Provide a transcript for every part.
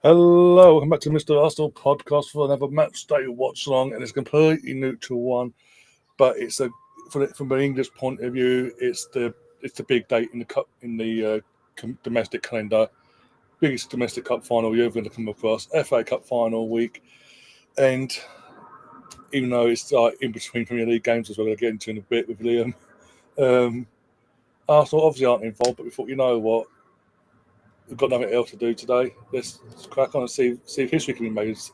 Hello, welcome back to Mr. Arsenal podcast for another match day watch along, and it's a completely neutral one, but it's from an English point of view, it's the big date in the cup in the domestic calendar, biggest domestic cup final you're ever going to come across, FA Cup final week, and even though it's in between Premier League games as well, I'll get into in a bit with Liam. Arsenal obviously aren't involved, but we thought, you know what, we've got nothing else to do today. Let's crack on and see if history can be made. It's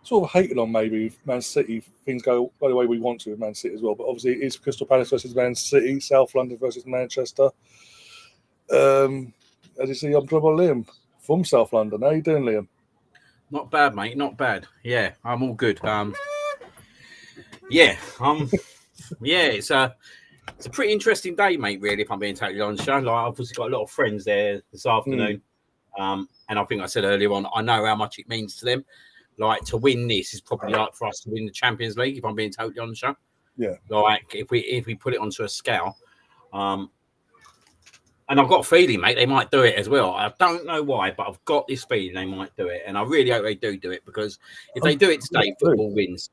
sort of hated on maybe with Man City. Things go the way we want to with Man City as well. But obviously it is Crystal Palace versus Man City, South London versus Manchester. As you see, I'm joined by Liam from South London. How you doing, Liam? Not bad, mate. Not bad. Yeah, I'm all good. It's a pretty interesting day, mate. Really, if I'm being totally honest, I've obviously got a lot of friends there this afternoon. And I think I said earlier on, I know how much it means to them. Like, to win this is probably like for us to win the Champions League, if I'm being totally honest. Yeah. Like, if we put it onto a scale, and I've got a feeling, mate, they might do it as well. I don't know why, but I've got this feeling they might do it, and I really hope they do it, because if they do it today, football wins.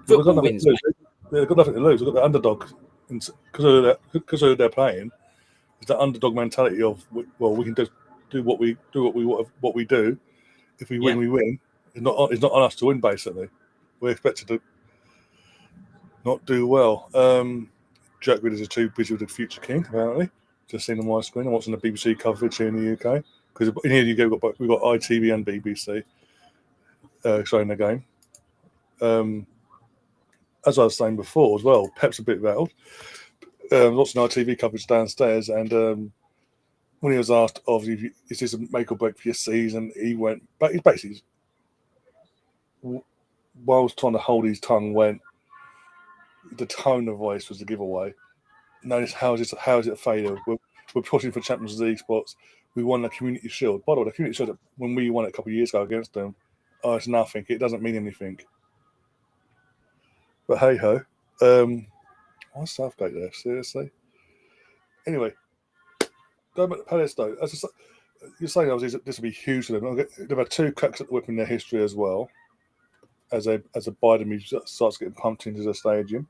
Football wins, mate. They've got nothing to lose. They've got the underdog because of who they're playing. It's that underdog mentality of, well, we can do what we do. If we win, we win. It's not on us to win. Basically, we're expected to not do well. Jack Reeders are too busy with the Future King. Apparently, just seen on my screen. I'm watching the BBC coverage here in the UK, because in here we've got ITV and BBC showing the game. As I was saying before as well, Pep's a bit rattled. Watching ITV coverage downstairs, and when he was asked, obviously, is this a make or break for your season, he went, but he basically, whilst trying to hold his tongue, went, the tone of voice was the giveaway. Notice how is it a failure? We're pushing for Champions League spots. We won the Community Shield. By the way, the Community Shield, when we won it a couple of years ago against them, it's nothing. It doesn't mean anything. But hey ho. Why Southgate there? Seriously? Anyway, going back to Palace though, you're saying obviously this will be huge for them. They've had two cracks at the whip in their history as well. As a Biden starts getting pumped into the stadium.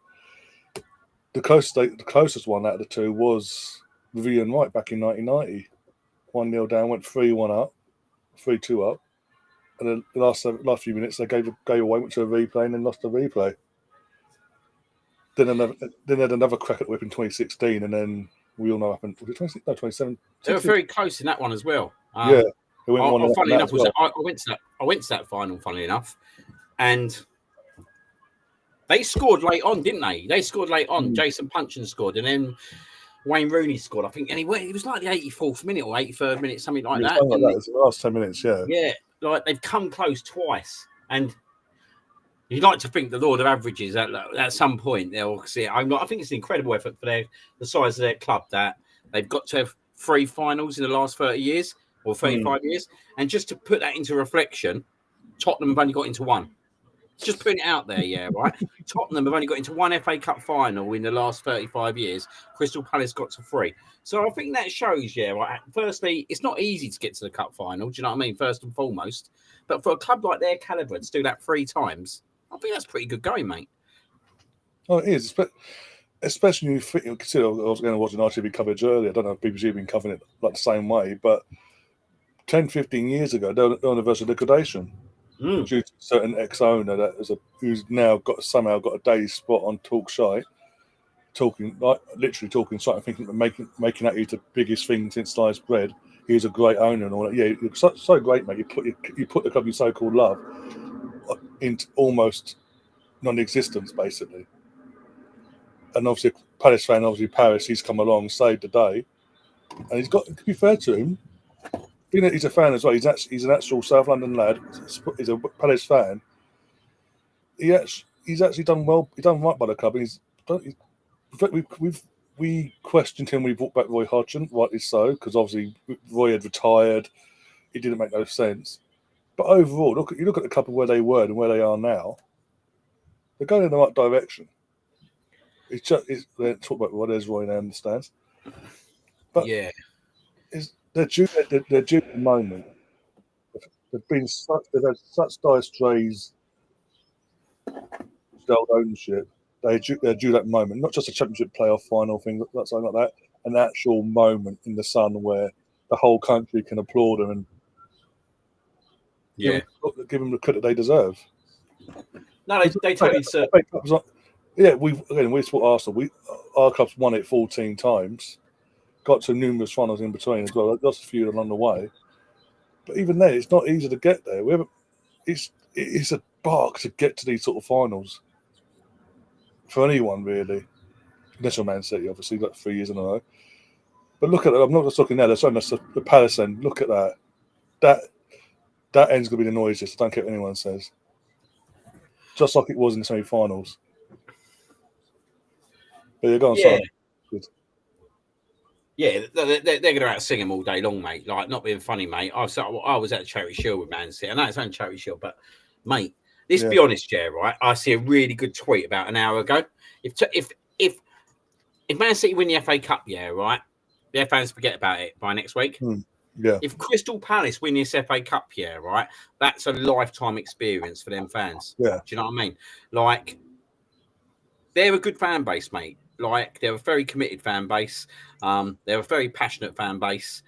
The closest one out of the two was Vivian Wright back in 1990. 1-0 down, went 3-1 up, 3-2 up, and the last few minutes they gave away, went to a replay, and then lost the replay. Then they had another crack at the whip in 2016, and then we all know what happened. Was it 2017? They were very close in that one as well. Yeah. Funnily enough, I went to that final. Funnily enough, and they scored late on, didn't they? They scored late on. Jason Puncheon scored, and then Wayne Rooney scored. I think anyway, it was like the 84th minute or 83rd minute, something like that. Something like that. It's the last 10 minutes, yeah. Yeah, like they've come close twice, and you'd like to think the Lord of Averages at some point they'll see it. I think it's an incredible effort for the size of their club that they've got to have 3 finals in the last 30 years or 35 years. And just to put that into reflection, Tottenham have only got into 1. Just putting it out there, yeah, right? Tottenham have only got into 1 FA Cup final in the last 35 years. Crystal Palace got to 3. So I think that shows, yeah, right? Firstly, it's not easy to get to the cup final. Do you know what I mean? First and foremost. But for a club like their calibre to do that 3 times, I think that's pretty good going, mate. Oh, it is. Especially when you consider, I was going to watch an ITV coverage earlier. I don't know if BBC have been covering it like the same way, but 10, 15 years ago, they're on the verge of liquidation. Due to a certain ex-owner who's now somehow got a daily spot on Talk Shy, literally talking shite and thinking that making that the biggest thing since sliced bread. He's a great owner and all that. Yeah, you're so great, mate. You put the club you so-called love into almost non-existence, basically. And obviously, Palace fan, Paris, he's come along, saved the day, and he's got. To be fair to him, being that he's a fan as well, he's an actual South London lad. He's a Palace fan. He's actually done well. He's done right by the club. We questioned him when we brought back Roy Hodgson, rightly so, because obviously Roy had retired. It didn't make no sense. But overall, you look at the club of where they were and where they are now. They're going in the right direction. They talk about what there's Roy now understands. But yeah, they're due at the moment. they've had such dire strays with old ownership. They're due that moment, not just a championship playoff final thing, something like that, an actual moment in the sun where the whole country can applaud them and give them the credit they deserve. No, they totally deserve. Yeah, we support Arsenal. Our club's won it 14 times, got to numerous finals in between as well. Lost a few along the way, but even then, it's not easy to get there. It's a bark to get to these sort of finals for anyone really. Unless you're Man City, obviously, like 3 years in a row. But look at it. I'm not just talking now. There's so much the Palace end. Look at that. That end's gonna be the noisiest. I don't care what anyone says. Just like it was in the semi-finals. But you're going Yeah. Good. Yeah, they're going to out-sing him all day long, mate. Like, not being funny, mate. I was at Charity Shield with Man City. I know it's only Charity Shield, but, mate, let's be honest, yeah, right? I see a really good tweet about an hour ago. If Man City win the FA Cup, yeah, right, their fans forget about it by next week. Yeah. If Crystal Palace win this FA Cup, yeah, right, that's a lifetime experience for them fans. Yeah. Do you know what I mean? Like, they're a good fan base, mate. Like, they're a very committed fan base. They're a very passionate fan base.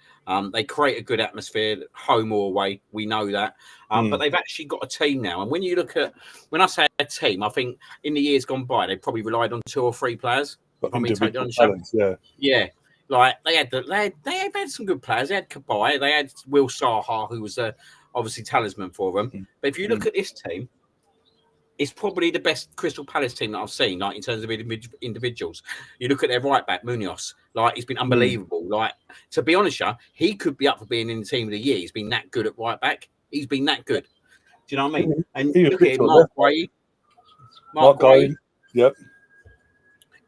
They create a good atmosphere, home or away. We know that. But they've actually got a team now. And when you look at, when I say a team, I think in the years gone by, they probably relied on 2 or 3 players. Talents, yeah. Yeah. Like, they had some good players. They had Kabay. They had Will Saha, who was obviously talisman for them. But if you look at this team, it's probably the best Crystal Palace team that I've seen, like in terms of individuals. You look at their right back, Munoz, like he's been unbelievable. Like, to be honest, he could be up for being in the team of the year. He's been that good at right back. He's been that good. Do you know what I mean? And look at him, Mark Gray. Yep.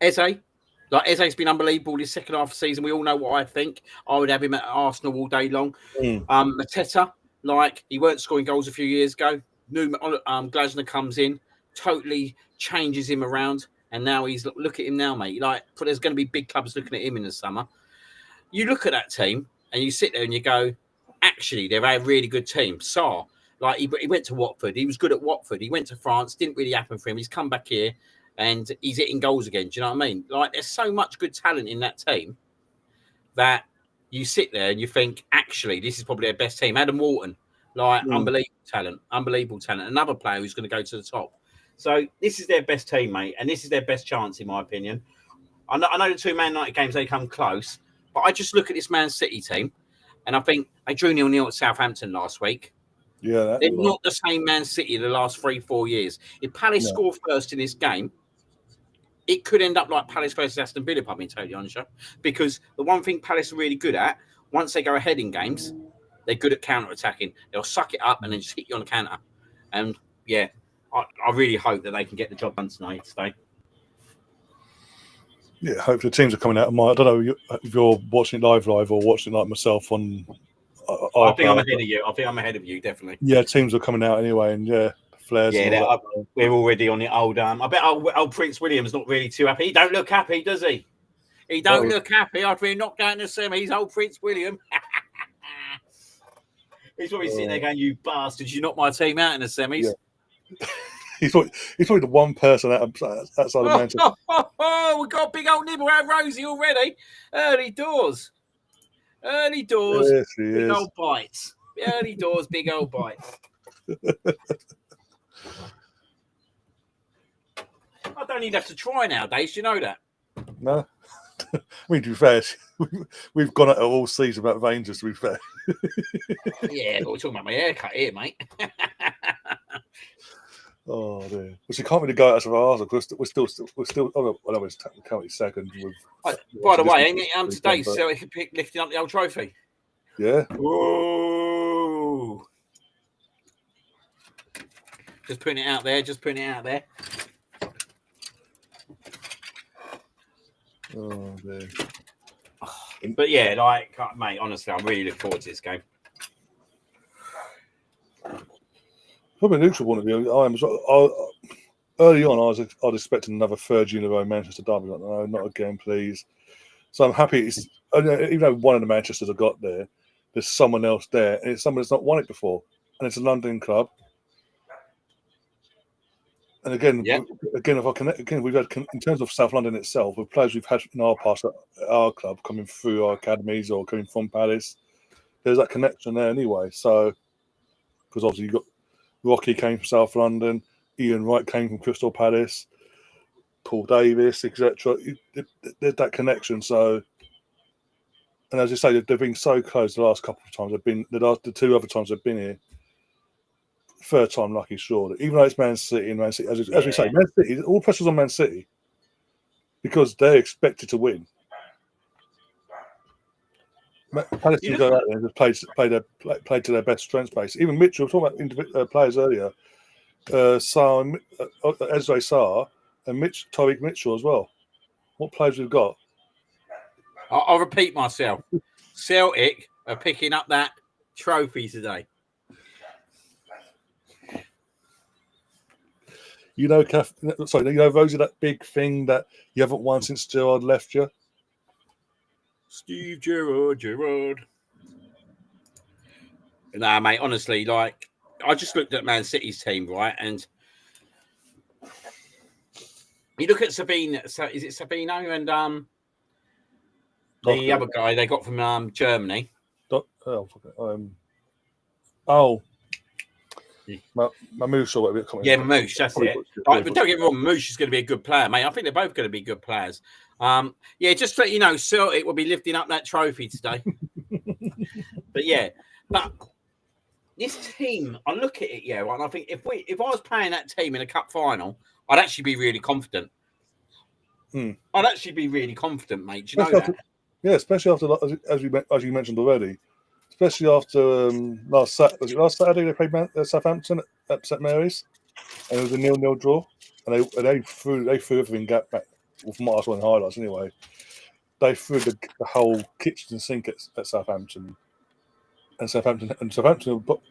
Eze. Like, Eze's been unbelievable this second half of the season. We all know what I think. I would have him at Arsenal all day long. Mateta, like, he weren't scoring goals a few years ago. Glasner comes in, totally changes him around, and now look at him now, mate. Like, there's going to be big clubs looking at him in the summer. You look at that team and you sit there and you go, actually, they're a really good team. Sarr, like, he went to Watford. He was good at Watford. He went to France. Didn't really happen for him. He's come back here and he's hitting goals again. Do you know what I mean? Like, there's so much good talent in that team that you sit there and you think, actually, this is probably their best team. Adam Walton. Like, unbelievable talent. Another player who's going to go to the top. So this is their best team, mate, and this is their best chance, in my opinion. I know the 2 Man United games, they come close, but I just look at this Man City team, and I think they drew 0-0 at Southampton last week. Yeah, they're not the same Man City the last 3-4 years. If Palace score first in this game, it could end up like Palace versus Aston Villa, if I'm being totally honest, because the one thing Palace are really good at, once they go ahead in games, they're good at counter-attacking. They'll suck it up and then just hit you on the counter. And, yeah, I really hope that they can get the job done tonight, today. Yeah, hopefully the teams are coming out of I don't know if you're watching it live or watching it like myself on I think I'm ahead of you. I think I'm ahead of you, definitely. Yeah, teams are coming out anyway, and flares. Yeah, we're already on the old. I bet old Prince William's not really too happy. He don't look happy, does he? He don't look happy after he knocked down the semis. Old Prince William. He's probably sitting there going, "You bastards! You knocked my team out in the semis." Yeah. he's probably the one person outside of Manchester. We got a big old nibble out of Rosie already. Early doors. Yes, big old bites. Early doors, big old bites. I don't even have to try nowadays. Do you know that? No. I mean, to be fair, we've gone at it all season about Rangers, to be fair. Yeah, but we're talking about my haircut here, mate. Oh dear. Well, she can't really go out of Arsenal because we're still. Oh, well, we're currently second. By the way, ain't it? Today, so he could pick lifting up the old trophy. Yeah. Ooh. Just putting it out there. Oh dear. But yeah, like, mate, honestly, I'm really looking forward to this game. From a neutral point of view, early on, I was expecting another third year in a row Manchester derby. Like, no, not again, please. So I'm happy. Even though one of the Manchesters have got there, there's someone else there, and it's someone that's not won it before. and it's a London club. And again, if I connect again, we've had in terms of South London itself, with players we've had in our past at our club coming through our academies or coming from Palace, there's that connection there anyway. So, because obviously you got Rocky came from South London, Ian Wright came from Crystal Palace, Paul Davis, etc. There's that connection. So, and as you say, they've been so close the last couple of times. They've been the 2 other times they've been here. Third time lucky, sure. Even though it's Man City, as we say, Man City, all pressure's on Man City because they're expected to win. Palace can go out there and just play to their best strengths base. Even Mitchell, talking about players earlier, Sarr, Ezra Sarr, and Tariq Mitchell as well. What players we've got? I'll repeat myself. Celtic are picking up that trophy today. You know, Rosie, that big thing that you haven't won since Gerrard left you? Steve Gerrard. Nah, mate, honestly, like, I just looked at Man City's team, right? And you look at Sabino, is it Sabino and the other guy they got from Germany? Mamouche or whatever. Yeah, Mamouche, that's it. But don't get me wrong, Mamouche is going to be a good player, mate. I think they're both going to be good players. Just to let you know, Celtic will be lifting up that trophy today. But this team, I look at it, right, and I think if I was playing that team in a cup final, I'd actually be really confident. I'd actually be really confident, mate. Do you know that? Yeah, especially after, as you mentioned already, especially after last Saturday they played Southampton at St Mary's, and it was a 0-0 draw, and they threw everything back. Well, from what I saw in the highlights, anyway, they threw the whole kitchen sink at Southampton. And Southampton,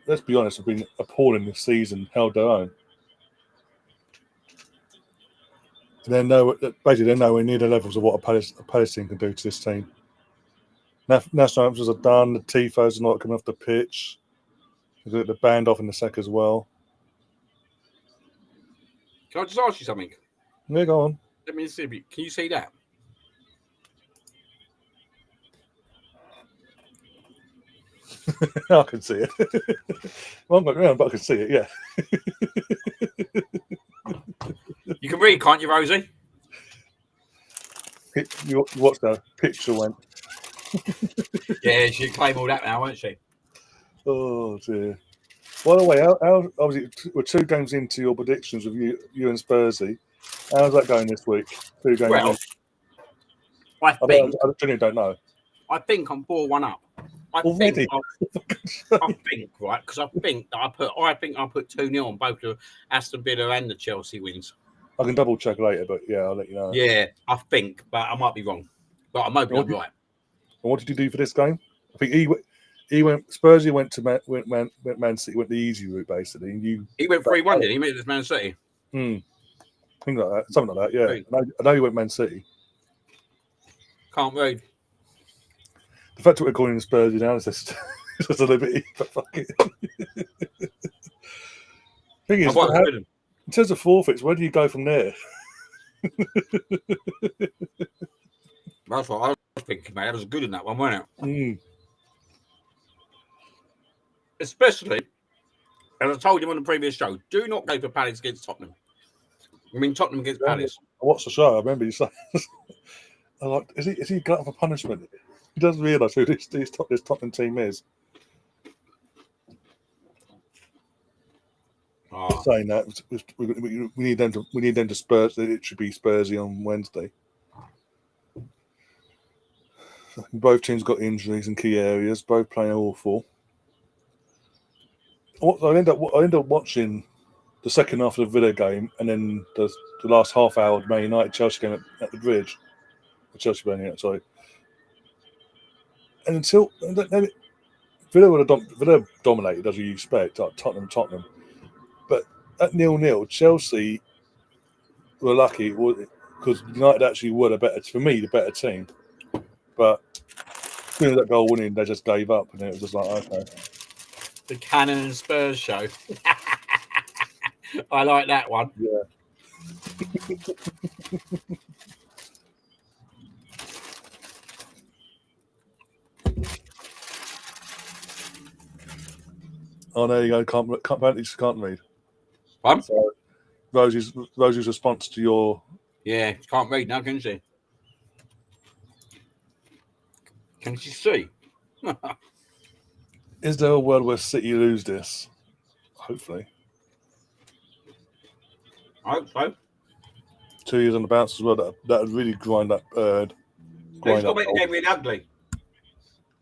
let's be honest, have been appalling this season. Held their own. They're nowhere near the levels of what a Palace team can do to this team. National anthems are done. The tifos are not coming off the pitch. They've got the band off in the sec as well. Can I just ask you something? Yeah, go on. Let me see. Can you see that? I can see it. Well, I'm not around, but I can see it. Yeah. You can read, can't you, Rosie? You watched the picture went. Yeah, she'll claim all that now, won't she? Oh dear. By the way, how obviously we're 2 games into your predictions with you and Spursy. How's that going this week? 2 games. Well, I genuinely don't know. I think I'm 4-1 up. I think, right? Because I think I put 2-0 on both the Aston Villa and the Chelsea wins. I can double check later, but yeah, I'll let you know. Yeah, I think, but I might be wrong. But I'm hoping I'm right. And what did you do for this game? I think he went. Spursy went to Man City. Went the easy route basically. And he went 3-1. Did he? He made this Man City. Thing like that, something like that. Yeah, I know he went Man City. Can't read. The fact that we're calling him Spursy now is just a liberty. But fuck it. Thing is, in terms of forfeits, where do you go from there? That's what I was thinking, mate. That was good in that one, wasn't it? Especially, as I told you on the previous show, do not go for Palace against Tottenham. I mean, Tottenham against Palace. I watched the show. I remember you saying, "I'm like, is he glutton for punishment?" He doesn't realise who this Tottenham team is. Saying that, we need them to Spurs. It should be Spursy on Wednesday. Both teams got injuries in key areas. Both playing awful. I end up watching the second half of the Villa game, and then the last half hour of the Man United Chelsea game at the Bridge. Chelsea Man United, sorry. And then Villa dominated as you expect, like Tottenham. But at 0-0, Chelsea were lucky because United actually were the better team. But as soon as that goal went in, they just gave up, and it was just like, okay. The Cannon and Spurs show. I like that one. Yeah. Oh, there you go. Apparently, she can't read. Fun? So, Rosie's response to your. Yeah, she can't read now, can she? Can she see? Is there a world where City lose this? Hopefully. I hope so. 2 years on the bounce as well. That would really grind up. They just got to make the game really ugly.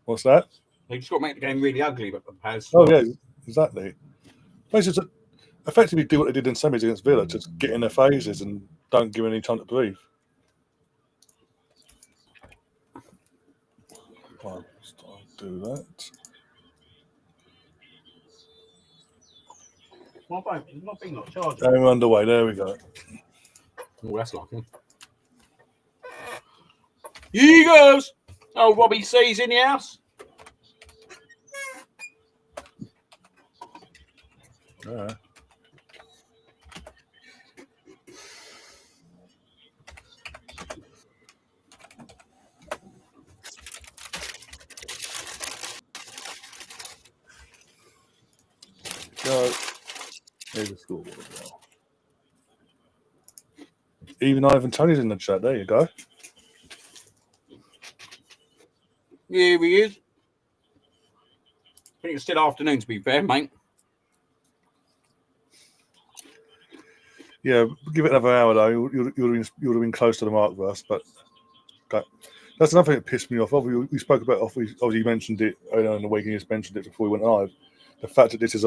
What's that? They just got to make the game really ugly. But Oh yeah, exactly. Basically, effectively do what they did in semis against Villa, just get in their phases and don't give any time to breathe. I'll do that. It's not being not charged. And we're underway. There we go. Oh, that's lucky. Here he goes. Oh, Robbie C's in the house. All right. So, here's the scoreboard as well. Even Ivan Tony's in the chat. There you go. Here he is. I think it's still afternoon, to be fair, mate. Yeah, give it another hour though. You'll have been close to the mark for us, but okay. That's another thing that pissed me off. Obviously, we spoke about. Obviously, you mentioned it earlier in the week, and you just mentioned it before we went live. The fact that this is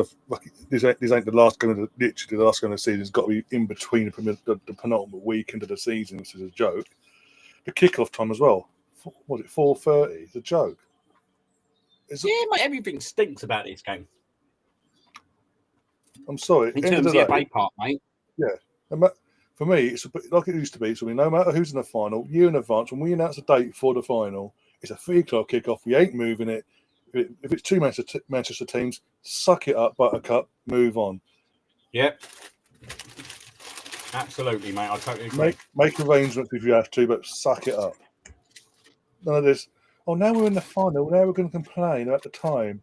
this ain't the last game of literally the last game of the season. It's got to be in between the penultimate week into the season, which is a joke. The kickoff time as well. Was it 4:30? It's a joke. Mate, everything stinks about this game. I'm sorry. In terms of the FA part, mate. Yeah. For me, it's a bit like it used to be. So no matter who's in the final, year in advance, when we announce a date for the final, it's a 3 o'clock kickoff. We ain't moving it. If it's two Manchester teams, suck it up, Buttercup, move on. Yep. Absolutely, mate. I totally agree. Make arrangements if you have to, but suck it up. None of this. Oh, now we're in the final. Now we're going to complain at the time.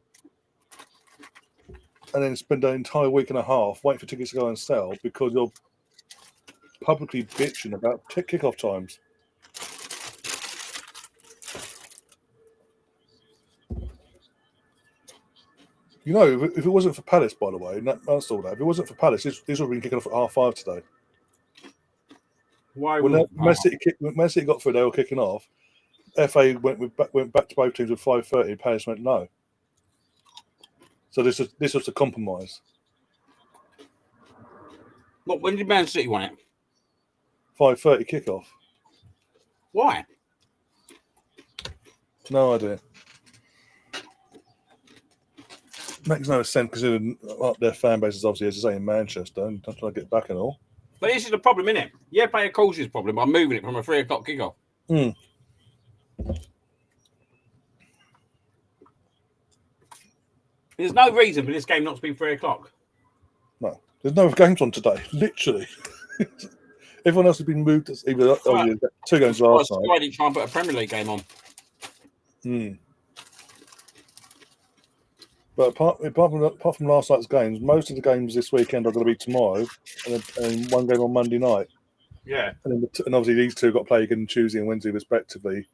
And then spend an entire week and a half waiting for tickets to go and sell because you're publicly bitching about kickoff times. You know, if it wasn't for Palace, by the way, that's all that. If it wasn't for Palace, this would have been kicking off at 5:30 today. Why when Man City got through, they were kicking off. FA went back to both teams with 5:30. Palace went no. So this was a compromise. What? When did Man City win it? 5:30 kickoff. Why? No idea. Makes no sense considering their fan base is obviously, as I say, in Manchester and trying to get back and all. But this is the problem, isn't it? Yeah, FA caused this problem by moving it from a 3 o'clock kickoff. There's no reason for this game not to be 3 o'clock. No, there's no games on today. Literally, everyone else has been moved. Either two games last night. Why didn't try and put a Premier League game on? But apart from last night's games, most of the games this weekend are going to be tomorrow, and one game on Monday night. Yeah, and obviously these two got to play again Tuesday and Wednesday respectively,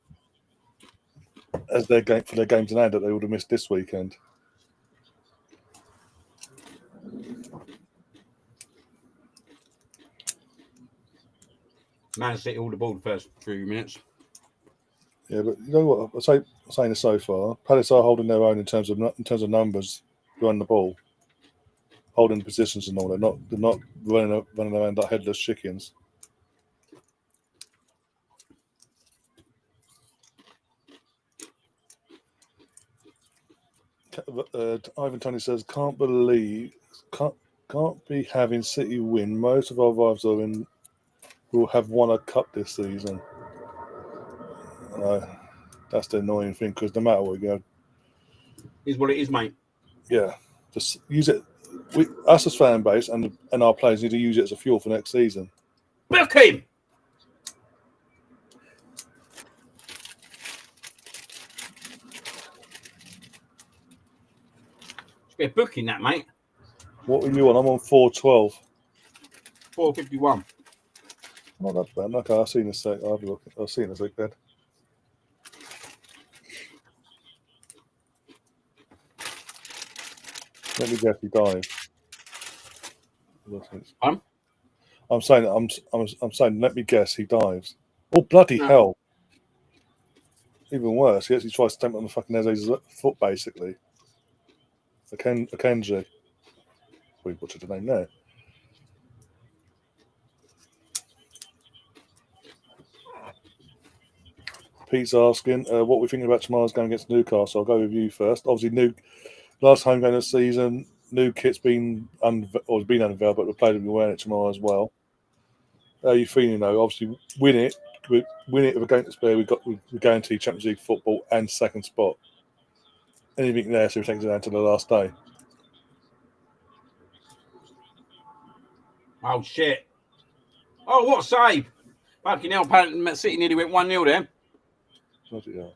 as their game for their games in hand that they would have missed this weekend. Man City all the ball the first few minutes. Yeah, but you know what? I'm saying this so far. Palace are holding their own in terms of numbers, running the ball, holding positions and all. They're not running around like headless chickens. Ivan Tony says, "Can't be having City win. Most of our rivals will have won a cup this season." That's the annoying thing because no matter what you go, is what it is, mate. Yeah, Just use it. Us as fan base and our players need to use it as a fuel for next season. Book him. Should be a booking that, mate. What were you on? I'm on 412. 451. Not that bad. Okay, I'll see in a sec. I'll see in a sec then. Let me guess, he died. I'm saying. Let me guess, he dives. Oh bloody hell! Even worse, he actually tries to stamp on the fucking Eze's foot, basically. Akenji. We butchered the name there. Pete's asking what we're thinking about tomorrow's game against Newcastle. I'll go with you first. Obviously, last home game of the season, new kit's been unveiled, but we're playing and wearing it tomorrow as well. How are you feeling though? Obviously, win it with a game to spare. We're guaranteed Champions League football and second spot. Anything there, so we take it down to the last day. Oh shit! Oh, what a save! Fucking hell, Man City nearly went 1-0 then. Bloody hell.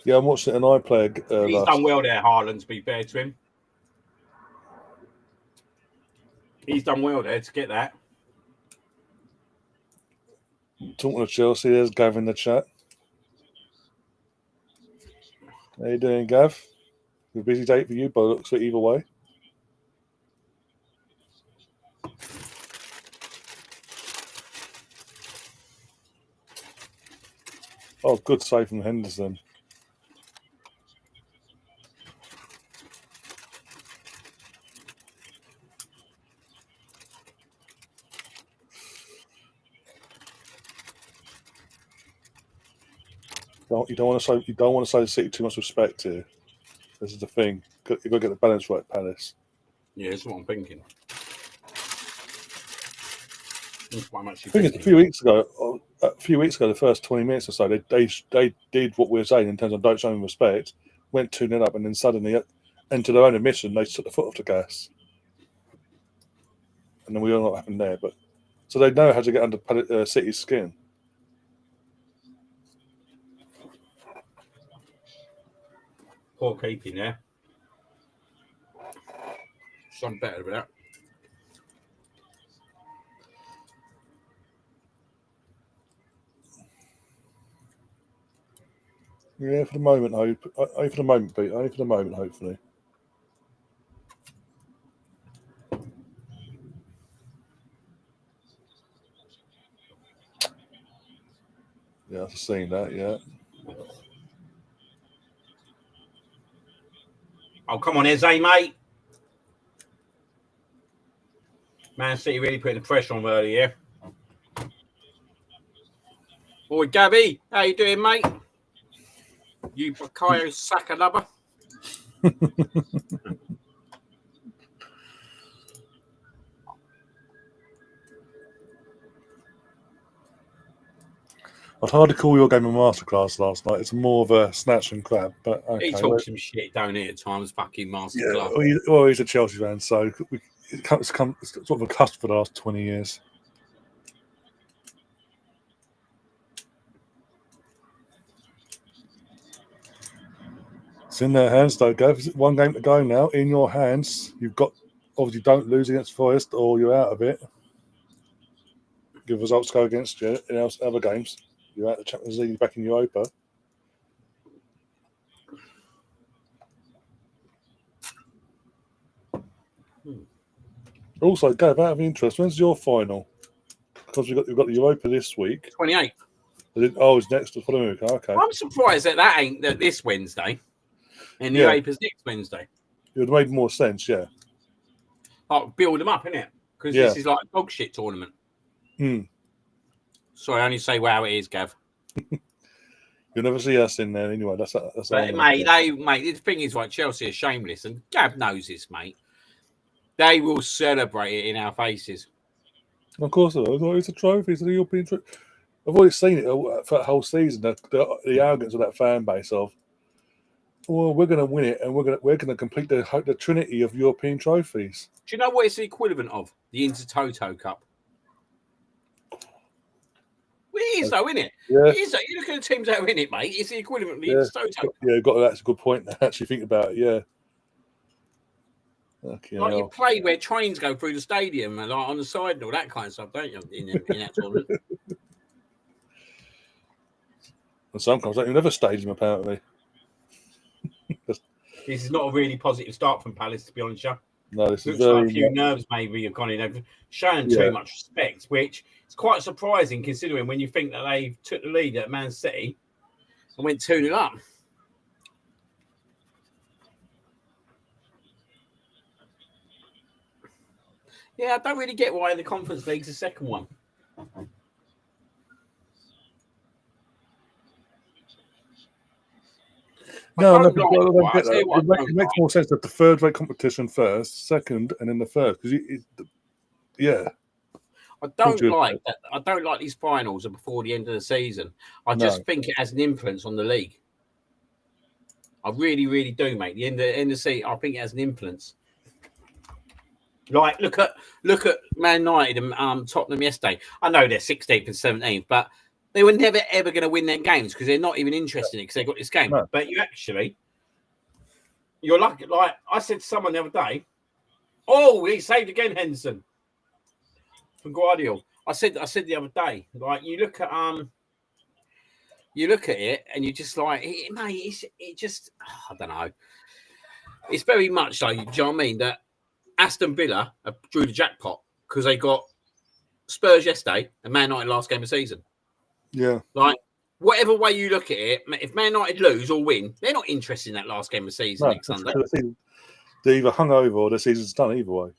Yeah, I'm watching an iPlayer. He's done well there, Haaland, to be fair to him. He's done well there to get that. Talking to Chelsea, there's Gav in the chat. How you doing, Gav? A busy day for you, but it looks like either way. Oh, good save from Henderson. You don't want to show the City too much respect here. This is the thing. You've got to get the balance right, Palace. Yeah, that's what I'm thinking. A few weeks ago, the first 20 minutes or so, they did what we were saying in terms of don't show them respect, went 2-0 up, and then suddenly, into their own admission, they took the foot off the gas. And then we all know what happened there. But so they know how to get under City's skin. Poor keeping there. Something better than that. Yeah, for the moment, hope. Only for the moment, Pete. Only for the moment, hopefully. Yeah, I've seen that, yeah. Oh, come on, Eze, mate. Man City really putting the pressure on earlier. Boy, Gabby, how you doing, mate? You Bakayo Saka lover? I'd hardly call your game a masterclass last night. It's more of a snatch and grab. But okay, he talks some shit, don't he, at times, fucking masterclass. Yeah, well, he's a Chelsea fan, so it's sort of a cusp for the last 20 years. It's in their hands, though, Gav. One game to go now. In your hands. You've got, obviously, don't lose against Forest or you're out of it. Good results go against you in other games. You're out of the Champions League, back in Europa. Also, Gav, out of interest, when's your final? Because you've got the Europa this week. 28th. It's next to the following week. Okay. I'm surprised that ain't this Wednesday. And the Europa's next Wednesday. It would have made more sense, yeah. Like, build them up, innit? Because this is like a dog shit tournament. Sorry, I only say wow it is, Gav. You'll never see us in there anyway. That's mate, the thing is, like, Chelsea are shameless, and Gav knows this, mate. They will celebrate it in our faces. Of course, it's a trophy. It's a European trophy. I've always seen it for the whole season. The arrogance of that fan base of, well, we're going to win it, and we're going to complete the trinity of European trophies. Do you know what it's the equivalent of? The Intertoto Cup. Well, it is, though, isn't it? Yeah. It is. You look at the teams that are in it, mate. It's the equivalent of the Intertoto Cup. Yeah, that's a good point. Actually, think about it. Yeah. Okay, like you play where trains go through the stadium and like on the side and all that kind of stuff, don't you? In that tournament. And sometimes don't even have a stadium, apparently. This is not a really positive start from Palace, to be honest. No, this looks is like a few nerves maybe have gone in. They've shown too much respect, which is quite surprising considering when you think that they took the lead at Man City and went 2-0 up. Yeah, I don't really get why the Conference League's the second one. No, it makes more sense that the third rate competition first, second, and then the third. Because I don't like that. I don't like these finals before the end of the season. I just think it has an influence on the league. I really, really do, mate. The end of the season, I think it has an influence. Like, look at Man United and Tottenham yesterday. I know they're 16th and 17th, but they were never ever going to win their games because they're not even interested in it because they got this game. No. But you're lucky. Like I said to someone the other day, oh, he saved again, Henderson from Guardiola. I said the other day, like you look at it and you're just like, mate, it just I don't know. It's very much like, do you know what I mean? That Aston Villa drew the jackpot because they got Spurs yesterday and Man United last game of the season. Yeah. Like, whatever way you look at it, if Man United lose or win, they're not interested in that last game of the season next Sunday. They're either hungover or the season's done either way.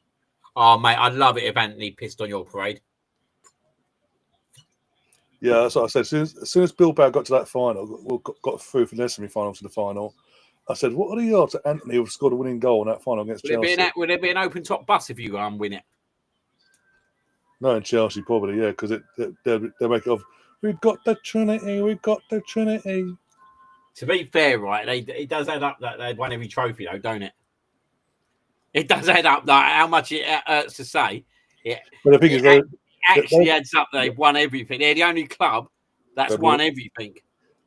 Oh, mate, I'd love it if Anthony pissed on your parade. Yeah, that's what I said. As soon as Bilbao got to that final, got through from their semi-final to the final, I said, what are the odds that Anthony would have scored a winning goal in that final against Chelsea? Would there be an open top bus if you win it? No, in Chelsea probably, yeah, because they'll make it of, we've got the Trinity, we've got the Trinity. To be fair, right, it does add up that they've won every trophy, though, don't it? It does add up, like, how much it hurts to say. But the thing is, it actually adds up they've won everything. They're the only club that's won everything.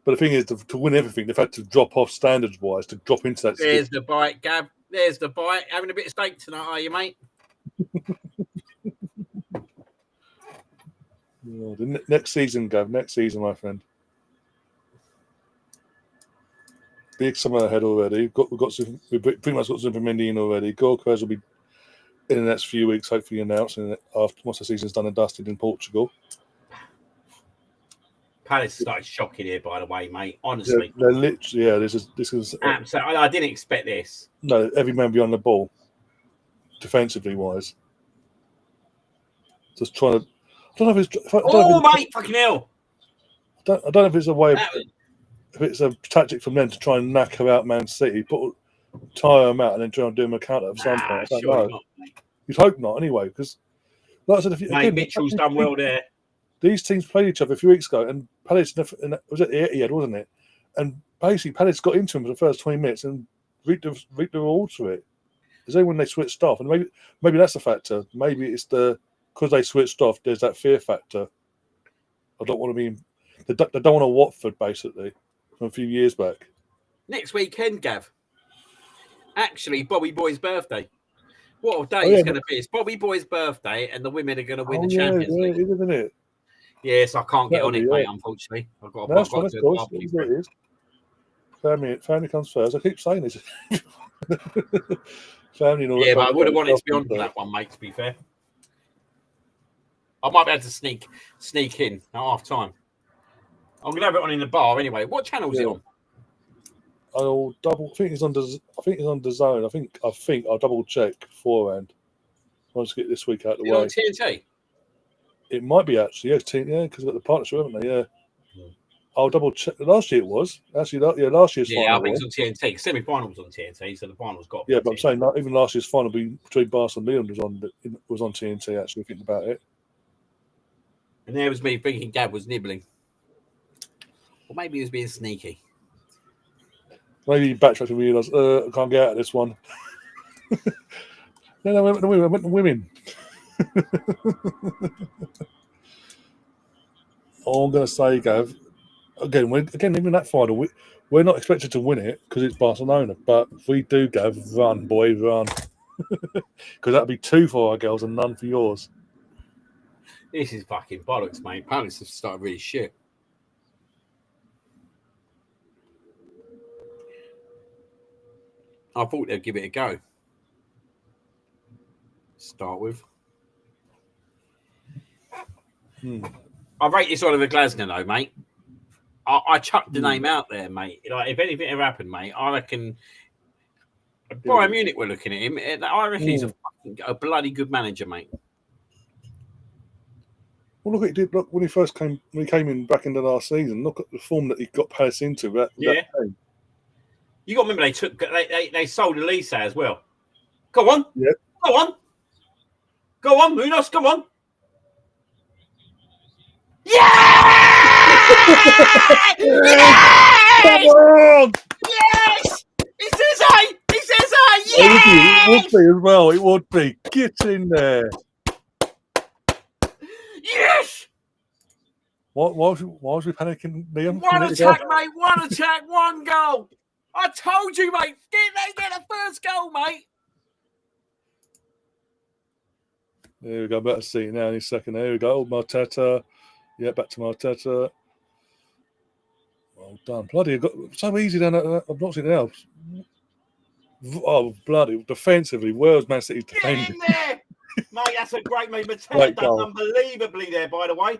But the thing is, to win everything, they've had to drop off standards-wise to drop into that. There's the bite, Gav. There's the bite. Having a bit of steak tonight, are you, mate? The next season, Gav. Next season, my friend. Big summer ahead already. We've pretty much got Zubimendi in already. Gorkaz will be in the next few weeks, hopefully announcing after once the season's done and dusted in Portugal. Palace started shocking here, by the way, mate. Honestly, they're literally, this is absolutely. I didn't expect this. No, every man beyond the ball, defensively wise, just trying to. I don't know if it's. Mate, fucking hell! I don't know if it's a way. If it's a tactic from them to try and knacker out Man City, tire them out, and then try and do them a counter at some point. I don't know. Not, you'd hope not, anyway, because like I said, Mitchell's done well there. These teams played each other a few weeks ago, and Palace was at the Etihad, wasn't it? And basically, Palace got into him for the first 20 minutes and reaped the rewards for it. There's only when they switched off, and maybe that's a factor. Maybe it's because they switched off. There's that fear factor. I don't want to be. They don't want a Watford basically from a few years back. Next weekend, Gav. Actually, Bobby Boy's birthday. What a day it's going to be! It's Bobby Boy's birthday, and the women are going to win the Champions League, isn't it? Yes, I can't get on it, mate. Unfortunately, I've got to do it. Family comes first. I keep saying this. Family and all but I would have wanted to be on for that one, mate. To be fair, I might be able to sneak in at half time. I'm going to have it on in the bar anyway. What channel is it on? I'll double. I think it's on the Zone. I think I'll double check beforehand. Once I get this week out of the way. On TNT. It might be actually, because they've got the partnership, haven't they? Yeah. I'll double check. Last year it was actually. Last year's final. Yeah, I think it's on TNT. Semi-final was on TNT, so the final's got. Yeah, but I'm saying even last year's final between Barcelona and Leon was on TNT. Actually, thinking about it. And there was me thinking Gab was nibbling, or maybe he was being sneaky. Maybe he backtracked and realised, I can't get out of this one. No, I went to women. All I'm going to say, Gav, again, even that final, we're not expected to win it because it's Barcelona. But if we do, Gav, run, boy, run. Because that'd be 2 for our girls and none for yours. This is fucking bollocks, mate. Palace have started really shit. I thought they'd give it a go. Start with. I rate this Oliver Glasner, though, mate. I chucked the name out there, mate. Like, if anything ever happened, mate, I reckon Bayern Munich were looking at him. I reckon he's a bloody good manager, mate. Well, look, it did. Look, when he came in back into last season. Look at the form that he got Palace into. That game. You got to remember they sold Elise as well. Go on, go on, Munoz, come on. Yeah! Yes! Come on! Yes! He says I! He says I! Yes! It would be as well. It would be. Get in there. Yes! Why was we panicking, Liam? One attack, mate. One attack, one goal. I told you, mate. They get the first goal, mate. There we go. Better see it now in a second. There we go. Marteta. Yeah, back to Marteta. Well done. Bloody, got so easy down that. I've not seen it else. Oh, bloody. Defensively, where's Man City's defending? Get in there. Mate, that's a great move. Mateta done unbelievably there, by the way.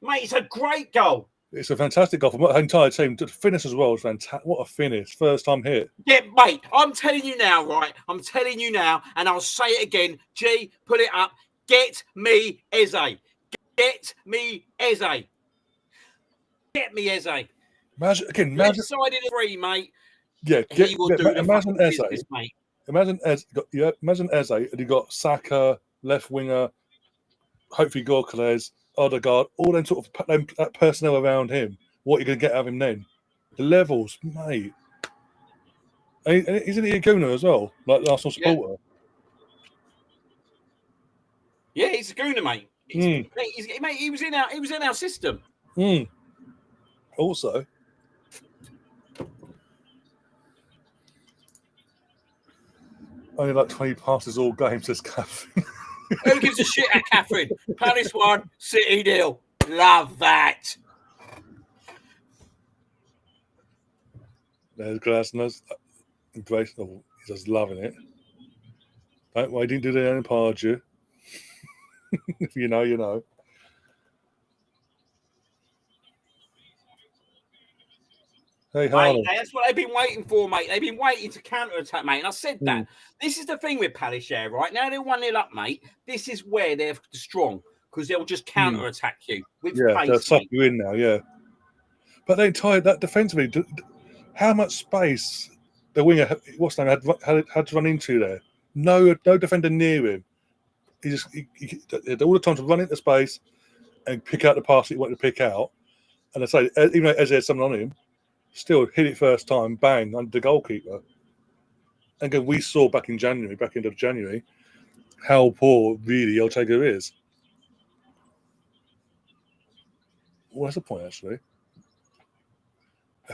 Mate, it's a great goal. It's a fantastic goal from the entire team. To finish as well is fantastic. What a finish. First time hit. Yeah, mate, I'm telling you now, right? I'm telling you now, and I'll say it again. G, put it up. Get me Eze. Get me Eze. Get me Eze. Imagine Side in 3, mate. Yeah, imagine Eze. Business, mate. Imagine Eze, and you got Saka, left winger, hopefully Gorkales, Odegaard, all them sort of personnel around him. What are you going to get out of him then? The levels, mate. And isn't he a gooner as well, like the Arsenal supporter? Yeah, he's a gooner, mate. Mate, he was in our system. Also, only like 20 passes all game, says Catherine. Who gives a shit at Catherine? Palace 1, City 0. Love that. There's Glasner's embrace. Oh, he's just loving it. Why didn't do that in Pardew? If you know, you know. Hey, mate, that's what they've been waiting for, mate. They've been waiting to counter-attack, mate. And I said that. This is the thing with Palace, yeah, right? Now they're 1-0 up, mate. This is where they're strong, because they'll just counter-attack you with pace, they'll suck mate. you in now, yeah. But they tied that defensively. How much space the winger, what's name, had to run into there? No defender near him. He had all the time to run into space and pick out the pass that he wanted to pick out. And I say, even though Eze had someone on him, still hit it first time, bang, under the goalkeeper. And again, we saw back end of January, how poor really Ortega is. Well, that's a point, actually.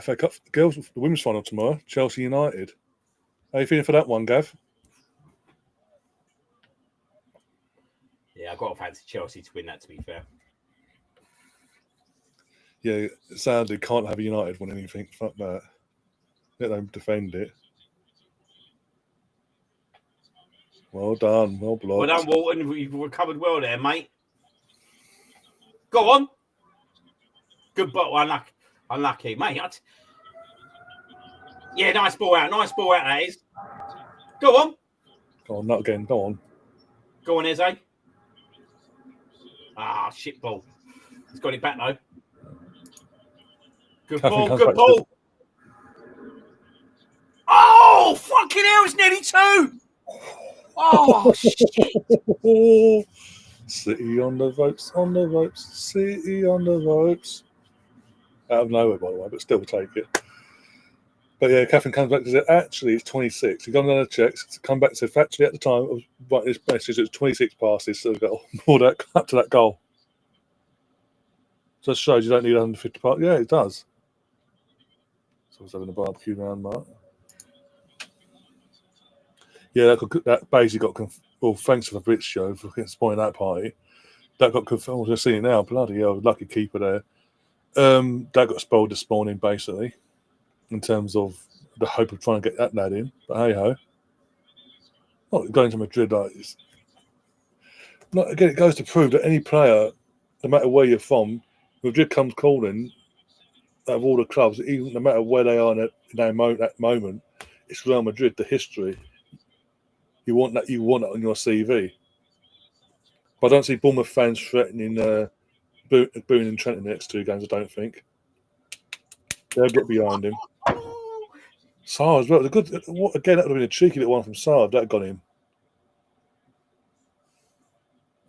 FA Cup girls, the women's final tomorrow, Chelsea United. How are you feeling for that one, Gav? Yeah, I've got to fancy Chelsea to win that, to be fair. Yeah, sadly, can't have United win anything. Fuck that. Let them defend it. Well done. Well blocked. Well done, Walton. You've recovered well there, mate. Go on. Good ball. Unlucky, mate. Yeah, nice ball out. Nice ball out, that is. Go on. Go on, not again. Go on. Go on, Eze. Ah, shit ball. He's got it back, though. Good ball, good ball. Oh, fucking hell, it's nearly 2. Oh, shit. City on the ropes, City on the ropes. Out of nowhere, by the way, but still take it. But yeah, Catherine comes back and says, actually, it's 26. You've gone on a check, come back and said, factually, at the time of writing this message, it was 26 passes, so we've got all that up to that goal. So it shows you don't need 150 passes. Yeah, it does. So I was having a barbecue now, Mark. Yeah, that basically got well, thanks for the Brits show for spoiling that party. That got confirmed. We're seeing it now. Bloody hell, lucky keeper there. That got spoiled this morning, basically, in terms of the hope of trying to get that lad in. But hey ho, not going to Madrid like this. Not again. It goes to prove that any player, no matter where you're from, Madrid comes calling. Out of all the clubs, even no matter where they are in that moment, it's Real Madrid. The history. You want that. You want that on your CV. But I don't see Bournemouth fans threatening Boone and Trent in the next 2 games. I don't think they'll get behind him. Sarr as well. The good again. That would have been a cheeky little one from Sarr. That got him.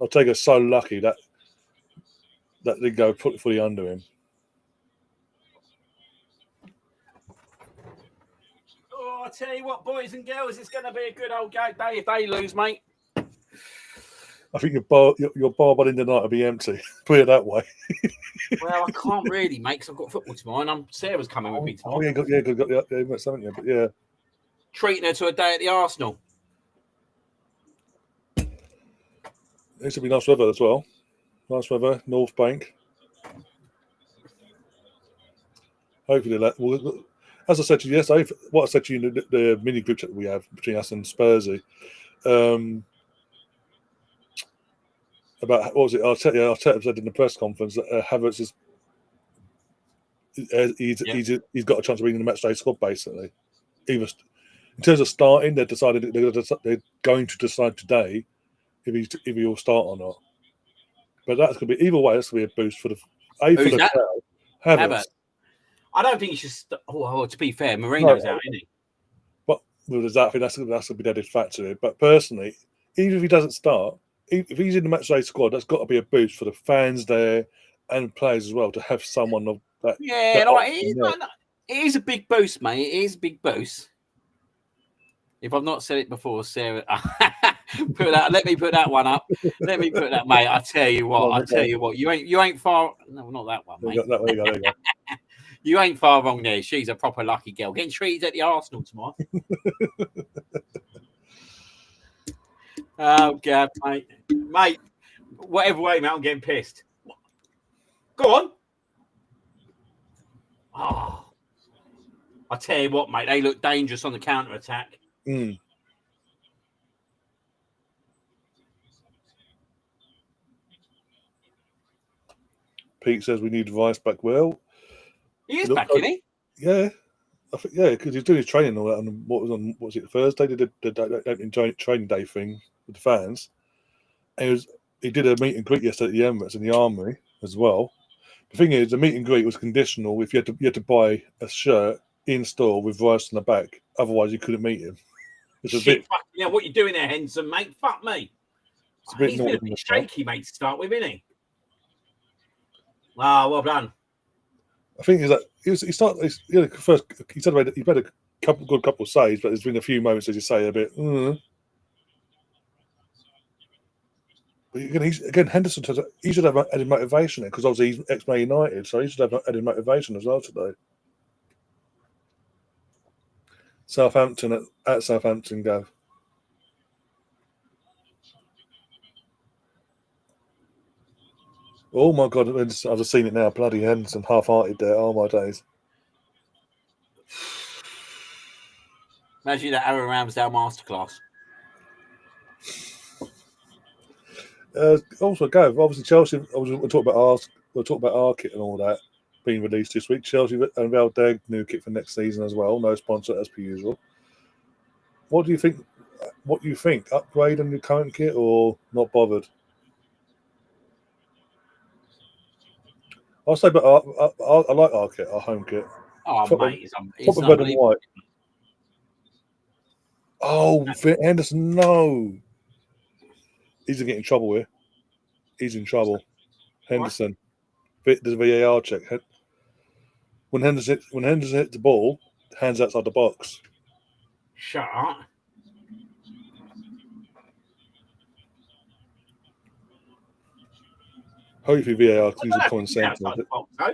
I'll take it so lucky that did go fully under him. Oh, I tell you what, boys and girls, it's going to be a good old day if they lose, mate. I think your bar by the end of the night will be empty. Put it that way. Well, I can't really, mate, because I've got football tomorrow, and Sarah's coming with me tomorrow. Oh, got haven't you? But yeah. Treating her to a day at the Arsenal. It should be nice weather as well. Nice weather, North Bank. Hopefully that. As I said to you yesterday, what I said to you in the mini group chat that we have between us and Spursy, about what was it? Arteta said in the press conference that Havertz he's got a chance of being in the matchday squad basically. Either in terms of starting, they're going to decide today if he will start or not. But that's going to be either way. That's going to be a boost for the crowd. Havertz. I don't think he should. To be fair, Mourinho's out, isn't he? But exactly, that's going to be the added factor. But personally, even if he doesn't start, if he's in the matchday squad, that's got to be a boost for the fans there and players as well to have someone of that. Yeah, it is a big boost, mate. It is a big boost. If I've not said it before, Sarah, let me put that one up. Let me put that, mate. I tell you what. You ain't far. No, not that one, mate. There you go. You ain't far wrong there. She's a proper lucky girl. Getting treated at the Arsenal tomorrow. Oh, God, mate. Mate, whatever way, mate, I'm getting pissed. Go on. Oh, I tell you what, mate, they look dangerous on the counter-attack. Pete says we need Rice back. Well, he is back, isn't he? Yeah. I think, because he's doing his training and all that. And what was it, Thursday? They did the opening training day thing with the fans. And he did a meet and greet yesterday at the Emirates in the Army as well. The thing is, the meet and greet was conditional if you had to buy a shirt in store with Rice on the back. Otherwise, you couldn't meet him. What you doing there, Henson, mate? Fuck me. He's been a bit shaky, mate, to start with, isn't he? Wow, well done. I think he said about he made a couple of saves, but there's been a few moments, as you say, a bit. But again, Henderson he should have added motivation there because obviously he's ex-Man United, so he should have added motivation as well today. Southampton at Southampton, Gav. Oh my God! I've just seen it now. Bloody Henderson, half-hearted there. Oh my days! Imagine that Aaron Ramsdale masterclass. Also, Gav. Obviously, Chelsea. We'll talk about our kit and all that being released this week. Chelsea unveiled their new kit for next season as well. No sponsor as per usual. What do you think? Upgrade on your current kit or not bothered? I'll say, but I like our kit, our home kit. Oh, mate, it's red and white. Oh, Henderson, no. He's getting in trouble here. He's in trouble. Henderson. There's a VAR check. When Henderson hits the ball, hands outside the box. Shut up. Hopefully VAR can use a common sense. Outside the box, though.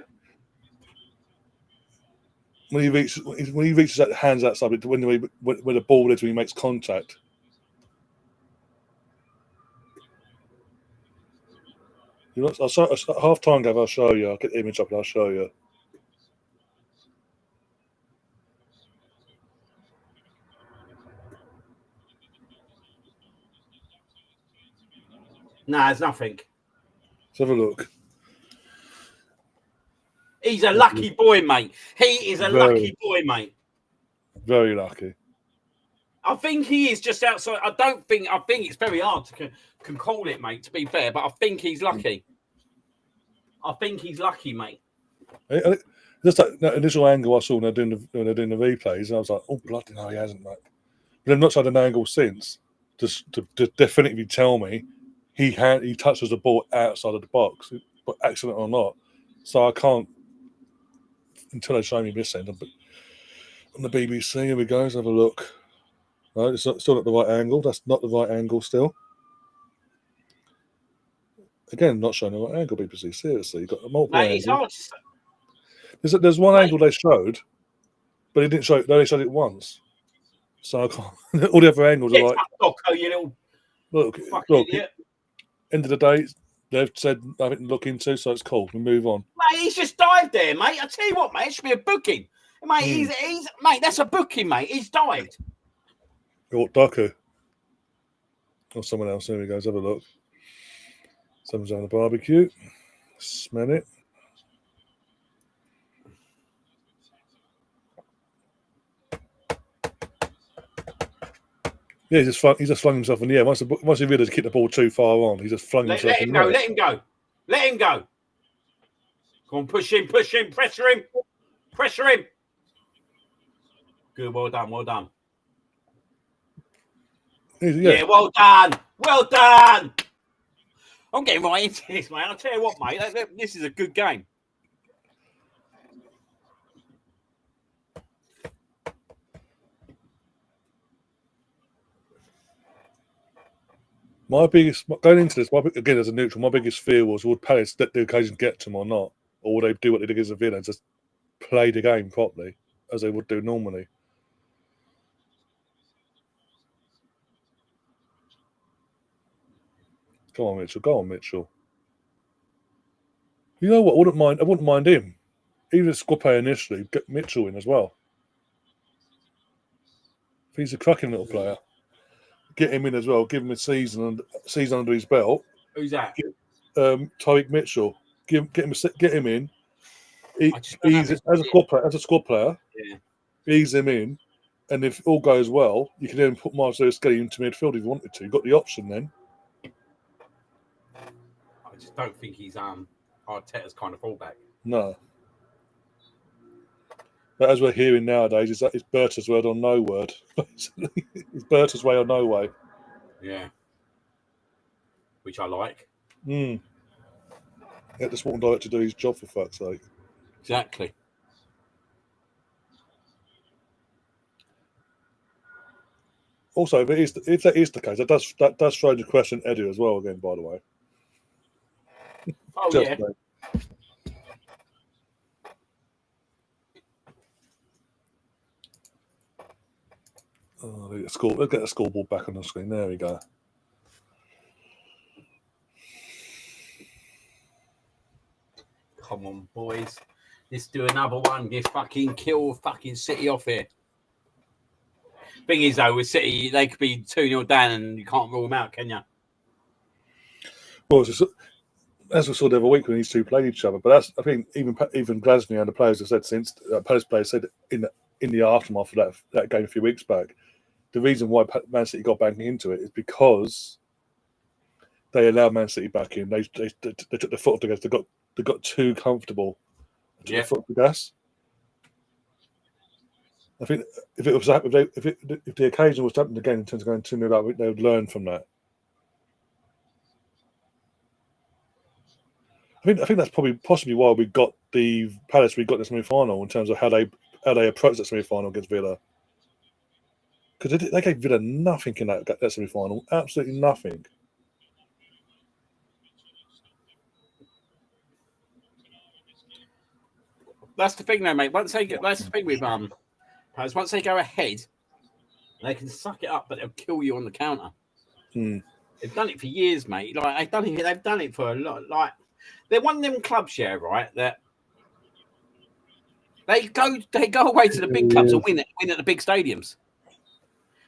When he reaches that hands outside, when the ball is when he makes contact. You know, at half time, Gav, I'll show you. I'll get the image up and I'll show you. Nah, there's nothing. Let's have a look. He's a lucky boy, mate. He is a lucky boy, mate. Very lucky. I think he is just outside. I think it's very hard to can call it, mate, to be fair, but I think he's lucky. I think he's lucky, mate. Just that initial angle I saw when they're doing the replays, and I was like, oh, bloody no, he hasn't, mate. But I've not tried an angle since to definitively tell me he touches the ball outside of the box, but accident or not. So I can't, until they show me this end. On the BBC, here we go, let's have a look. No, it's still not the right angle. That's not the right angle still. Again, not showing the right angle, BBC. Seriously, you've got multiple angles. It's hard to say. There's one angle they showed, but it didn't show. They only showed it once. So I can't. All the other angles are like, you look. Idiot. End of the day, they've said nothing to look into, so it's cool. We move on. Mate, he's just dived there, mate. I tell you what, mate, it should be a booking. Mate, he's mate, that's a booking, mate. He's dived. Oh, Doku. Or someone else. There we go. Let's have a look. Someone's on the barbecue. Smell it. Yeah, he just flung himself in the air. Once he realised he kicked the ball too far on, he just flung himself in the air. Let him go. Let him go. Come on, push him, pressure him. Good, well done. Yeah, well done. I'm getting right into this, mate. I'll tell you what, mate, this is a good game. My biggest, going into this, again as a neutral, my biggest fear was, would Palace let the occasion get to them or not? Or would they do what they did against Villa and just play the game properly, as they would do normally? Go on, Mitchell. You know what? I wouldn't mind him. Even if squad player initially, get Mitchell in as well. He's a cracking little player. Get him in as well. Give him a season under his belt. Who's that? Tyreek Mitchell. Get him in. As a squad player. Yeah. Ease him in, and if all goes well, you can then put Marcelo Skelly into midfield if you wanted to. You've got the option then. I just don't think he's Arteta's kind of fullback. No. But as we're hearing nowadays, it's Berta's word or no word. Basically, it's Berta's way or no way. Yeah. Which I like. Yeah, the sporting director to do his job, for fuck's sake. Exactly. Also, if that is the case, that does throw into question Eddie as well again, by the way. Oh, Just yeah. Let's get the scoreboard back on the screen. There we go. Come on, boys. Let's do another one. Just fucking kill fucking City off here. Thing is, though, with City, they could be 2-0 down and you can't rule them out, can you? Well, as we saw the other week when these two played each other, but I think even Glasgow and the players have said since Palace players said in the aftermath of that game a few weeks back, the reason why Man City got back into it is because they allowed Man City back in. They took the foot off the gas. They got too comfortable. Took the foot off the gas. I think if the occasion was to happen again in terms of going 2-0 up, they would learn from that. I think that's possibly why we got this semi-final in terms of how they how they approached that semi-final against Villa. Because they gave Villa nothing in that semi-final. Absolutely nothing. That's the thing, though, mate. That's the thing with players. Once they go ahead, they can suck it up, but they'll kill you on the counter. They've done it for years, mate. Like they've done it for a lot. Like they're one of them clubs, yeah, right? That they go away to the big clubs and win at the big stadiums.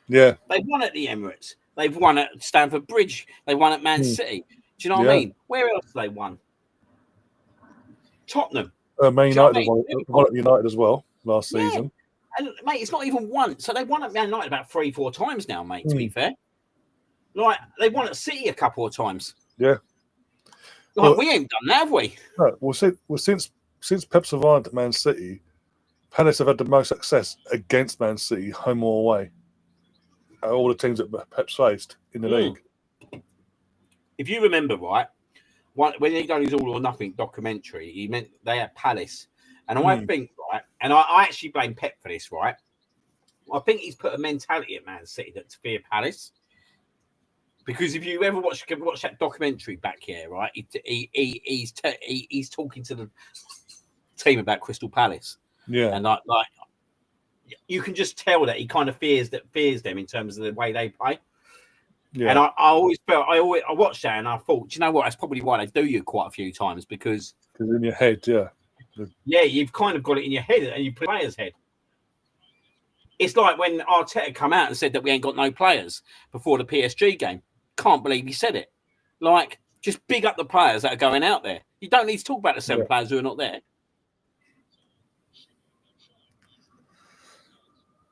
Yeah, they've won at the Emirates. They've won at Stamford Bridge. They won at Man City. Do you know what I mean? Where else have they won? Tottenham. Man United won at United as well last season. And mate, it's not even once. So they won at Man United about 3-4 times now, mate. To be fair, like they won at City a couple of times. Yeah, like we ain't done that, have we? No. Well, since Pep survived at Man City, Palace have had the most success against Man City, home or away. All the teams that Pep's faced in the league. If you remember right, when he done his All or Nothing documentary, he meant they had Palace. And I think, right, and I actually blame Pep for this, right? I think he's put a mentality at Man City that to fear Palace. Because if you ever watch that documentary back here, right, he's talking to the team about Crystal Palace. Yeah. And like you can just tell that he kind of fears them in terms of the way they play. Yeah. And I always felt I watched that and I thought, do you know what? That's probably why they do you quite a few times because in your head, you've kind of got it in your head and you play players' head. It's like when Arteta come out and said that we ain't got no players before the PSG game. Can't believe he said it. Like, just big up the players that are going out there. You don't need to talk about the 7 players who are not there.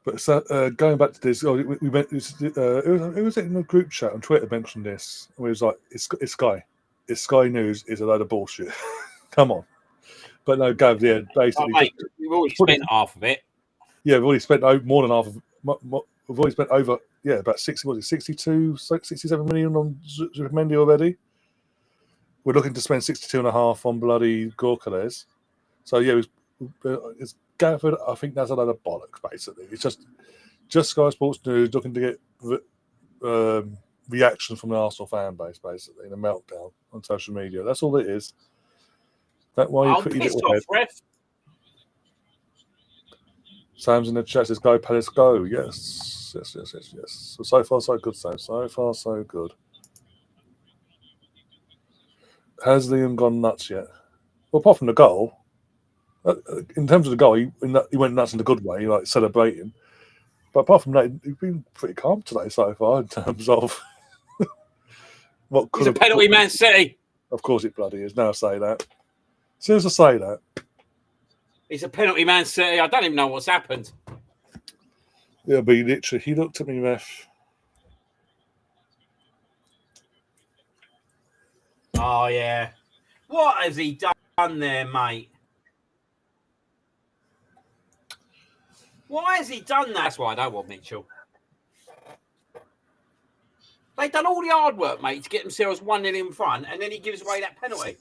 But so, going back to this, we went. It was in a group chat on Twitter mentioned this. Where it was like, it's Sky. It's Sky News is a load of bullshit. Come on. But no, Gav, basically. Mate, we've already spent half of it. Yeah, we've already spent more than half of we've already spent over, about 62, 67 million on Mendy already. We're looking to spend 62.5 on bloody Gorkales. So, it's Gafford. I think that's a load of bollocks, basically. It's just Sky Sports News looking to get reaction from the Arsenal fan base, basically, in a meltdown on social media. That's all it is. That's why you put your little head. Ref. Sam's in the chat says, "Go Palace, go!" Yes. So far, so good, Sam. So far, so good. Has Liam gone nuts yet? Well, apart from the goal, in terms of the goal, he went nuts in a good way, like celebrating. But apart from that, he's been pretty calm today so far in terms of what could have. He's a penalty, Man City. Of course, it bloody is. Now I say that. As soon as I say that, it's a penalty, Man City. I don't even know what's happened. Yeah, but he looked at me, ref. Oh, yeah. What has he done there, mate? Why has he done that? That's why I don't want Mitchell. They've done all the hard work, mate, to get themselves 1-0 in front, and then he gives away that penalty.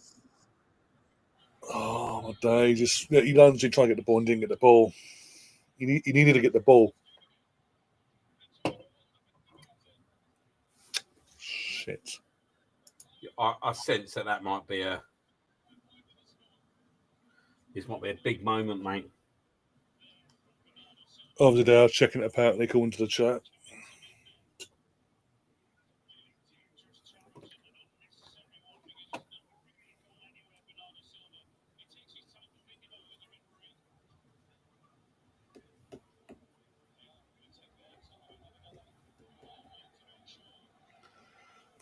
Oh, my day. He lunged in trying to get the ball and didn't get the ball. He needed to get the ball. Shit. I sense that might be this might be a big moment, mate. Obviously, they are checking it apparently, according to the chat.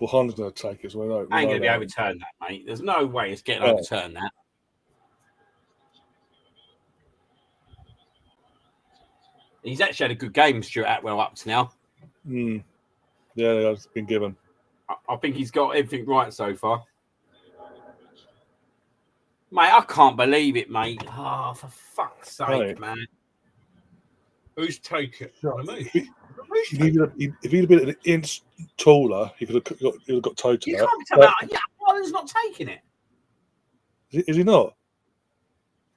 Well, Han's going to take it as well. Ain't going to be overturned, that, mate. There's no way it's getting overturned, that. He's actually had a good game, Stuart Atwell, up to now. Yeah, it's been given. I think he's got everything right so far. Mate, I can't believe it, mate. Oh, for fuck's sake, man. Who's taken it? If he'd been an inch taller, he could have got towed to that. You can't be talking about, Ireland's not taking it. Is he not?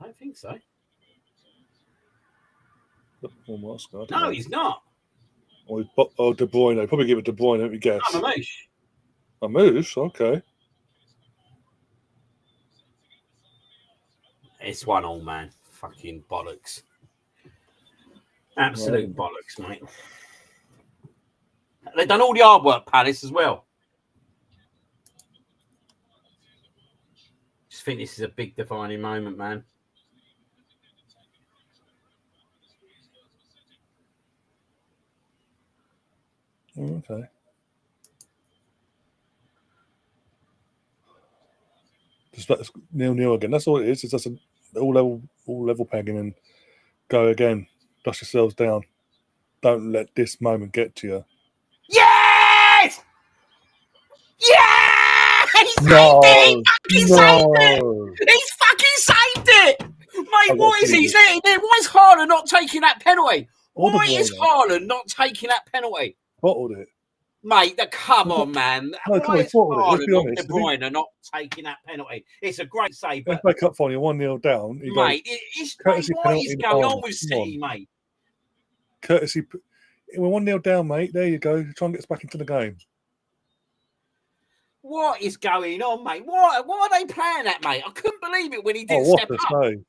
I don't think so. No, he's not. Or De Bruyne. Probably give it De Bruyne, let me guess. I'm a moosh. A Moose? Okay. It's 1-1, man. Fucking bollocks. Absolute bollocks, mate. They've done all the hard work, Palace, as well. Just think this is a big defining moment, man. Okay. Just let us 0-0 again. That's all it is. It's just all level pegging and go again. Dust yourselves down. Don't let this moment get to you. Yes! Yeah! He saved it! He fucking saved it! He's fucking saved it! Mate, what is he saying there? Why is Haaland not taking that penalty? Why is Haaland not taking that penalty? Bottled it. Mate, come on, man. No, why is Haaland not De Bruyne not taking that penalty? It's a great save. But FA Cup final, 1-0 down. Mate, what is going on with City, mate? Courtesy. We're 1-0 down, mate. There you go. Try and get us back into the game. What is going on, mate? What are they playing at, mate? I couldn't believe it when he did step up. Save.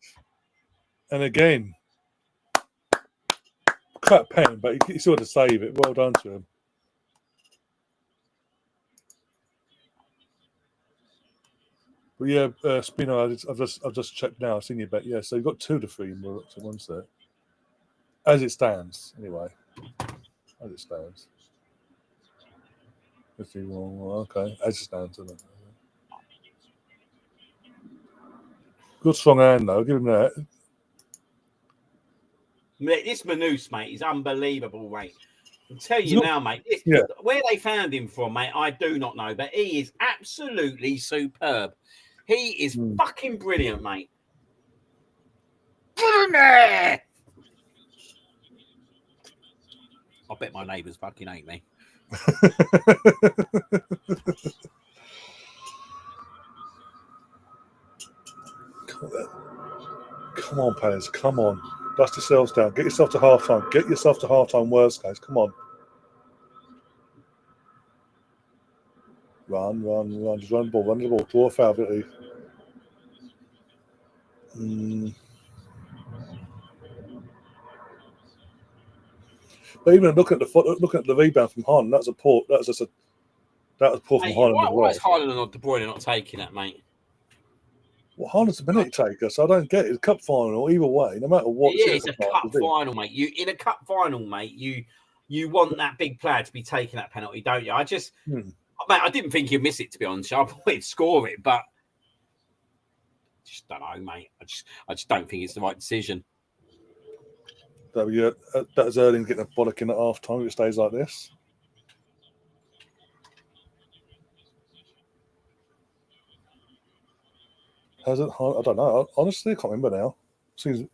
And again, crap pen, but he still had to save it. Well done to him. But yeah, Spino, I've just checked now. I've seen your bet. Yeah, so you've got 2-3 in one set. As it stands, anyway. As it stands. Okay, as it stands. Good strong hand, though. Give him that. This Manus, mate, is unbelievable, mate. I'll tell you now, mate. Where they found him from, mate, I do not know, but he is absolutely superb. He is fucking brilliant, mate. Get in there! I bet my neighbours fucking hate me. Come on, Palace. Come on. Dust yourselves down. Get yourself to half time. Get yourself to half time, worst case. Come on. Run. Just run the ball. Draw a foul. But even looking at the rebound from Haaland, that was poor from Haaland. Why is Haaland or De Bruyne not taking that, mate? Well, Haaland's a minute taker, so I don't get it. It's a cup final, either way, no matter what. Yeah, it's a cup final, mate. In a cup final, mate, you want that big player to be taking that penalty, don't you? Mate, I didn't think he'd miss it, to be honest. I thought he'd score it, but I just don't know, mate. I just don't think it's the right decision. That was Erling getting a bollocking at half time if it stays like this. Has it? I don't know. Honestly, I can't remember now. Seems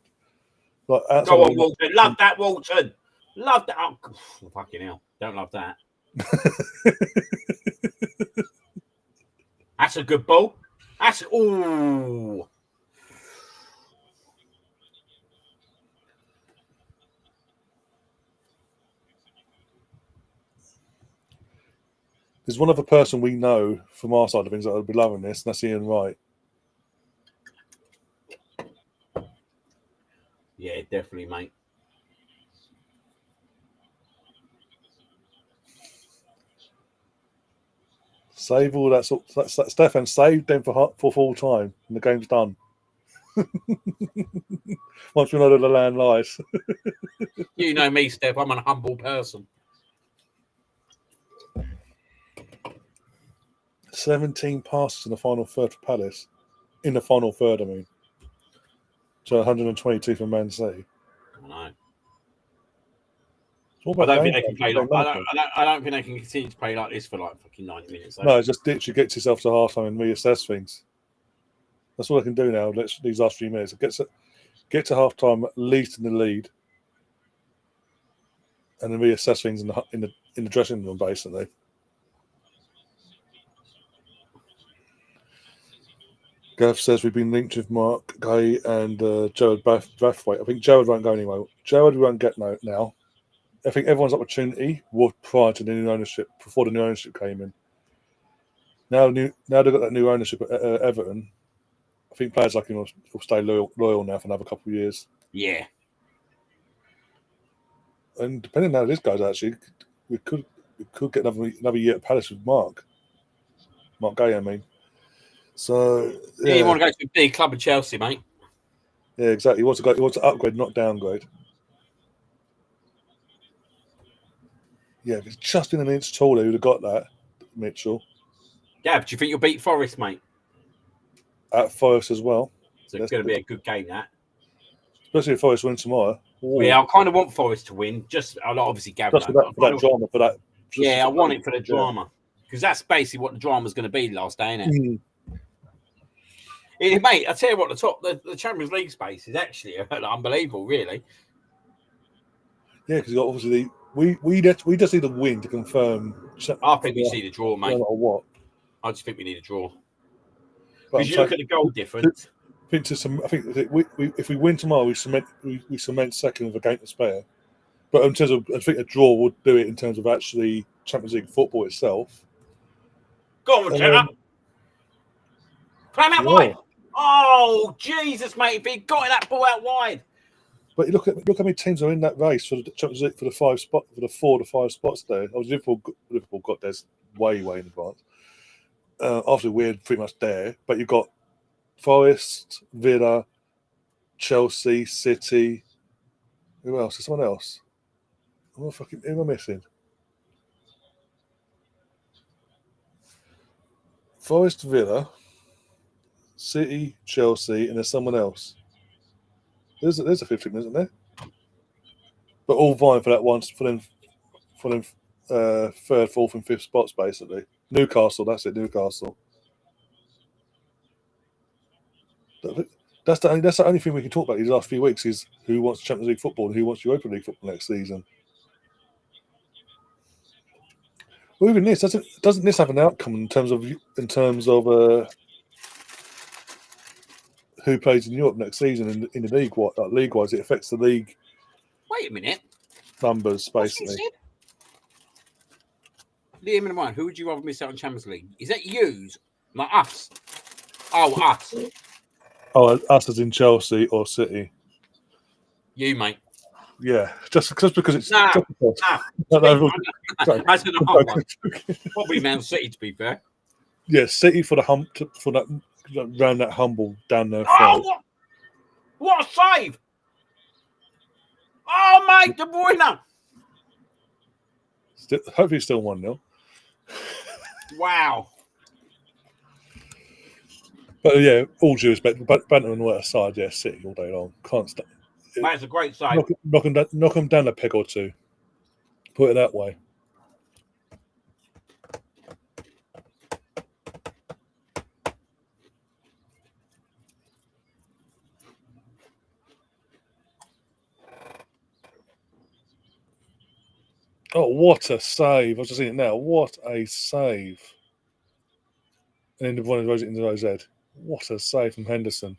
like go on, Walton. Love that, Walton. Love that. Oh, fucking hell. Don't love that. That's a good ball. That's ooh. There's one other person we know from our side of things that would be loving this, and that's Ian Wright. Yeah, definitely, mate. Save all that. Stefan saved them for full time, and the game's done. Once we know that the land lies. You know me, Steph. I'm a humble person. 17 passes in the final third for Palace. In the final third, I mean. So 122 for Man City. I know. I don't think they can play like. I don't think they can continue to play like this for like fucking 90 minutes. Though. No, just literally get yourself to half time and reassess things. That's all I can do now. These last few minutes, get to half time at least in the lead, and then reassess things in the dressing room, basically. Gav says we've been linked with Mark Gay and Jared Brathwaite. I think Jared won't go anyway. Jared won't get now. I think everyone's opportunity was prior to the new ownership, before the new ownership came in. Now they've got that new ownership at Everton. I think players like him will stay loyal now for another couple of years. Yeah. And depending on how this goes, actually, we could get another year at Palace with Mark Gay, I mean. So yeah, you want to go to a big club of Chelsea, mate. Yeah, exactly. He wants to upgrade, not downgrade. Yeah, if it's just been an inch taller, he would have got that, Mitchell. Yeah, do you think you'll beat Forest, mate? At Forest as well. So it's going to be a good game, that. Especially if Forest win tomorrow. Well, yeah, I kind of want Forest to win. I'll obviously gather for that drama, for that. Yeah, I want it for the drama. Because that's basically what the drama's going to be last day, isn't it? Mate, I tell you what, the Champions League space is actually unbelievable, really. Yeah, because obviously we just need a win to confirm. I think we see the draw, mate. No matter what. I just think we need a draw. Because you look at the goal difference. I think if we win tomorrow, we cement second with a game to spare. But in terms of, I think a draw would do it in terms of actually Champions League football itself. Go on, Taylor. Play him out wide. Oh, Jesus, mate! If he got that ball out wide. But look how many teams are in that race for the Champions League for the 4 to 5 spots there. Liverpool got theirs way in advance. After we're pretty much there, but you've got Forest, Villa, Chelsea, City. Who else? Is someone else? Who am I missing? Forest, Villa, City, Chelsea, and there's someone else. There's a fifth team, isn't there? But all vying for that one for them third, fourth, and fifth spots basically. Newcastle, that's it. Newcastle. That's the only thing we can talk about these last few weeks is who wants Champions League football and who wants Europa League football next season. Well, even this doesn't this have an outcome in terms of who plays in Europe next season in the league? League wise, it affects the league. Wait a minute. Numbers basically. Liam and Ryan, who would you rather miss out on Champions League? Is that yous? Like us? Oh, us. Oh, us as in Chelsea or City? You, mate. Yeah, just because it's probably Man City, to be fair. Yeah, City for that round that humble down there. Oh, what a save! Oh, mate, De Bruyne. Hopefully, still 1-0. Wow. But yeah, all due respect, banter and work aside, yeah, City all day long. Can't stand. Mate, it's a great save. Knock them down a peg or two. Put it that way. Oh, what a save. I was just seeing it now. What a save. And then De Bruyne throws it into OZ. What a save from Henderson.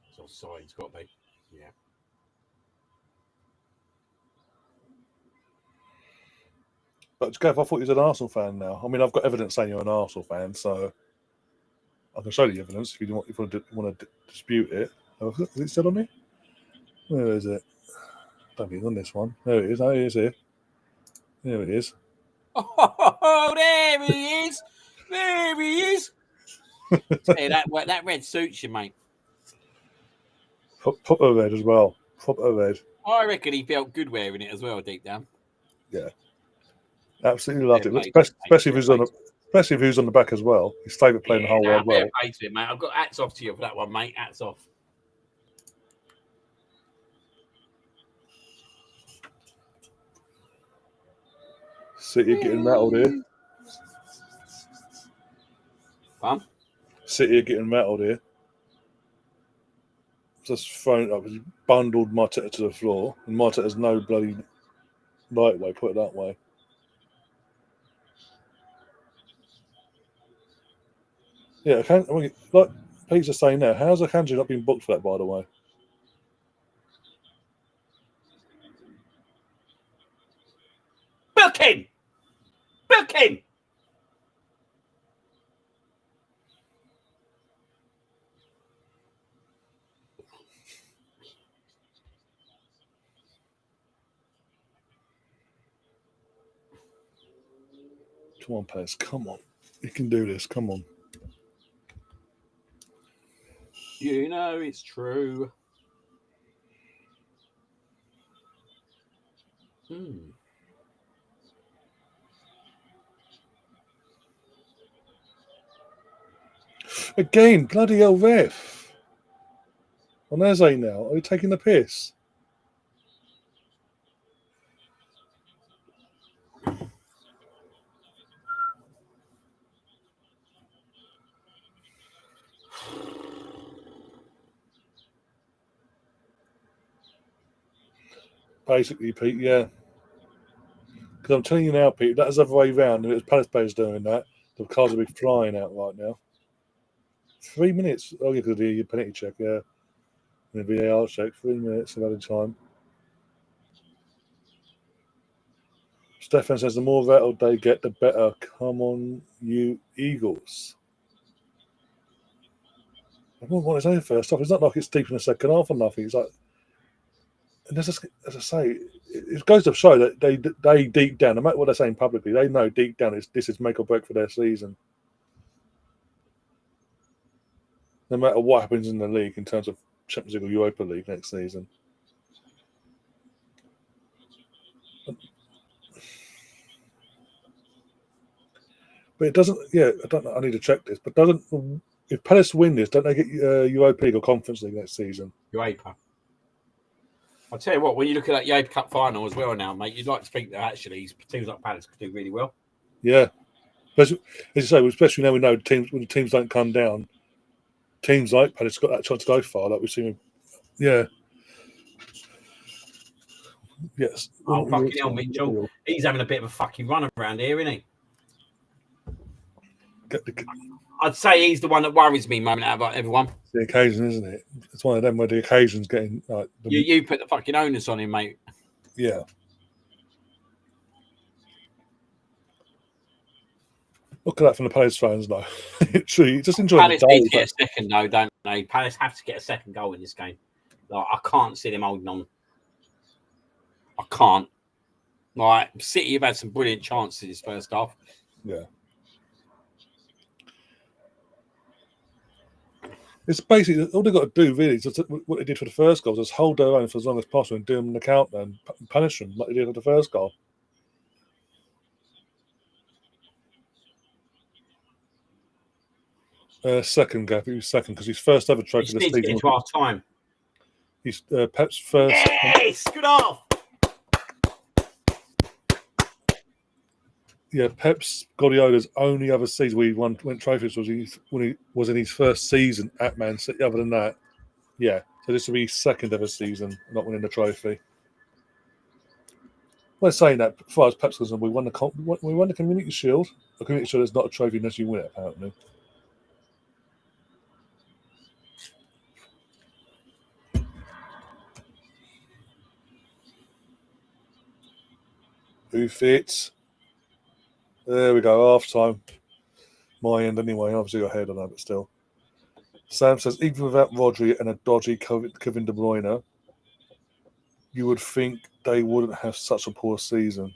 It's offside, it's got to be. Yeah. But Gav, I thought you was an Arsenal fan now. I mean, I've got evidence saying you're an Arsenal fan, so I can show you the evidence if you want to dispute it. Is it still on me? Where is it? I don't think it's on this one. There it is. Oh, it is here. There it is. Oh, there he is. There he is. Hey, that red suits you, mate. Proper red as well. Proper red. I reckon he felt good wearing it as well, deep down. Yeah. Absolutely loved it. Especially if he was on the back as well. His favourite player in the whole world. Well, it, mate. I've got hats off to you for that one, mate. Hats off. City are getting rattled here. Fun. City are getting rattled here. Just thrown it up. He bundled Mateta to the floor, and Mateta's no bloody lightweight. Put it that way. Yeah, I mean, like Pete's saying now, how's Akanji not been booked for that? By the way, Book him. Book him. come on, Pez, come on, you can do this. Come on. You know it's true. Again, bloody hell, ref. On Eze now, are you taking the piss? Basically, Pete, yeah. Because I'm telling you now, Pete, that's the other way round. If it was Palace players doing that, the cars would be flying out right now. 3 minutes. Oh, you could do your penalty check, yeah. And the VAR check, 3 minutes of added time. Stefan says the more rattled they get, the better. Come on, you Eagles. I don't want to say first half. It's not like it's deep in the second half or nothing. It's like, and as I say, it goes to show that they deep down, no matter what they're saying publicly, they know deep down this is make or break for their season. No matter what happens in the league in terms of Champions League or Europa League next season. But it doesn't. Yeah, I don't know. I need to check this. But doesn't if Palace win this, don't they get Europa League or Conference League next season? Europa. I'll tell you what. When you look at that Europa Cup final as well, now, mate, you'd like to think that actually teams like Palace could do really well. Yeah, especially, as you say, especially now we know teams when the teams don't come down. Teams like Palace got that chance to go far, like we've seen. Yeah. Yes. Oh, fucking hell, Mitchell. He's having a bit of a fucking run around here, isn't he? I'd say he's the one that worries me, moment out of everyone. It's the occasion, isn't it? It's one of them where the occasion's getting like. You put the fucking onus on him, mate. Yeah. Look at that from the Palace fans, though. Literally, just enjoy Palace the day. need to get a second, though, don't they? Palace have to get a second goal in this game. Like, I can't see them holding on. I can't. Like, City have had some brilliant chances this first half. Yeah. It's basically all they've got to do, really, is just what they did for the first goal, is hold their own for as long as possible and do them in the counter and punish them like they did for the first goal. Second, Gav. He was second because his first ever trophy this season. Into half time. He's Pep's first. Yes, good off. Yeah, Pep's Guardiola's only other season where he went trophies was when he was in his first season at Man City. Other than that, yeah. So this will be his second ever season not winning the trophy. Well, saying that, as far as Pep's concerned, we won the Community Shield. The Community Shield is not a trophy unless you win it, apparently. Who fits? There we go, half time. My end anyway, obviously ahead on that, but still. Sam says, even without Rodri and a dodgy Kevin De Bruyne, you would think they wouldn't have such a poor season.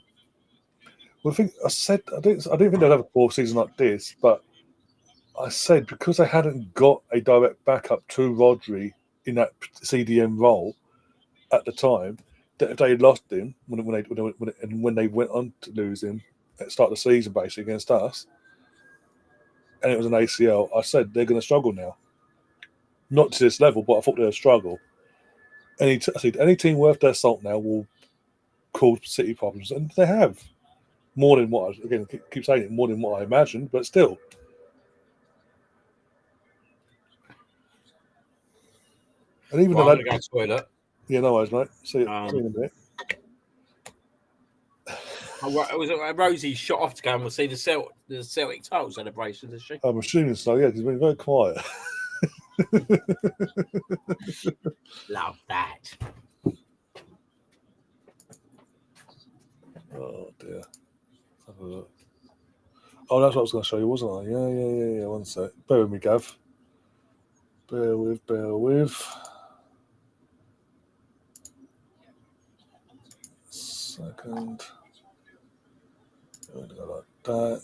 Well, I didn't think they'd have a poor season like this, but I said because they hadn't got a direct backup to Rodri in that CDM role at the time, that if they lost him when they went on to lose him at the start of the season, basically against us, and it was an ACL, I said they're going to struggle now. Not to this level, but I thought they'd struggle. I said any team worth their salt now will cause City problems, and they have. more than what I keep saying it, more than what I imagined, but still. And even Well, though I'm going to go to the toilet. yeah, no worries, mate. See you in a minute. Rosie shot off to go and see the Celtic title celebration, is she? I'm assuming so, yeah, because it's been very quiet. Love that. Oh, dear. Let's have a look. Oh, that's what I was going to show you, wasn't I? Yeah. 1 sec. Bear with me, Gav. Bear with. Second. Go like that.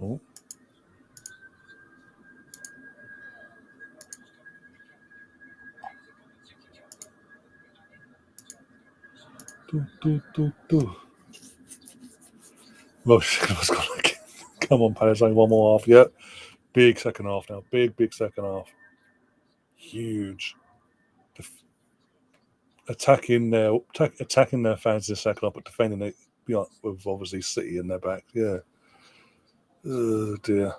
Oh. Do. Motion was going to come on, Palace, only one more half. Yeah. Big second half now. Big second half. Huge. Attacking their fans in the second half, but defending it with obviously City in their back. Yeah. Oh, dear.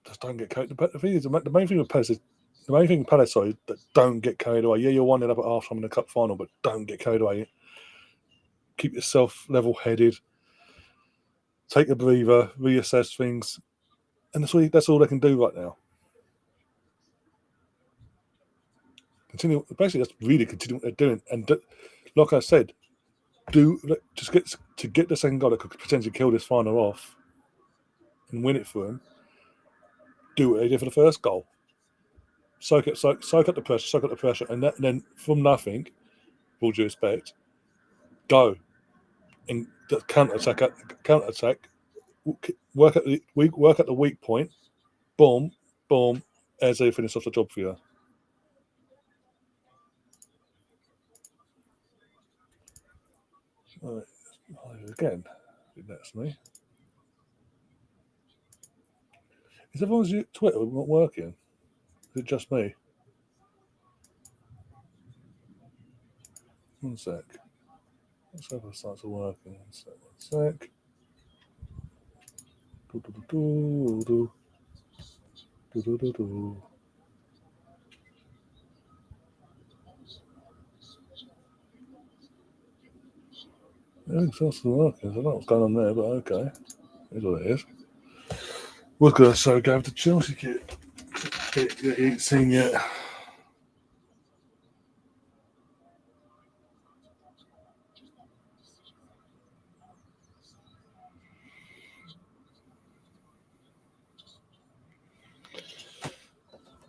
Just don't get carried. The thing is, the main thing with Palace is that don't get carried away. Yeah, you're 1-0 up at half time in the cup final, but don't get carried away. Keep yourself level-headed. Take a breather, reassess things, and that's all they can do right now. Continue. Basically, just really continue what they're doing, and like I said, just get the second goal that could potentially kill this final off and win it for them. Do what they did for the first goal. Soak up the pressure, and then from nothing, with all due respect, go and counter attack. Work at the weak point. Boom, as they finish off the job for you. Right. Again, that's me. Is everyone's Twitter not working? Is it just me? 1 sec. Let's have it start working. 1 sec. Do. Everything's else working. I don't know what's going on there, but okay. Here's what it is. Was going to go to Chelsea kit. You ain't seen yet.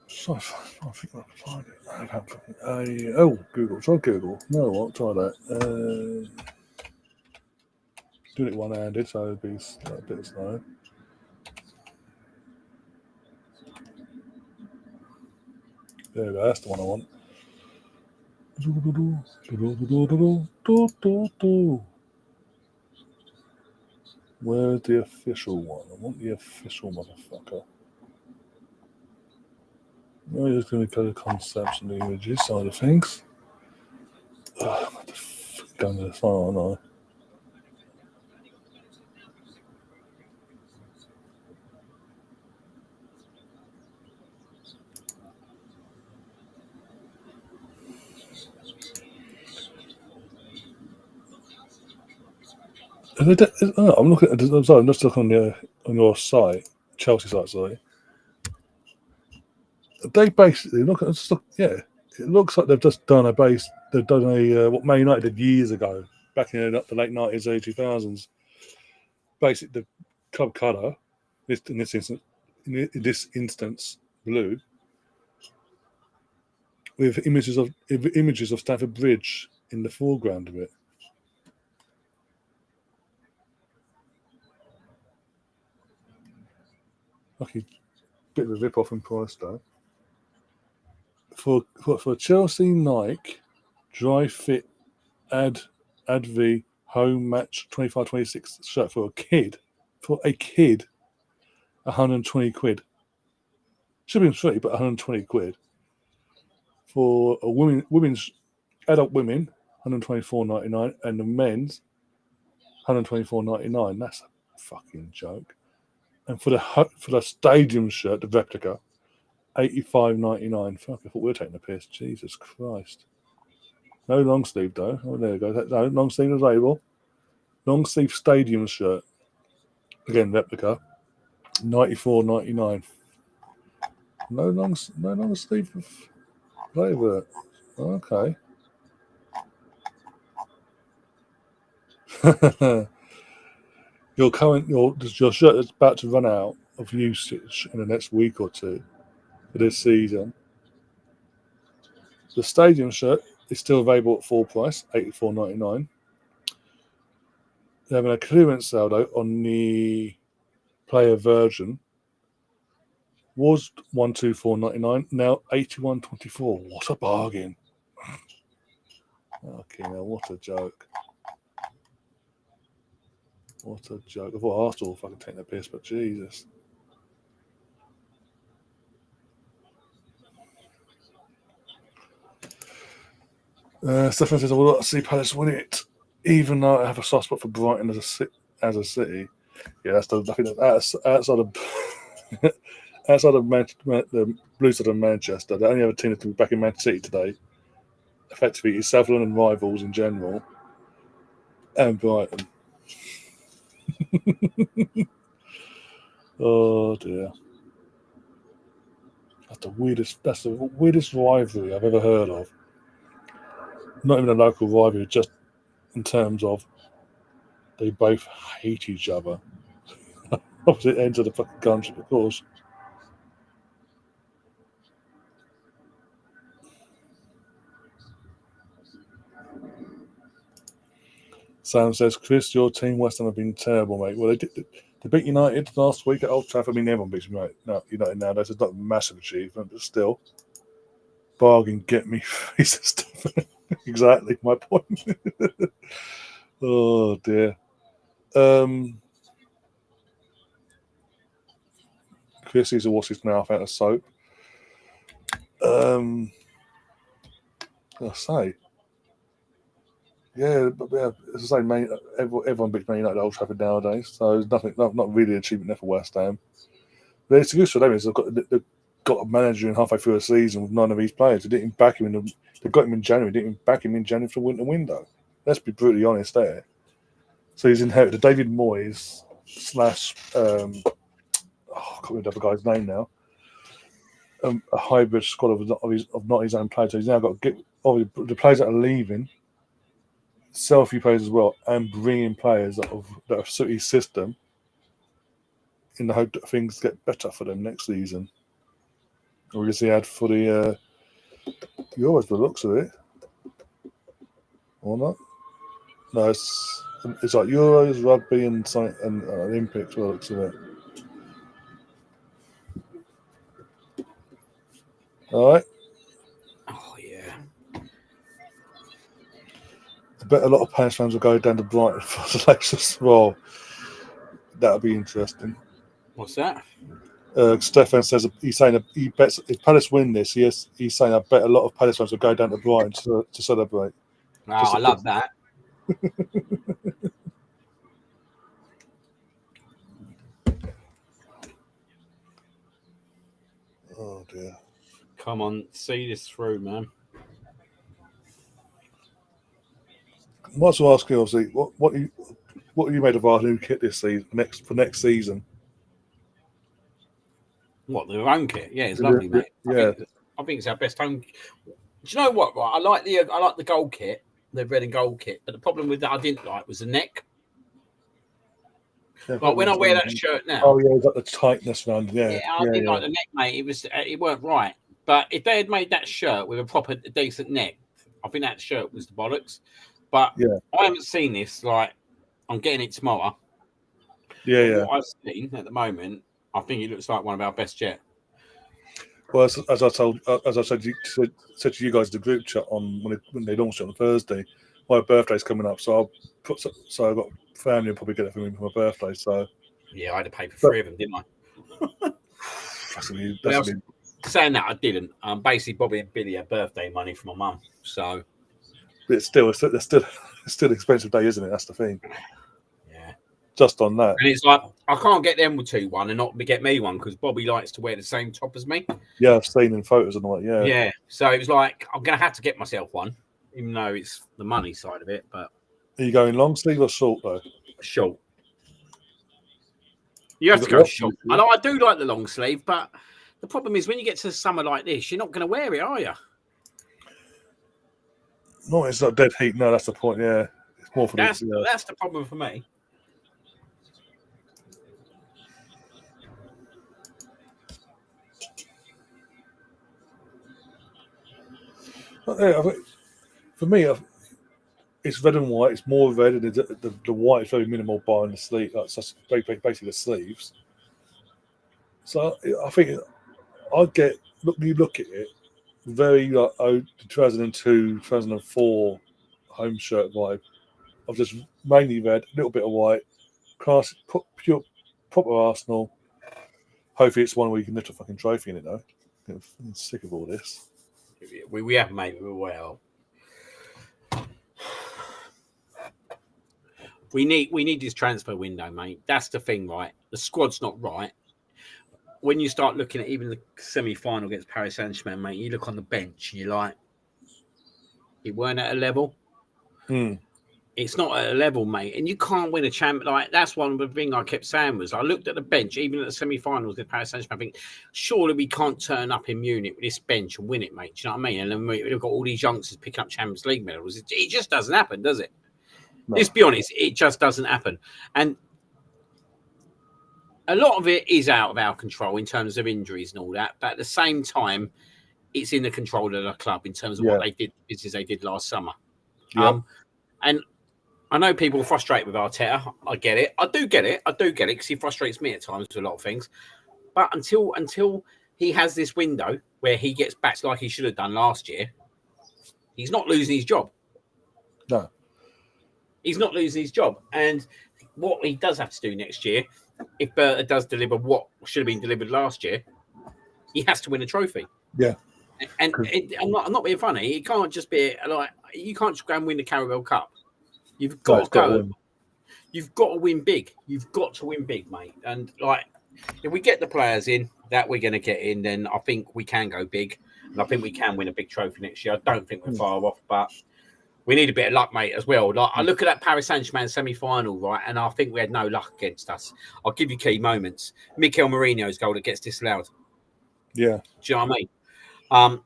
So I think I can find it. I can't. Google. Try Google. No, what? Try that. Do it one-handed, so it'd be a bit slow. There we go. That's the one I want. Where's the official one? I want the official motherfucker. We're just going to go to concepts and the images side of things. I'm going to the file, aren't I? I'm looking at. I'm sorry, I'm just looking on your site, Chelsea site. Sorry, they basically look. Yeah, it looks like they've just done They've done what Man United did years ago, back in the late 90s, early 2000s. Basically, the club colour, in this instance, blue, with images of Stamford Bridge in the foreground of it. Lucky bit of a rip off in price though. For Chelsea Nike, Dry fit Adv home match 25-26 shirt for a kid. For a kid, 120 quid. Should be free, but 120 quid. For a women's adult women, 124.99, and the men's 124.99. That's a fucking joke. And for the stadium shirt, the replica, 85.99. Fuck, I thought we were taking the piss. Jesus Christ. No long sleeve though. Oh, there we go. No long sleeve available. Long sleeve stadium shirt. Again, replica. 94.99. No long sleeve available. Okay. your shirt is about to run out of usage in the next week or two for this season. The stadium shirt is still available at full price, $84.99. They're having a clearance sale though on the player version. Was $124.99, now $81.24. What a bargain! Okay, now what a joke! What a joke! I thought Arsenal fucking take the piss, but Jesus. Stefan says, I would like to see Palace win it, even though I have a soft spot for Brighton as a city. Yeah, I think that's outside of outside of the blue side of Manchester. The only other team that's back in Manchester City today, effectively, is South London rivals in general, and Brighton. Oh dear, that's the weirdest rivalry I've ever heard of. Not even a local rivalry, just in terms of they both hate each other. Opposite ends of the fucking country, of course. Sam says, Chris, your team West Ham have been terrible, mate. Well, they beat United last week at Old Trafford. I mean, everyone beats United nowadays. It's not a massive achievement, but still. Bargain, get me face stuff. Exactly my point. Oh, dear. Chris is a what's his mouth out of soap. I'll say. Yeah, but as I say, everyone beats Man United at Old Trafford nowadays, so there's not really an achievement there for West Ham. But it's good for them is they've got a manager in halfway through a season with none of these players. They didn't back him they got him in January, didn't even back him in January for the winter window. Let's be brutally honest there. So he's inherited David Moyes / I can't remember the other guy's name now. A hybrid squad of not his own players. So he's now got to get the players that are leaving, sell a few players as well, and bring in players that suit his system in the hope that things get better for them next season. Or as he had for the Euros, the looks of it, or not? No, it's like Euros, rugby, and Olympics. By the looks of it. All right. Oh yeah. I bet a lot of Palace fans will go down to Brighton for the latest. Well, that'll be interesting. What's that? Stefan says he's saying that he bets if Palace win this, he's saying I bet a lot of Palace fans will go down to Brighton to celebrate. Oh, I love that. Oh dear! Come on, see this through, man. I might as well ask you, obviously, what are you made of our new kit this season? Next season? What, the home kit? Yeah, it's lovely, mate. Yeah. I think it's our best home. Do you know what? Right, I like the gold kit, the red and gold kit. But the problem with that I didn't like was the neck. Yeah, like when I wear that shirt now. Oh yeah, it's got the tightness around. Yeah, I didn't like the neck, mate. It weren't right. But if they had made that shirt with a proper decent neck, I think that shirt was the bollocks. But I haven't seen this. Like I'm getting it tomorrow. Yeah. What I've seen at the moment, I think it looks like one of our best yet. Well, as I said, said to you guys, the group chat on when they launched it on Thursday. My birthday's coming up, so I've got family will probably get it for me for my birthday. So Yeah, I had to pay for but 3 of them, didn't I? that's gonna be Saying that I didn't. Basically, Bobby and Billy had birthday money from my mum. So but it's still an expensive day, isn't it? That's the thing. yeah. Just on that. And it's like I can't get them two one and not get me one because Bobby likes to wear the same top as me. Yeah, I've seen in photos and all that. Yeah. Yeah. So it was like I'm gonna have to get myself one, even though it's the money side of it, but Are you going long sleeve or short though? short. You have to go short. I do like the long sleeve, but the problem is when you get to summer like this, you're not going to wear it, are you? No, it's not dead heat. No, that's the point. Yeah, it's more for that's the problem for me. Yeah, for me, it's red and white. It's more red, and the white is very minimal behind the sleeve. That's basically the sleeves. So I think I get you look at it very like 2002, 2004 home shirt vibe of just mainly red, a little bit of white, class pure proper Arsenal. Hopefully, it's one where you can lift a fucking trophy in it though. I'm sick of all this. We have made it well. We need this transfer window, mate. That's the thing, right? The squad's not right. When you start looking at even the semi-final against Paris Saint-Germain, mate, you look on the bench and you're like, it weren't at a level. It's not at a level, mate. And you can't win a champ. Like, that's one of the things I kept saying was I looked at the bench, even at the semi-finals with Paris Saint-Germain, I think, surely we can't turn up in Munich with this bench and win it, mate. Do you know what I mean? And then we've got all these youngsters picking up Champions League medals. It just doesn't happen, does it? No. Let's be honest, it just doesn't happen. And a lot of it is out of our control in terms of injuries and all that. But at the same time, it's in the control of the club in terms of what they did, business they did last summer. And I know people are frustrated with Arteta. I get it. I do get it because he frustrates me at times with a lot of things. But until he has this window where he gets back like he should have done last year, he's not losing his job. No. He's not losing his job. And what he does have to do next year, if Berta does deliver what should have been delivered last year, he has to win a trophy. Yeah. And I'm not being funny. It can't just be like you can't just go and win the Carabao Cup. You've got to go. You've got to win big. You've got to win big, mate. And like, if we get the players in that we're going to get in, then I think we can go big, and I think we can win a big trophy next year. I don't think we're far off, but we need a bit of luck, mate, as well. Like, I look at that Paris Saint-Germain semi-final, right, and I think we had no luck against us. I'll give you key moments. Mikel Mourinho's goal that gets disallowed. Yeah. Do you know what I mean?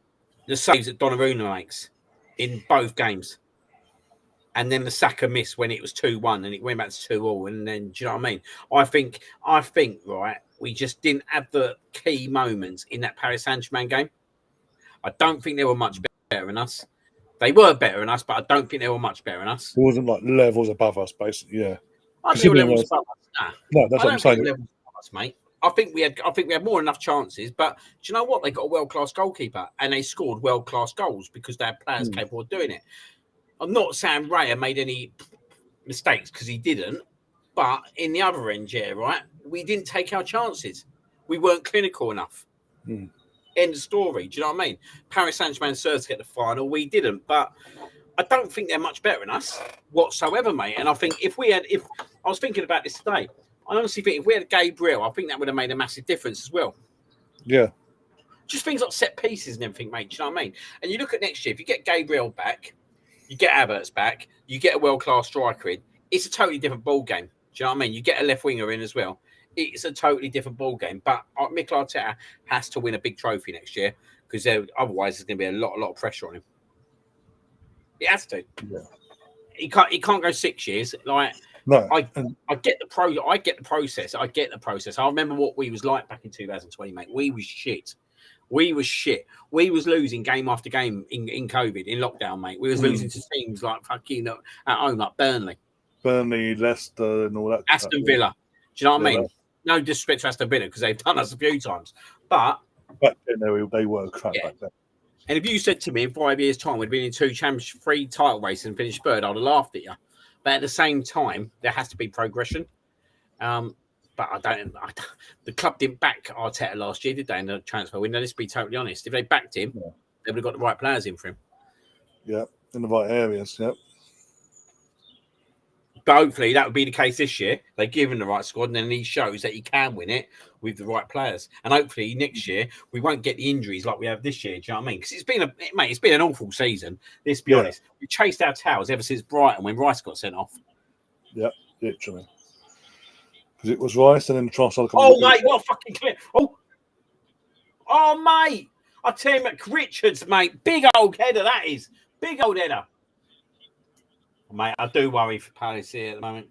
The saves that Donnarumma makes in both games. And then the Saka miss when it was 2-1 and it went back to 2-2. And then, do you know what I mean? I think, right, we just didn't have the key moments in that Paris Saint-Germain game. I don't think they were much better than us. They were better than us, but I don't think they were much better than us. It wasn't like levels above us, basically, yeah. I think they were levels above us. Nah. No, that's what I'm saying. Levels above us, mate. I think we had more than enough chances, but do you know what? They got a world-class goalkeeper and they scored world-class goals because they had players capable of doing it. I'm not saying Raya made any mistakes because he didn't, but in the other end, right, we didn't take our chances. We weren't clinical enough. End of story. Do you know what I mean? Paris Saint-Germain deserved to get the final. We didn't, but I don't think they're much better than us whatsoever, mate. And I think if I was thinking about this today, I honestly think if we had Gabriel, I think that would have made a massive difference as well. Yeah. Just things like set pieces and everything, mate. Do you know what I mean? And you look at next year, if you get Gabriel back, you get Havertz back, you get a world-class striker in, it's a totally different ball game. Do you know what I mean? You get a left winger in as well. It's a totally different ball game. But Mikel Arteta has to win a big trophy next year because otherwise there's going to be a lot of pressure on him. It has to. Yeah. He can't go 6 years. Like, no, I get the process. I get the process. I remember what we was like back in 2020, mate. We was shit. We was losing game after game in COVID, in lockdown, mate. We was losing to teams like fucking at home, like Burnley, Leicester, and all that. Aston Villa. Do you know what I mean? No disrespect to Aston Villa because they've done us a few times, but back then they were crap back then. And if you said to me in 5 years' time we'd been in 2 championship, 3 title races and finished third, I'd have laughed at you. But at the same time, there has to be progression. But I don't. The club didn't back Arteta last year, did they? In the transfer window, let's be totally honest. If they backed him, they would have got the right players in for him. Yeah, in the right areas. Yep. But hopefully that would be the case this year. They give him the right squad, and then he shows that he can win it with the right players. And hopefully next year we won't get the injuries like we have this year. Do you know what I mean? Because it's been an awful season. Let's be honest. We chased our tails ever since Brighton when Rice got sent off. Yep, literally. Because it was Rice, and then the transfer. Oh mate, what a fucking clip! Oh mate, I tell you, Richards, mate, big old header that is, big old header. Mate, I do worry for Palace here at the moment.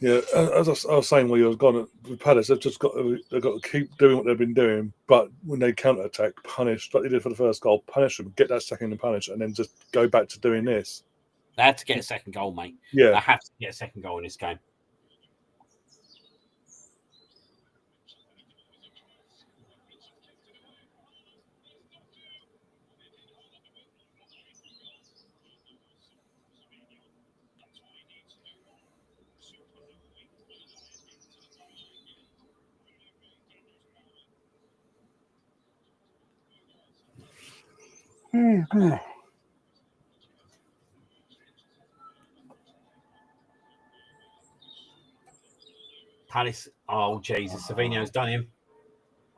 Yeah, as I was saying, where you've gone with Palace, they've got to keep doing what they've been doing. But when they counter attack, punish like they did for the first goal, punish them, get that second and punish, and then just go back to doing this. They had to get a second goal, mate. Yeah, they have to get a second goal in this game. Palace. Oh, Jesus. Savino's done him.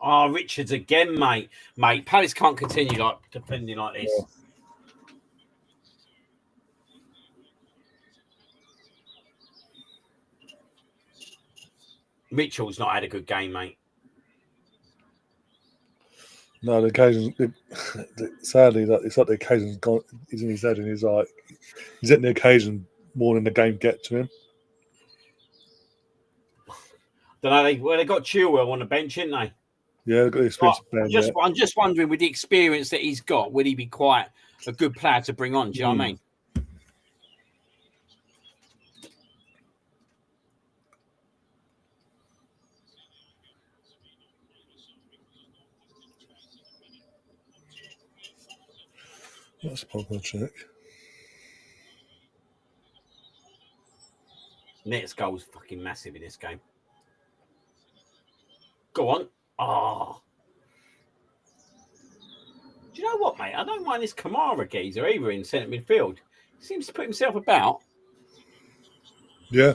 Oh, Richards again, mate. Mate, Palace can't continue like defending like this. Yeah. Mitchell's not had a good game, mate. No, the occasion. Sadly, it's like the occasion's gone. He's in his head, and he's hitting the occasion more than the game get to him. Don't know. They got Chilwell on the bench, didn't they? Yeah, they've got the experience. I'm just wondering, with the experience that he's got, would he be quite a good player to bring on? Do you know what I mean? Let's pop a check. Nett's goal was fucking massive in this game. Go on. Oh. Do you know what, mate? I don't mind this Kamara geezer either in centre midfield. He seems to put himself about. Yeah.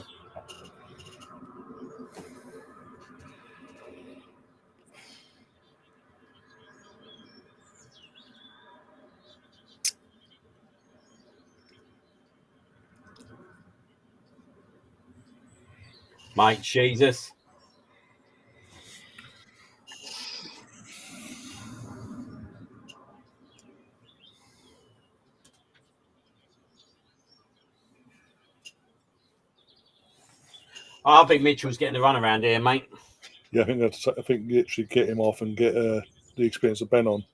Mate, Jesus. I think Mitchell's getting the run around here, mate. Yeah, I think literally get him off and get the experience of Ben on.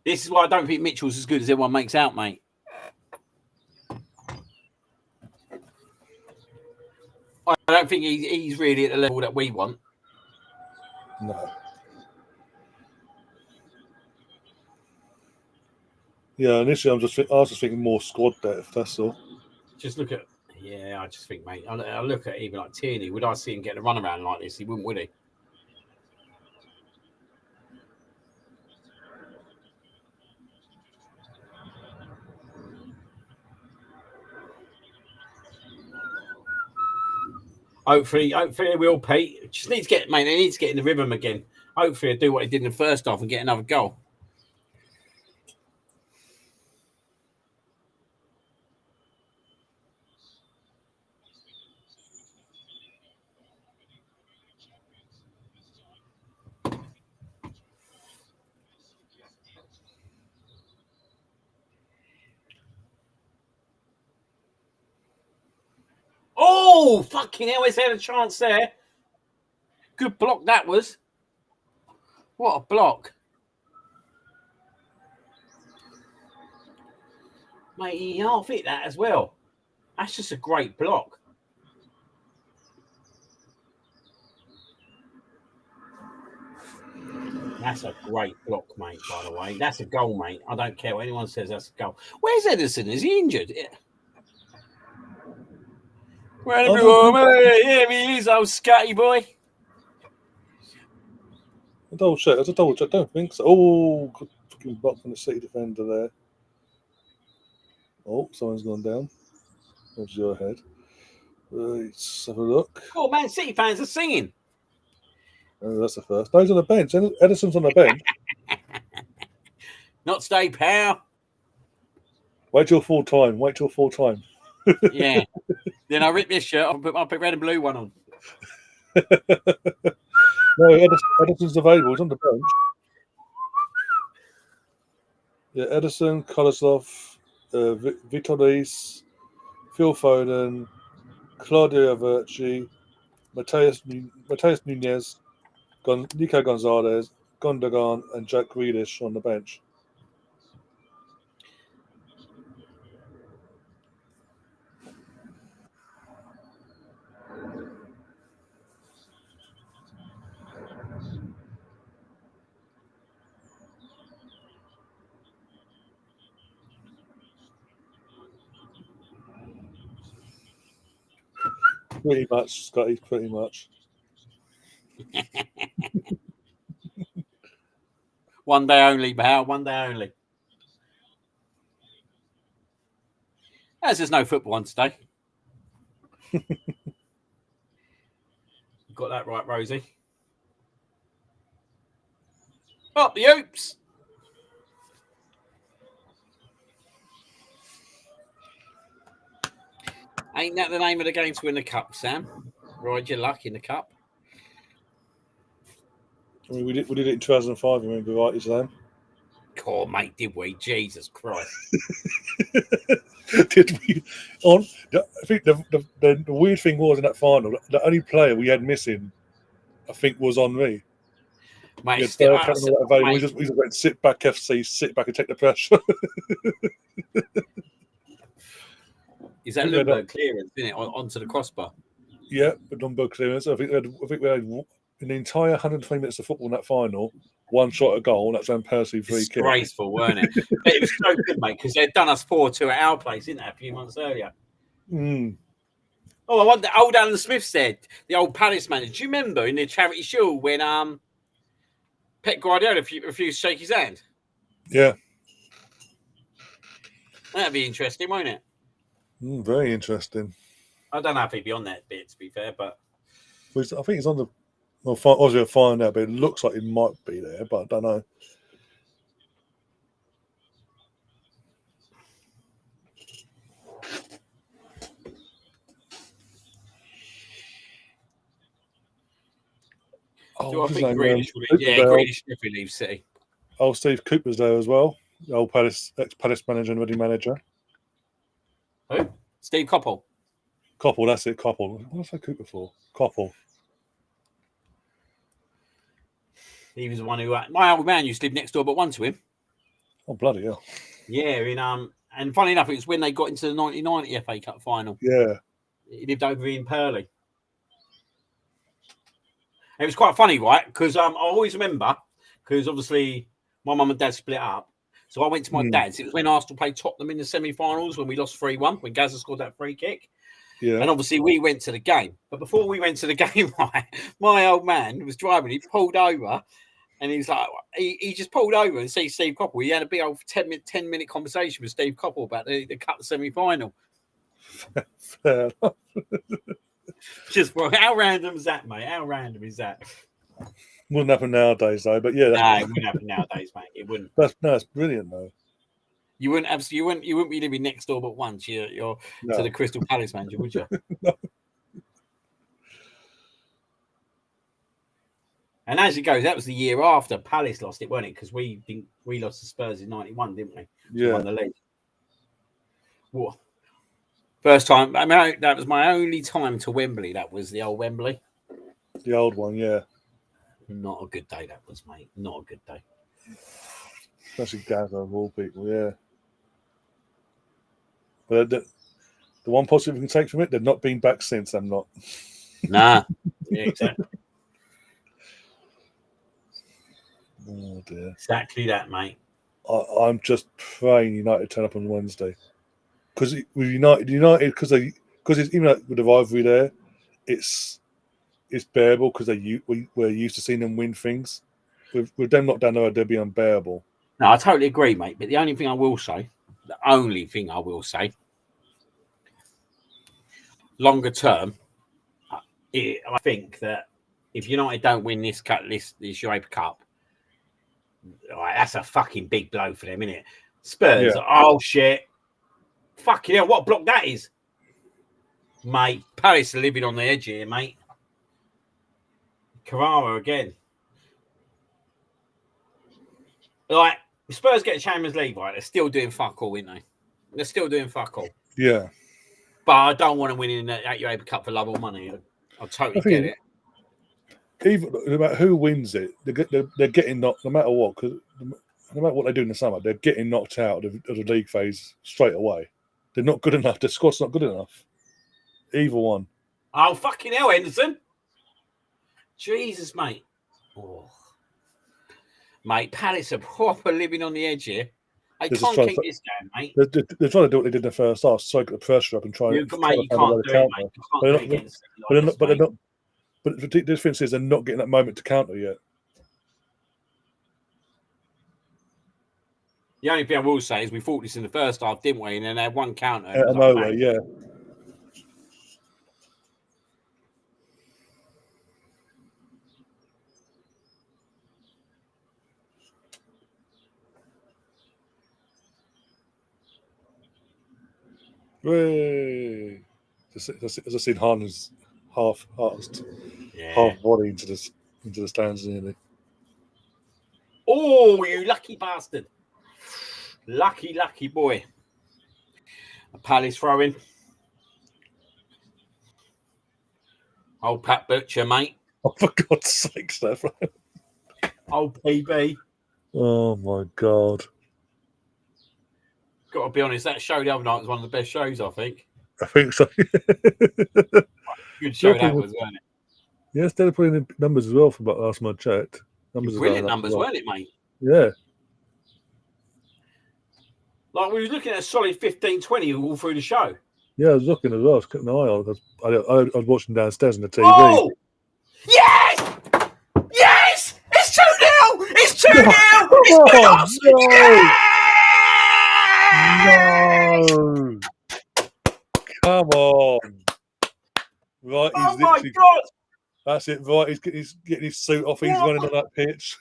This is why I don't think Mitchell's as good as everyone makes out, mate. I don't think he's really at the level that we want. No. Yeah, initially I was just thinking more squad depth. That's all. Just look at, I just think, mate. I look at even like Tierney. Would I see him getting a run around like this? He wouldn't, would he? Hopefully he will, Pete. Just needs to get, mate. He needs to get in the rhythm again. Hopefully he'll do what he did in the first half and get another goal. Oh, fucking hell, he's had a chance there. Good block that was. What a block. Mate, he half hit that as well. That's just a great block. That's a great block, mate, by the way. That's a goal, mate. I don't care what anyone says, that's a goal. Where's Edison? Is he injured? Yeah. Well, everyone, yeah, he is, old Scotty boy. Double check. That's a double check. I don't think so. Oh, good fucking block from the City defender there. Oh, someone's gone down. Where's your head? Let's have a look. Oh, Man City fans are singing. Oh, that's the first. No, he's on the bench. Edison's on the bench. Not today, pal. Wait till full time. Wait till full time. Yeah. Then I rip this shirt. I'll put red and blue one on. No, Edison's available. He's on the bench. Yeah, Edison, Koloslov, Vitolis, Phil Foden, Claudio Averci, Mateus Nunez, Nico Gonzalez, Gundogan, and Jack Grealish on the bench. Pretty much, Scotty, pretty much. One day only, pal. One day only. As there's no football on today. Got that right, Rosie. Up the oops. Ain't that the name of the game to win the cup, Sam? Ride your luck in the cup. I mean, we did it in 2005. Remember, right, Sam? Cool, mate, did we? Jesus Christ! Did we? I think the weird thing was in that final, the only player we had missing, I think, was Henry. Mate, we just went sit back, FC, sit back and take the pressure. Is that Lumberg clearance, isn't it, onto the crossbar? Yeah, the Lumberg clearance. I think we had in the entire 120 minutes of football in that final, one shot a goal, and that's Van Persie free kick. Disgraceful, weren't it? But it was so good, mate, because they'd done us 4-2 at our place, didn't they, a few months earlier? Mm. Oh, I want the old Alan Smith said, the old Palace manager. Do you remember in the Charity Shield when Pep Guardiola refused to shake his hand? Yeah. That'd be interesting, won't it? Very interesting. I don't know if he'd be on that bit, to be fair, but I think he's on the. Well, obviously, we'll find out, but it looks like it might be there, but I don't know. I think Grealish definitely leaves City. Oh, Steve Cooper's there as well. The old ex-Palace manager and ready manager. Who? Steve Coppell. Coppell, that's it, Coppell. What did I say Cooper for? Coppell. He was the one who my old man used to live next door but one to him. Oh, bloody hell. Yeah, and funny enough, it was when they got into the 1990 FA Cup final. Yeah. He lived over in Purley. It was quite funny, right? Because I always remember, because obviously my mum and dad split up. So I went to my dad's. It was when Arsenal played Tottenham in the semi-finals when we lost 3-1, when Gazza scored that free kick. Yeah. And obviously we went to the game. But before we went to the game, right, my old man was driving. He pulled over and he was like, he just pulled over and see Steve Coppell. He had a big old 10-minute conversation with Steve Coppell about the cup semi-final. Fair enough. Just how random is that, mate? How random is that? Wouldn't happen nowadays, though. But yeah, no, it wouldn't happen nowadays, mate. It wouldn't. That's brilliant, though. You wouldn't be living next door, but once you're to the Crystal Palace manager, would you? No. And as it goes, that was the year after Palace lost it, wasn't it? Because we lost to Spurs in '91, didn't we? Yeah. Won the league. What? First time. I mean, that was my only time to Wembley. That was the old Wembley. The old one, yeah. Not a good day, that was, mate. Not a good day. Especially Gazza of all people, yeah. But the one positive we can take from it, they've not been back since. I'm not. Nah. Yeah, exactly. Oh dear. Exactly that, mate. I'm just praying United turn up on Wednesday because with United because even like with the rivalry there, it's bearable because we're used to seeing them win things. With them not down the road, they'll be unbearable. No, I totally agree, mate. But the only thing I will say, longer term, I think that if United don't win this Europa Cup, right, that's a fucking big blow for them, isn't it? Spurs, Yeah. oh shit. Fucking hell, what a block that is. Mate, Paris are living on the edge here, mate. Carrara again. Like, Spurs get a Champions League, right? They're still doing fuck all, aren't they? They're still doing fuck all. Yeah. But I don't want to win in that Europa Cup for love or money. I totally get it. Even no matter who wins it, they're getting knocked no matter what. Because no matter what they do in the summer, they're getting knocked out of the league phase straight away. They're not good enough. Their squad's not good enough. Either one. Oh, fucking hell, Henderson. Jesus, mate. Oh. Mate, Palace are proper living on the edge here. They can't keep this going, mate. They're trying to do what they did in the first half, soak the pressure up and try you to find a way to counter. But the difference is they're not getting that moment to counter yet. The only thing I will say is we fought this in the first half, didn't we? And then they had one counter. Out of nowhere, yeah. Way. As I seen Harness half body into the stands nearly. Oh, you lucky bastard. Lucky boy. A Palace throwing. Old Pat Butcher, mate. Oh, for God's sake, Steph. Old PB. Oh, my God. Got to be honest, that show the other night was one of the best shows, I think. I think so. Good show that was, wasn't it? Yes, they're putting in numbers as well from about last month I checked. Brilliant numbers, weren't it, mate? Yeah. Like, we were looking at a solid 15-20 all through the show. Yeah, I was looking as well. I was keeping an eye on because I was watching downstairs on the TV. Oh! Yes! Yes! It's 2-0! It's 2-0! No! Come on. Right, oh my God! That's it, right. He's getting his suit off. He's running on that pitch.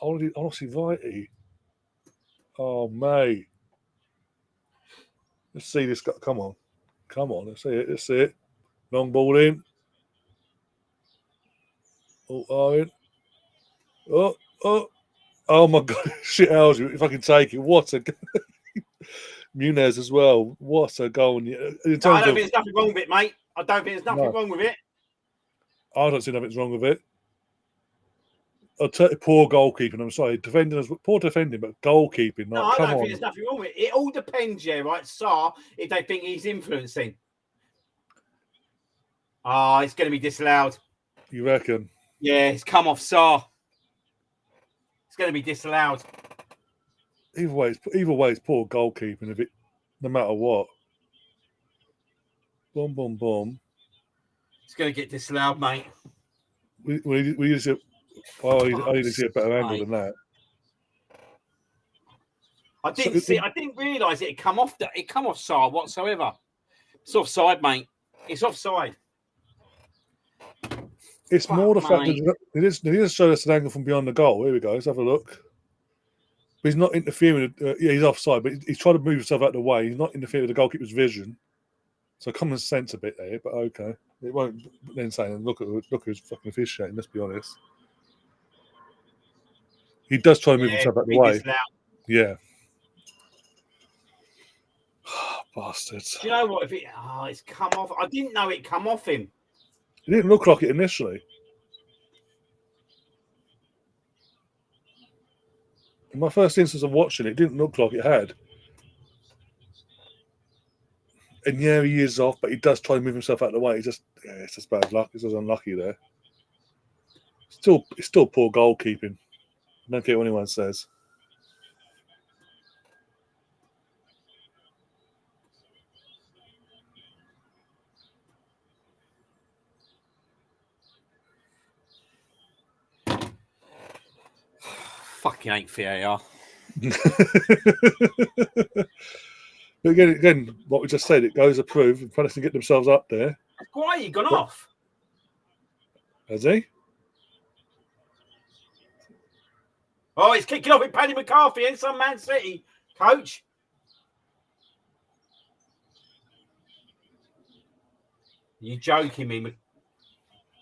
Honestly, Righty. Oh, mate. Let's see this guy. Come on. Let's see it. Long ball in. Oh, Owen. Oh my God. Shit, Algy, if I can take it. What a Muniz as well. What a goal. I don't think there's nothing wrong with it, mate. I don't think there's nothing wrong with it. I don't see nothing's wrong with it. Poor goalkeeping. I'm sorry. Poor defending, but goalkeeping. No, I don't think there's nothing wrong with it. It all depends, yeah, right? Sarr, if they think he's influencing. Oh, it's going to be disallowed. You reckon? Yeah, it's come off Sarr. It's going to be disallowed. Either way, it's poor goalkeeping. If it, no matter what. Boom. It's going to get disallowed, mate. We need to I need to see a better angle than that. I didn't realise it had come off. It come off Sarr whatsoever. It's offside, mate. It's offside. It's more the fact that it is show us an angle from beyond the goal. Here we go. Let's have a look. But he's not interfering. He's offside, but he's trying to move himself out of the way. He's not interfering with the goalkeeper's vision. So common sense a bit there, but okay. It won't then say, look who's fucking officiating, let's be honest. He does try to move himself out of the way. Yeah. Bastards. Do you know what? If it's come off. I didn't know it come off him. It didn't look like it initially. In my first instance of watching it, it didn't look like it had. And yeah, he is off, but he does try to move himself out of the way. It's just bad luck. It's just unlucky there. It's still poor goalkeeping. I don't care what anyone says. Fucking ain't VAR. But again, what we just said, it goes approved, and Palace can get themselves up there. Why you gone off? Has he? Oh, he's kicking off with Paddy McCarthy and some Man City coach. You joking me, mate?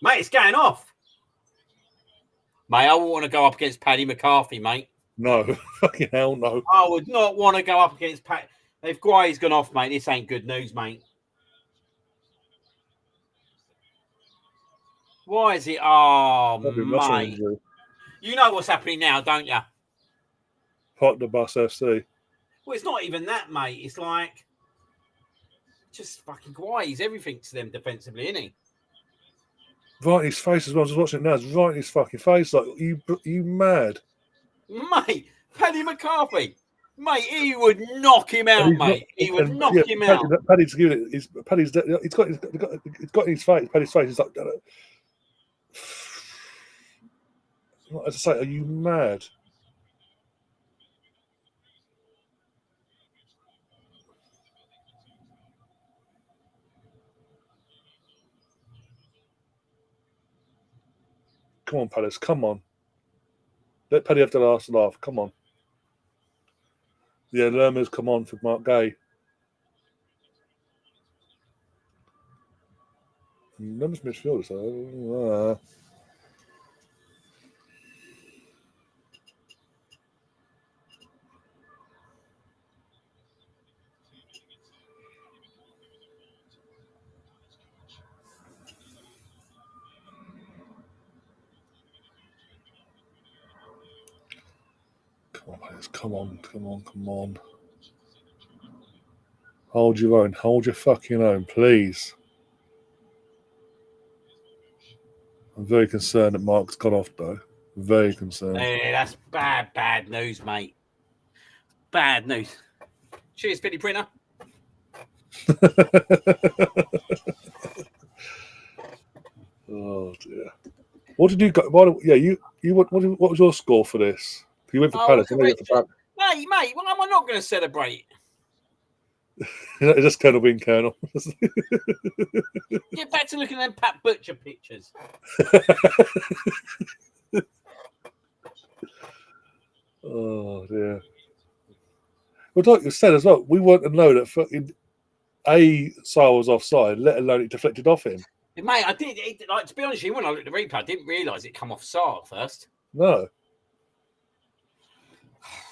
It's going off, mate. I wouldn't want to go up against Paddy McCarthy, mate. No, fucking hell, no. I would not want to go up against Pat. If Guay's gone off, mate, this ain't good news, mate. Why is it? Oh, mate. You know what's happening now, don't you? Park the Bus FC. Well, it's not even that, mate. It's like just fucking Guay. He's everything to them defensively, isn't he? Right in his face as well. I was just watching it now. It's right in his fucking face. Like, you mad? Mate, Paddy McCarthy. Mate, he would knock him out, mate. He would knock him out. Paddy's giving it. Paddy's it's got in his face. Paddy's face is like. As I say, are you mad? Come on, Palace. Come on. Let Paddy have the last laugh. Come on. Yeah, Lerma's come on for Mark Gay. Lerma's midfielder, so. Come on, Palace. Come on. Hold your own. Hold your fucking own, please. I'm very concerned that Mark's gone off, though. Very concerned. Hey, that's bad news, mate. Bad news. Cheers, Billy Printer. Oh dear. What did you go? What was your score for this? You went for Palace. Mate. Well, am I not going to celebrate? It's just Colonel being Colonel. Get back to looking at them Pat Butcher pictures. Oh dear. Well, like you said as well, we weren't to know that fucking Sar was offside, let alone it deflected off him. Mate, I did. Like, to be honest with you, when I looked at the replay, I didn't realise it come off Sar at first. No.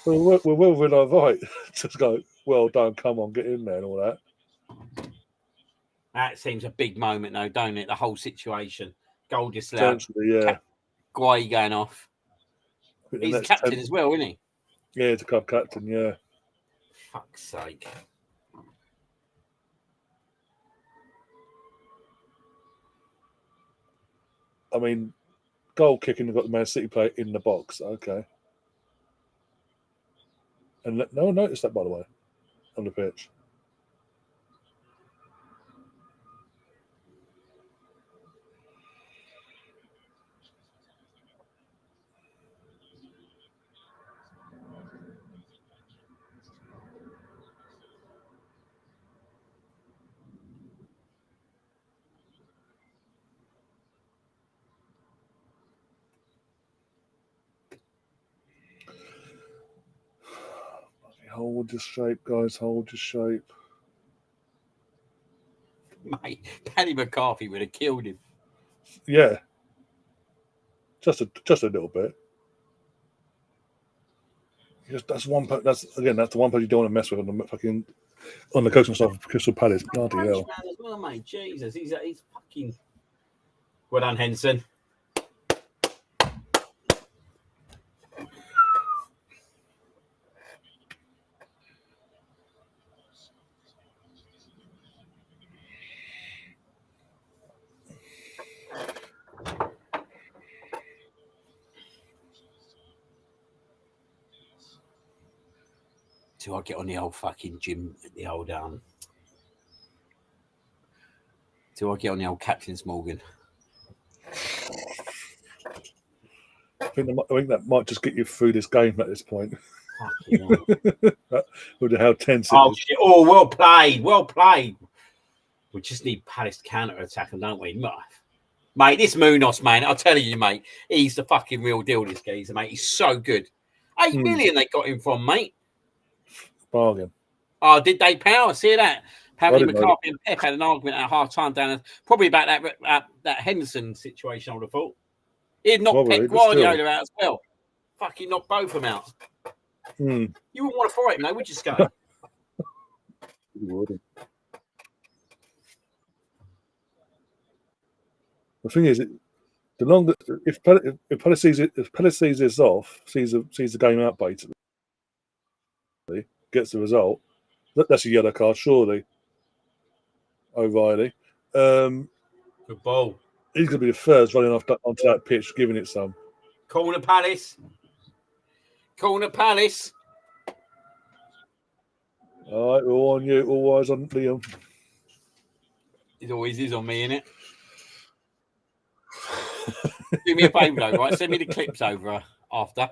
We're well within our right. Just go, well done, come on, get in there and all that. That seems a big moment, though, don't it? The whole situation. Goldislav, Essentially, yeah. Guay going off. He's the captain as well, isn't he? Yeah, he's a club captain, yeah. Fuck's sake. I mean, goal kicking, they've got the Man City player in the box. Okay. And no one noticed that, by the way, on the pitch. Hold your shape, guys. Hold your shape. Mate, Paddy McCarthy would have killed him. Yeah. Just a little bit. That's the one person you don't want to mess with on the coaching staff of Crystal Palace. Bloody hell. As well, mate. Jesus, he's fucking. Well done, Henson. till I get on the old fucking gym, the old till I get on the old Captain's Morgan. I think that might just get you through this game at this point. Fucking hell. With how tense it Oh, is. shit. Oh, well played. Well played. We just need Palace to counter-attack them, don't we? Mate, this Munoz, man, I'll tell you, mate, he's the fucking real deal, this geezer, mate. He's so good. 8 million they got him from, mate. Bargain. Oh, did they, pal? See that? Apparently, didn't know McCarthy and Pep had an argument at half-time down probably about that Henderson situation, I would have thought. He'd knocked Probably, Pep but still. Guardiola out as well. Fucking knocked both of them out. You wouldn't want to fight him, though, would you, Scotty? You wouldn't. The thing is, the longer if Palace sees this off, sees the game out basically, gets the result, that's a yellow card, surely. O'Reilly. Good ball. He's going to be the first running onto that pitch, giving it some. Corner Palace. Corner Palace. All right, we're all on you. All eyes on Liam. It always is on me, innit? Do me a favour, though, right? Send me the clips over after.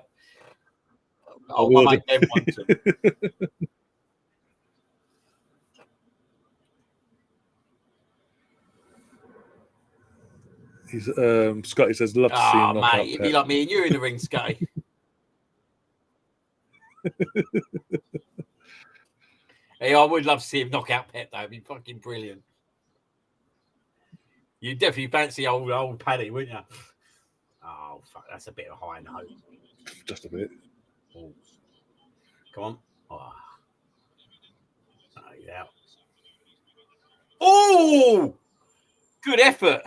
I'll make them one too. Scotty says, love to see him knock out mate, it'd be like me and you in the ring, Scotty. Hey, I would love to see him knock out Pep, though. It'd be fucking brilliant. You definitely fancy old Paddy, wouldn't you? Oh, fuck, that's a bit of high note. Just a bit. Oh. Come on. Oh, he's out. Oh! Good effort.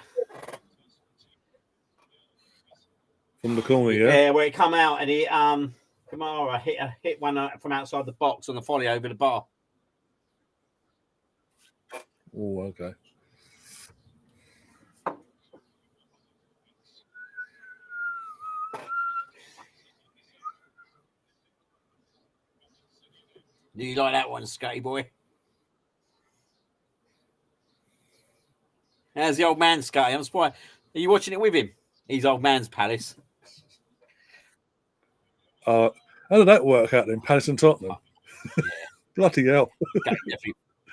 From the corner, yeah? Yeah, where it come out and he Kamara hit one from outside the box on the volley over the bar. Oh, okay. Do you like that one, Scotty boy? How's the old man, Scotty? I'm surprised. Are you watching it with him? He's old man's Palace. How did that work out then? Palace and Tottenham? Yeah. Bloody hell.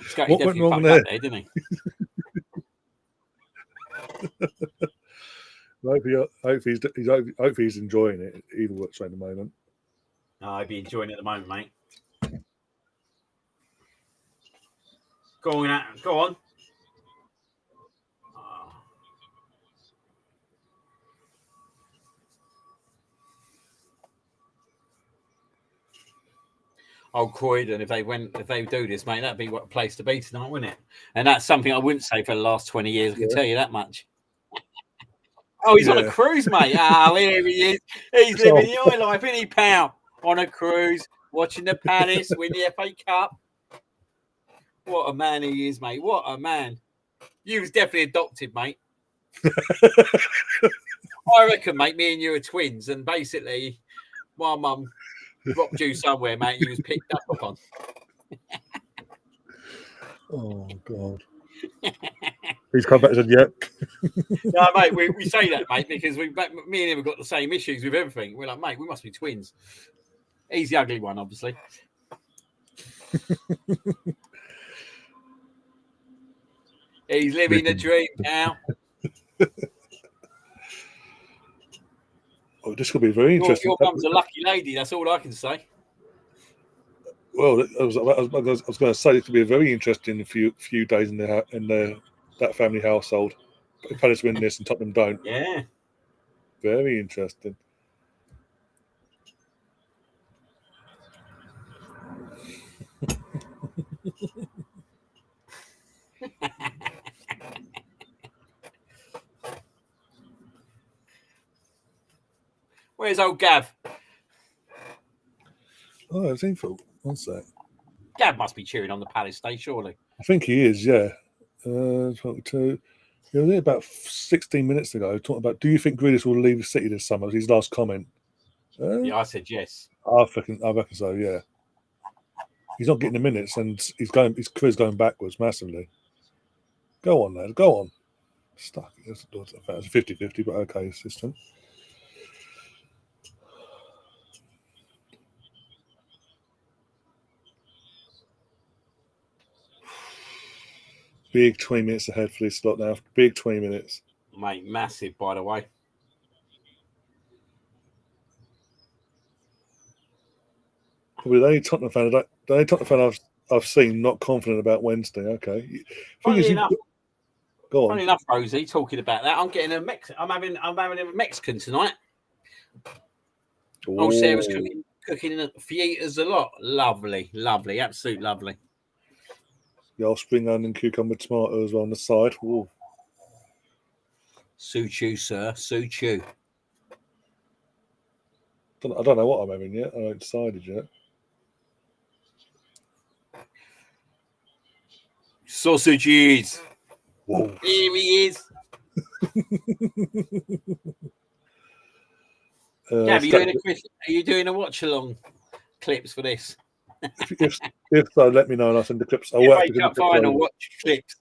Scotty What went definitely wrong fucked there? up there, didn't he? Hope he's enjoying it. Either works at the moment. No, I'd be enjoying it at the moment, mate. Go on. Oh, Croydon, if they do this, mate, that'd be what a place to be tonight, wouldn't it? And that's something I wouldn't say for the last 20 years. I can tell you that much. Oh, he's on a cruise, mate. Oh, here he is. He's living your life, isn't he, pal? On a cruise, watching the Palace win the FA Cup. What a man he is, mate. What a man. You was definitely adopted, mate. I reckon, mate, me and you are twins, and basically my mum dropped you somewhere, mate. You was picked up on. Oh, God. He's come back and said, yep. No, mate, we say that, mate, because me and him have got the same issues with everything. We're like, mate, we must be twins. He's the ugly one, obviously. He's living the dream now. Oh, this could be very interesting. Your mum's a lucky lady. That's all I can say. Well, I was going to say it could be a very interesting few days in that family household. If Palace win this and Tottenham don't. Yeah. Very interesting. Where's old Gav? Oh, it's info. One sec. Gav must be cheering on the Palace Day, surely. I think he is, yeah. 22. He was there about 16 minutes ago talking about, do you think Grealish will leave the City this summer? His last comment. Yeah, I said yes. I reckon so, yeah. He's not getting the minutes, and his career's going backwards massively. Go on, lad. Go on. Stuck. It's a 50-50, but okay, system. Big 20 minutes ahead for this slot now. Big 20 minutes. Mate, massive, by the way. Probably the only Tottenham fan I've seen not confident about Wednesday. Okay. Funny enough, go on. Funny enough, Rosie, talking about that, I'm getting I'm having a Mexican tonight. Oh, Sarah's cooking fajitas a lot. Lovely, lovely, absolute lovely. The old spring onion, cucumber, tomatoes on the side. Ooh. Suit you, sir. Suit you. I don't know what I'm having yet. I haven't decided yet. Sausages. Whoa. Here he is. Gav, are you doing a watch along clips for this? if so, let me know and I'll send the clips. I'll wake up final watch clips.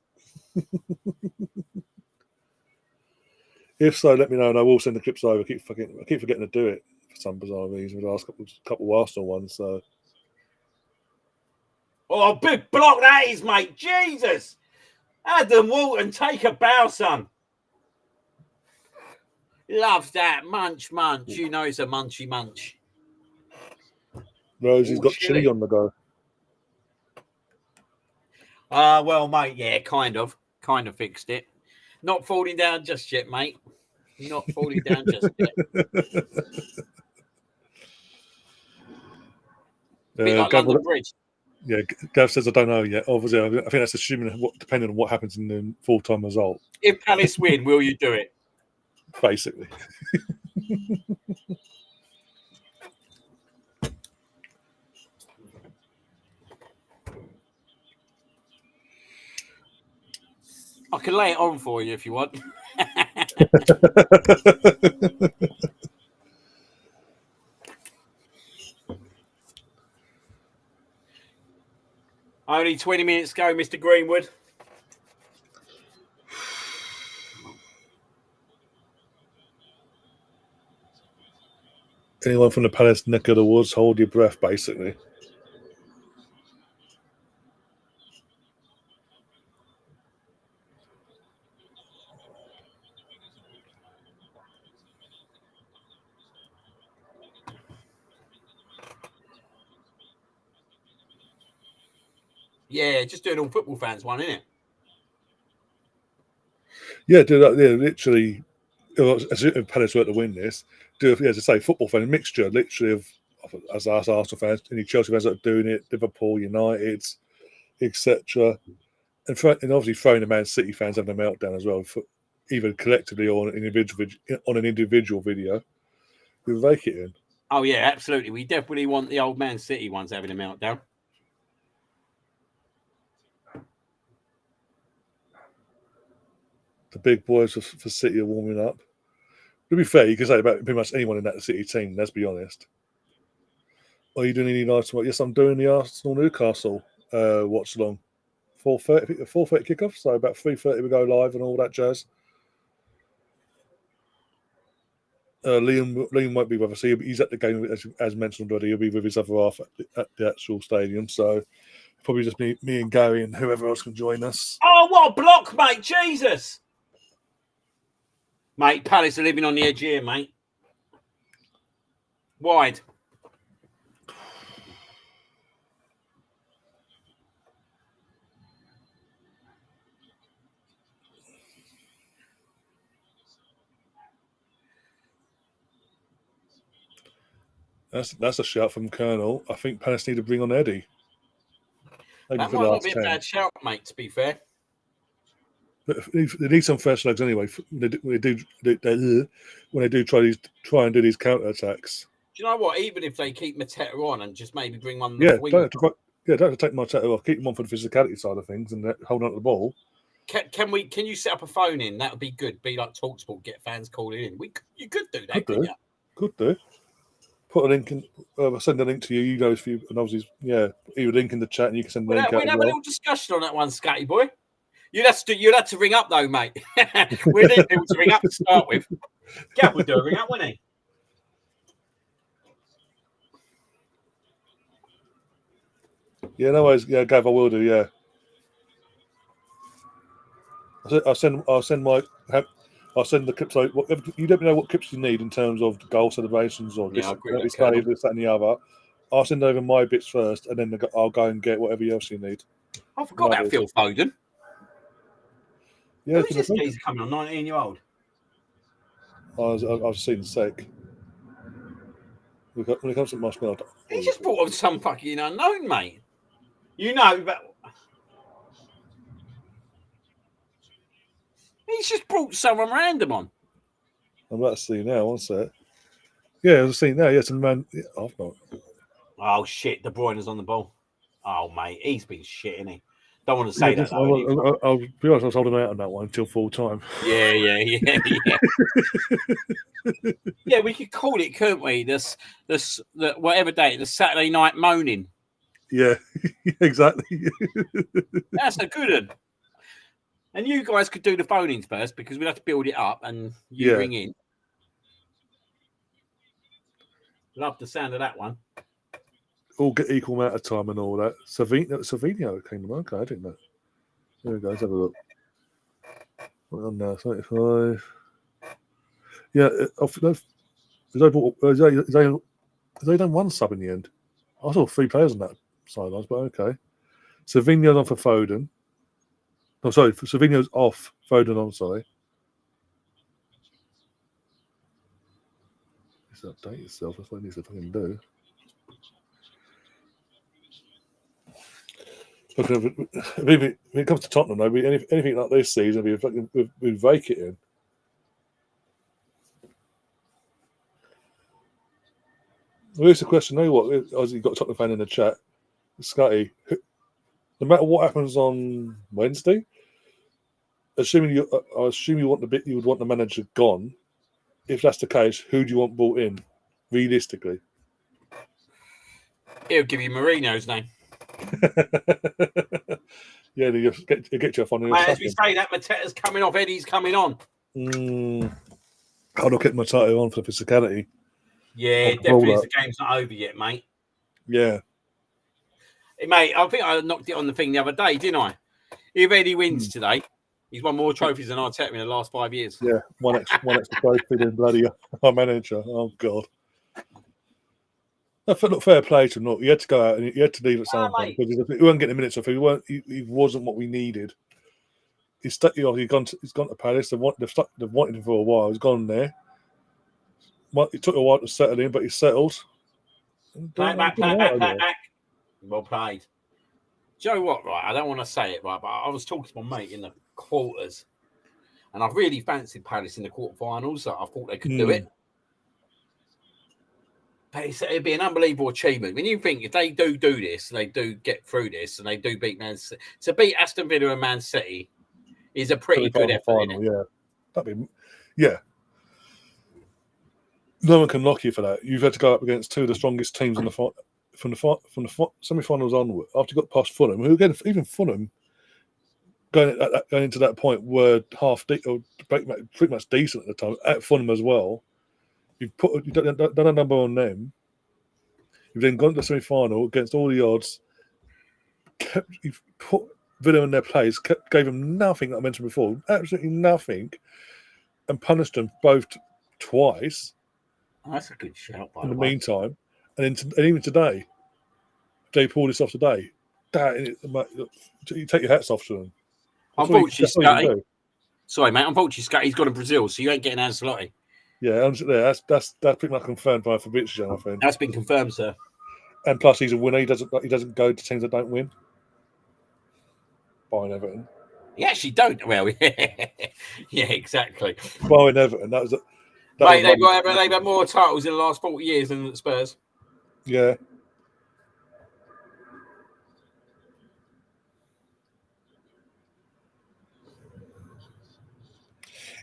If so, let me know and I will send the clips over. I keep forgetting to do it for some bizarre reason. The last couple of Arsenal ones. So. Oh, big block that is, mate. Jesus. Adam Walton, take a bow, son. Love that. Munch, munch. You know it's a munchy munch. Rosie's got chili on the go. Well, mate, yeah, kind of fixed it. Not falling down just yet, mate. Not falling down just yet. Bit like London Bridge. Yeah, Gav says I don't know yet. Obviously, I think that's assuming depending on what happens in the full-time result. If Palace win, will you do it? Basically. I can lay it on for you if you want. Only 20 minutes go, Mr. Greenwood. Anyone from the Palace neck of the woods, hold your breath, basically. Yeah, just doing all football fans one, isn't it? Yeah, do that. Yeah, literally. If Palace were to win this, as I say, football fan, a mixture, literally of as Arsenal fans, any Chelsea fans that are doing it, Liverpool, United, etc. And obviously throwing the Man City fans having a meltdown as well, either collectively or on an individual video. We rake it in. Oh yeah, absolutely. We definitely want the old Man City ones having a meltdown. The big boys for City are warming up. To be fair, you can say about pretty much anyone in that City team, let's be honest. Are you doing any nice work? Yes, I'm doing the Arsenal Newcastle watch along. 4:30 kickoff, so about 3:30 we go live and all that jazz. Liam won't be with us. He's at the game, as mentioned already. He'll be with his other half at the actual stadium. So probably just me and Gary and whoever else can join us. Oh, what a block, mate! Jesus, mate. Palace are living on the edge here, mate. Wide. That's a shout from Colonel. I think Palace need to bring on Eddie. Maybe that might not be a bad shout, mate, to be fair. But they need some fresh legs anyway. When they do try and do these counter attacks. Do you know what? Even if they keep Mateta on and just maybe bring one. Don't have to take Mateta off. Keep him on for the physicality side of things and hold on to the ball. Can you set up a phone in? That would be good. Be like TalkSport, get fans calling in. You could do that. Could do. put a link in. Send a link to you. You know, if you and obviously, yeah, either link in the chat and you can send the link out. We'll have a little discussion on that one, Scatty boy. You'd have to ring up though, mate. We need people to ring up to start with. Gav would do a ring up, wouldn't he? Yeah, no worries. Yeah, Gav, I will do. Yeah, I'll send the clips. Like, you let me know what clips you need in terms of the goal celebrations or this, this, that, and the other. I'll send over my bits first, and then I'll go and get whatever else you need. I forgot about Phil Foden. Yeah, who's this geezer coming on? 19-year-old. I've seen Sek. When it comes to Marshmallow, He just brought up some fucking unknown, mate. You know, but he's just brought someone random on. I'm about to see now. One sec. Yeah, I've seen now. Yes, and man, yeah, I've not. Oh shit, De Bruyne's on the ball. Oh mate, he's been shit, isn't he? Don't want to say that. I'll be honest. I was holding out on that one until full time. Yeah. Yeah, we could call it, couldn't we? This whatever day, the Saturday night moaning. Yeah, exactly. That's a good one. And you guys could do the phone-ins first because we'd have to build it up and you ring in. Love the sound of that one. All get equal amount of time and all that. Savinho came on. Okay, I didn't know. There we go. Let's have a look. We're on now, 35. Yeah, they done one sub in the end. I saw 3 players on that sidelines, but okay. Savinho's on for Foden. Oh, sorry, Savinho's off. Foden on, sorry. Just update yourself. That's what it needs to fucking do. When it comes to Tottenham, though, anything like this season, we'd vake it in. Here's the question, know what? As you've got a Tottenham fan in the chat, Scotty, no matter what happens on Wednesday, I assume you would want the manager gone. If that's the case, who do you want brought in, realistically? He'll give you Mourinho's name. Yeah, get you off on. As we say, that Mateta's coming off, Eddie's coming on. I'll look at Mateta on for the physicality. Yeah, definitely. The game's not over yet, mate. Yeah. Hey, mate, I think I knocked it on the thing the other day, didn't I? If Eddie wins today, he's won more trophies than Arteta in the last 5 years. Yeah, one extra trophy than bloody our manager. Oh, God. Look, fair play to him. Look, he had to go out and he had to leave at some point because he wasn't getting the minutes off. He wasn't what we needed. He's gone to Palace. They've wanted him for a while. He's gone there. It took a while to settle in, but he's settled. Back. Well played. Do you know what, right? I don't want to say it, right, but I was talking to my mate in the quarters, and I really fancied Palace in the quarterfinals. So I thought they could do it. But it'd be an unbelievable achievement. When you think if they do this, they do get through this, and they do beat Man City. To beat Aston Villa and Man City is a pretty good effort. Final, yeah. That'd be, yeah. No one can knock you for that. You've had to go up against two of the strongest teams in the from the semi-finals onward. After you got past Fulham, who again, even Fulham, going into that point were pretty much decent at the time at Fulham as well. You've done a number on them. You've then gone to the semi-final against all the odds. You've put Villa in their place, gave them nothing, like I mentioned before, absolutely nothing, and punished them both twice. Oh, that's a good shout. In the meantime, and even today, they pulled this off today. You take your hats off to them. Unfortunately, Scotty. Sorry, mate. Unfortunately, Scotty's gone to Brazil, so you ain't getting Ancelotti. Yeah, that's pretty much confirmed by Fabrizio, I think. That's been confirmed, sir. And plus, he's a winner. He doesn't go to teams that don't win. Buying Everton. He actually don't. Well, yeah, exactly. Buying Everton. They've had more titles in the last 40 years than the Spurs. Yeah.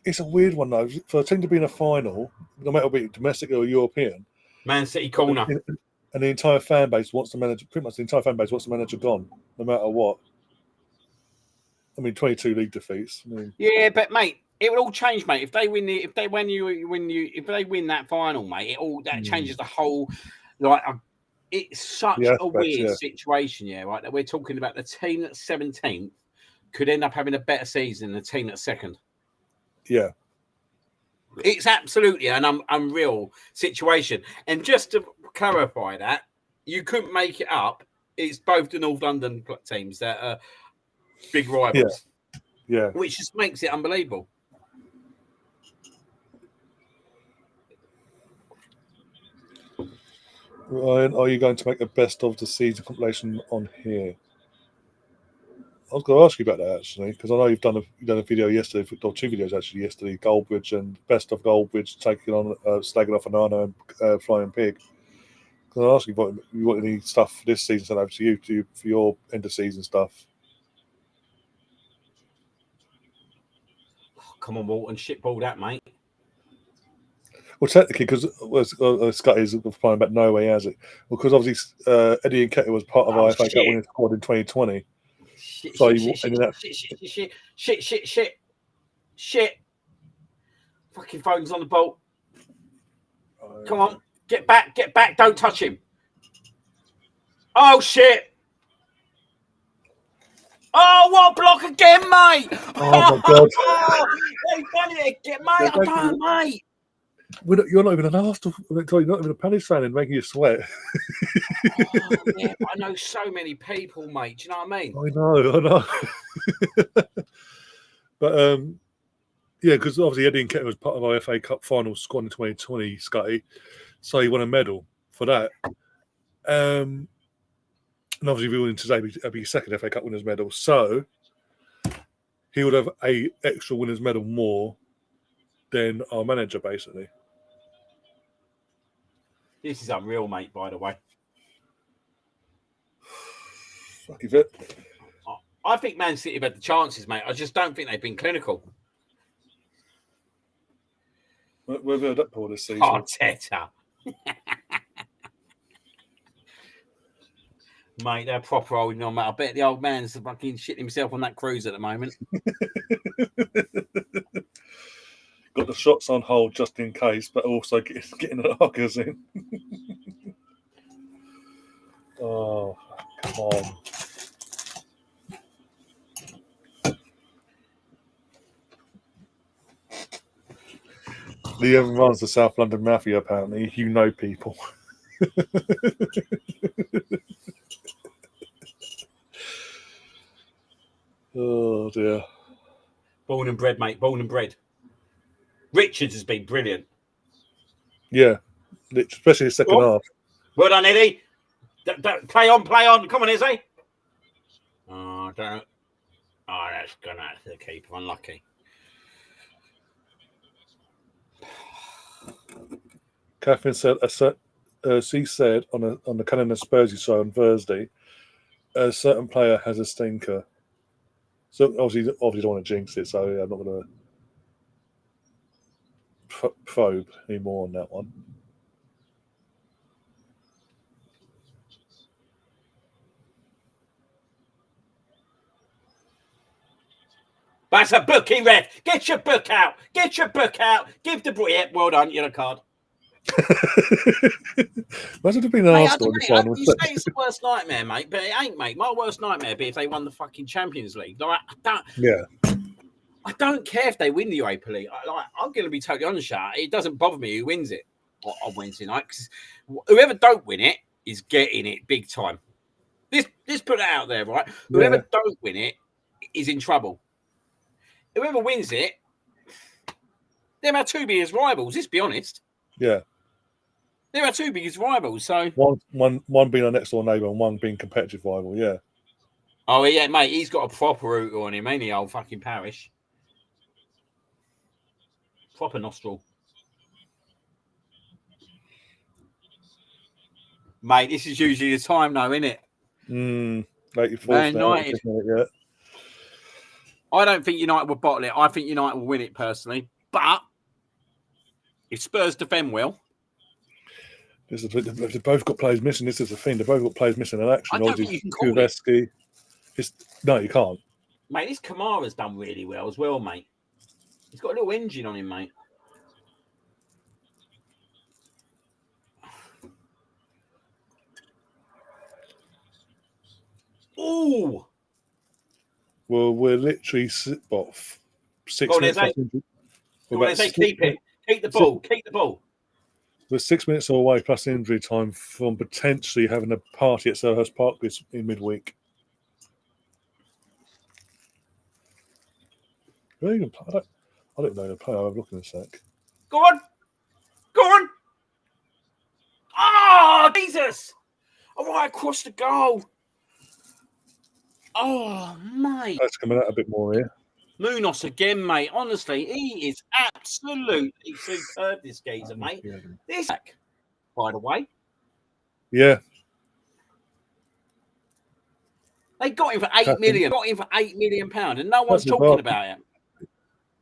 It's a weird one, though. For a team to be in a final, no matter be domestic or European, Man City corner. And the entire fan base wants the manager. Pretty much the entire fan base wants the manager gone, no matter what. I mean, 22 league defeats. I mean, Yeah, but mate, it will all change, mate. If they win if they win that final, mate, that changes the whole. Like, it's such a weird situation, yeah, right. That we're talking about the team that's 17th could end up having a better season than the team that's second. Yeah. It's absolutely an unreal situation. And just to clarify that, you couldn't make it up. It's both the North London teams that are big rivals. Yeah. Which just makes it unbelievable. Ryan, are you going to make the best of the season compilation on here? I was going to ask you about that actually, because I know you've done a video yesterday, or 2 videos actually yesterday. Goldbridge and best of Goldbridge taking on slagging off Anana and Flying Pig. Can I ask you what you want any stuff for this season sent over to you for your end of season stuff? Oh, come on, Walton, shitball that, mate. Well, technically, because Scotty's replying about no way has it. Well, because obviously Eddie Nketiah was part of our FA Cup winning squad in 2020. Shit. Fucking phone's on the bolt. Come on, get back, don't touch him. Oh, shit. Oh, what a block again, mate. Oh, my God. They've done it again, mate. I don't, mate. You're not even an Arsenal, you're not even a Palace fan and making you sweat. Yeah, I know so many people, mate. Do you know what I mean? I know. But, yeah, because obviously Eddie Nketiah was part of our FA Cup final squad in 2020, Scotty. So he won a medal for that. And obviously, if we win today, it'd be second FA Cup winners' medal. So he would have a extra winners' medal more than our manager, basically. This is unreal, mate, by the way. Fuck if it. I think Man City have had the chances, mate. I just don't think they've been clinical. We're built up for this season. Arteta. Mate, they're proper holding on, mate. I bet the old man's fucking shitting himself on that cruise at the moment. Got the shots on hold just in case, but also getting the knockers in. Oh, come on. Liam runs the South London Mafia, apparently. You know people. Oh, dear. Born and bred, mate. Born and bred. Richards has been brilliant. Yeah, especially the second half. Well done, Eddie. Play on. Come on, Izzy. Oh, don't. Oh, that's gone out to the keeper. Unlucky. Catherine said, she said on the Cannon and Spursy show on Thursday, a certain player has a stinker. So obviously don't want to jinx it, so I'm not going to probe anymore on that one. That's a bookie, ref. Get your book out. Give the boy. Yeah, well done. You're a card. Imagine it being an Arsenal in the final. You say it's the worst nightmare, mate, but it ain't, mate. My worst nightmare would be if they won the fucking Champions League. Like, I don't care if they win the Europa League. I'm going to be totally honest, it doesn't bother me who wins it on Wednesday night, because whoever don't win it is getting it big time. Let's put it out there, right? Yeah. Whoever don't win it is in trouble. Whoever wins it, they're our two biggest rivals. Let's be honest. Yeah. They're our two biggest rivals. So one being our next door neighbour and one being competitive rival. Yeah. Oh yeah, mate. He's got a proper root on him, ain't he, old fucking Parish? Proper nostril. Mate, this is usually the time, though, isn't it? 84th now. United. I don't think United will bottle it. I think United will win it personally. But if Spurs defend well, They've both got players missing. This is the thing. They've both got players missing in action. I don't think you can call it. Kuveski. No, you can't. Mate, this Kamara's done really well as well, mate. He's got a little engine on him, mate. Oh! Well, we're literally 6 minutes. Keep it. Keep the ball. Keep the ball. We're 6 minutes away plus injury time from potentially having a party at Selhurst Park in midweek. I don't know the player. I'll have a look in a sec. Go on. Go on. Oh, Jesus. All right, across the goal. Oh, mate. That's coming out a bit more here. Munoz again, mate. Honestly, he is absolutely superb, this geezer, mate. This, by the way. Yeah. They got him for £8 million. Got him for £8 million, and no one's talking about it.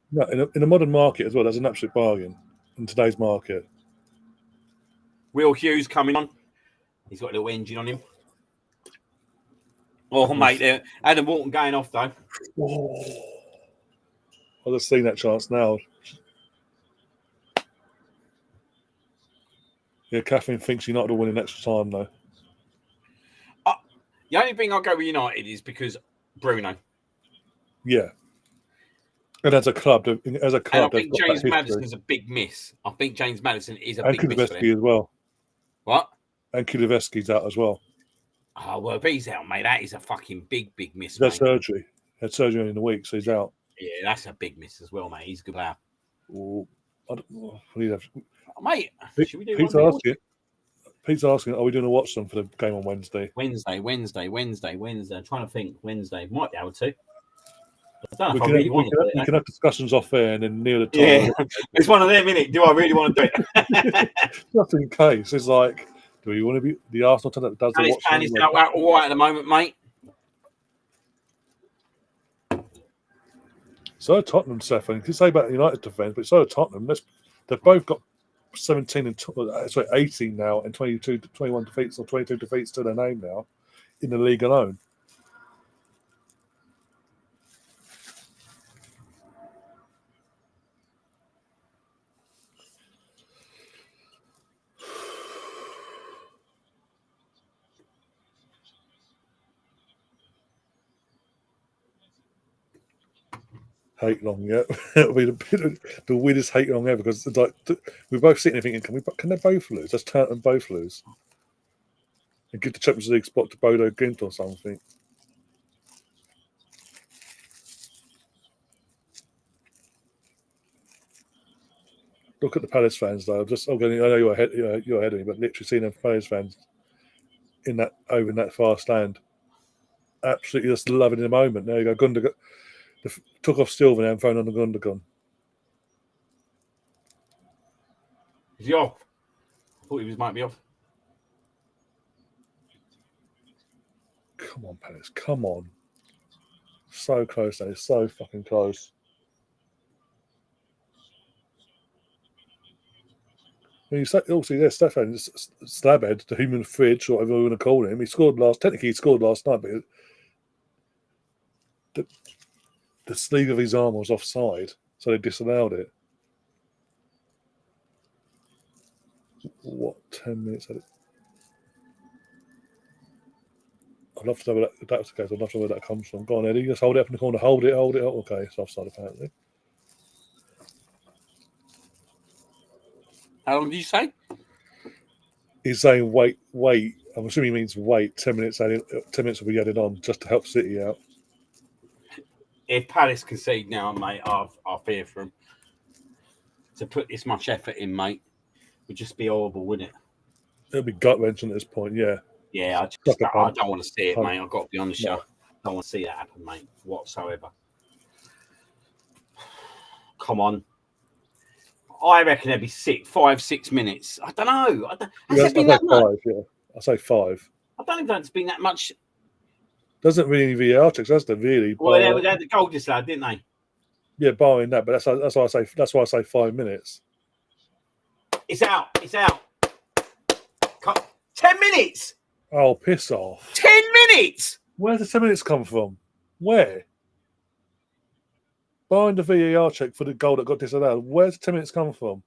No, in a modern market as well, that's an absolute bargain in today's market. Will Hughes coming on. He's got a little engine on him. Oh, mate, Adam Walton going off, though. Oh. I've just seen that chance now. Yeah, Catherine thinks United will win in extra time, though. The only thing I'll go with United is because Bruno. Yeah. And as a club, and I think James Maddison's a big miss. I think James Maddison is a big miss. And Kuleveski as well. What? And Kuleveski's out as well. Oh, well, if he's out, mate, that is a fucking big miss, mate. Surgery. He had surgery in the week, so he's out. Yeah, that's a big miss as well, mate. He's a good player. Oh, mate, should we do Pete's asking, are we doing a watch on for the game on Wednesday? Wednesday. I'm trying to think. Wednesday. Might be able to. We can have discussions off there and then near the time. Yeah, it's one of them, innit? Do I really want to do it? Just in case. It's like, do we want to be the Arsenal team that does the watch? And it's out all right at the moment, mate. So Tottenham, Stefan. You can say about United defence, but so Tottenham. They've both got 18 now and 21 defeats or 22 defeats to their name now in the league alone. Hate long, yeah. It'll be the weirdest hate long ever because like we're both sitting there thinking, can they both lose? Let's turn them both lose and give the Champions League spot to Bodo Glimt or something. Look at the Palace fans though. I know you're ahead of me, but literally seeing them Palace fans in that far stand, absolutely just loving the moment. There you go, Gundogan. Took off Silva and thrown on the Gundogan. Is he off? I thought he might be off. Come on, Palace. Come on. So close, though. So fucking close. When you say, obviously, there's Stefan Slabhead, the human fridge, or whatever we want to call him. He scored last night, but the sleeve of his arm was offside, so they disallowed it. What, 10 minutes? I'd love to know where that's the case. I'd love to know where that comes from. Go on, Eddie. Just hold it up in the corner. Hold it. Okay, it's offside apparently. How long did you say? He's saying wait. I'm assuming he means wait. 10 minutes. 10 minutes will be added on just to help City out. If Palace concede now, mate, I fear for them. To put this much effort in, mate, would just be horrible, wouldn't it? It'll be gut-wrenching at this point, yeah. Yeah, I don't want to see it, mate. I've got to be honest, I don't want to see that happen, mate, whatsoever. Come on. I reckon there'd be 5-6 minutes. I don't know. Has it been that much? 5, yeah. I say 5. I don't even think it's been that much. Doesn't really VAR checks, does there really? Well, they had the goal disallowed, didn't they? Yeah, barring that, but that's why I say 5 minutes. It's out. 10 minutes. Oh, piss off. 10 minutes. Where's the 10 minutes come from? Where? Behind the VAR check for the goal that got disallowed. Where's the 10 minutes come from?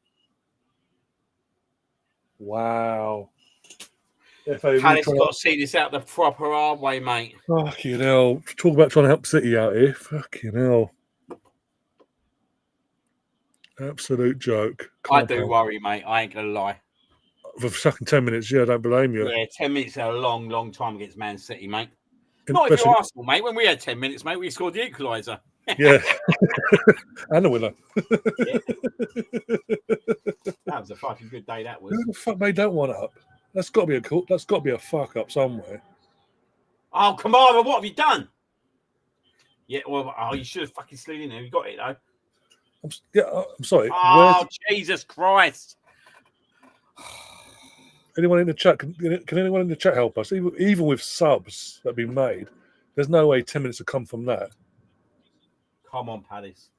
Wow. Palace got to see this out the proper hard way, mate. Fucking hell. Talk about trying to help City out here. Fucking hell. Absolute joke. I do worry, mate. I ain't going to lie. For fucking 10 minutes, yeah, I don't blame you. Yeah, 10 minutes is a long, long time against Man City, mate. Not if you're Arsenal, mate. When we had 10 minutes, mate, we scored the equaliser. Yeah. And the winner. Yeah. That was a fucking good day, that was. Who the fuck made that one up? That's got to be a fuck up somewhere. Oh, Kamara, what have you done? Yeah, well, you should have fucking slid in there. You got it, though. I'm sorry. Oh, Jesus Christ. Anyone in the chat, can anyone in the chat help us? Even with subs that have been made, there's no way 10 minutes have come from that. Come on, Palace.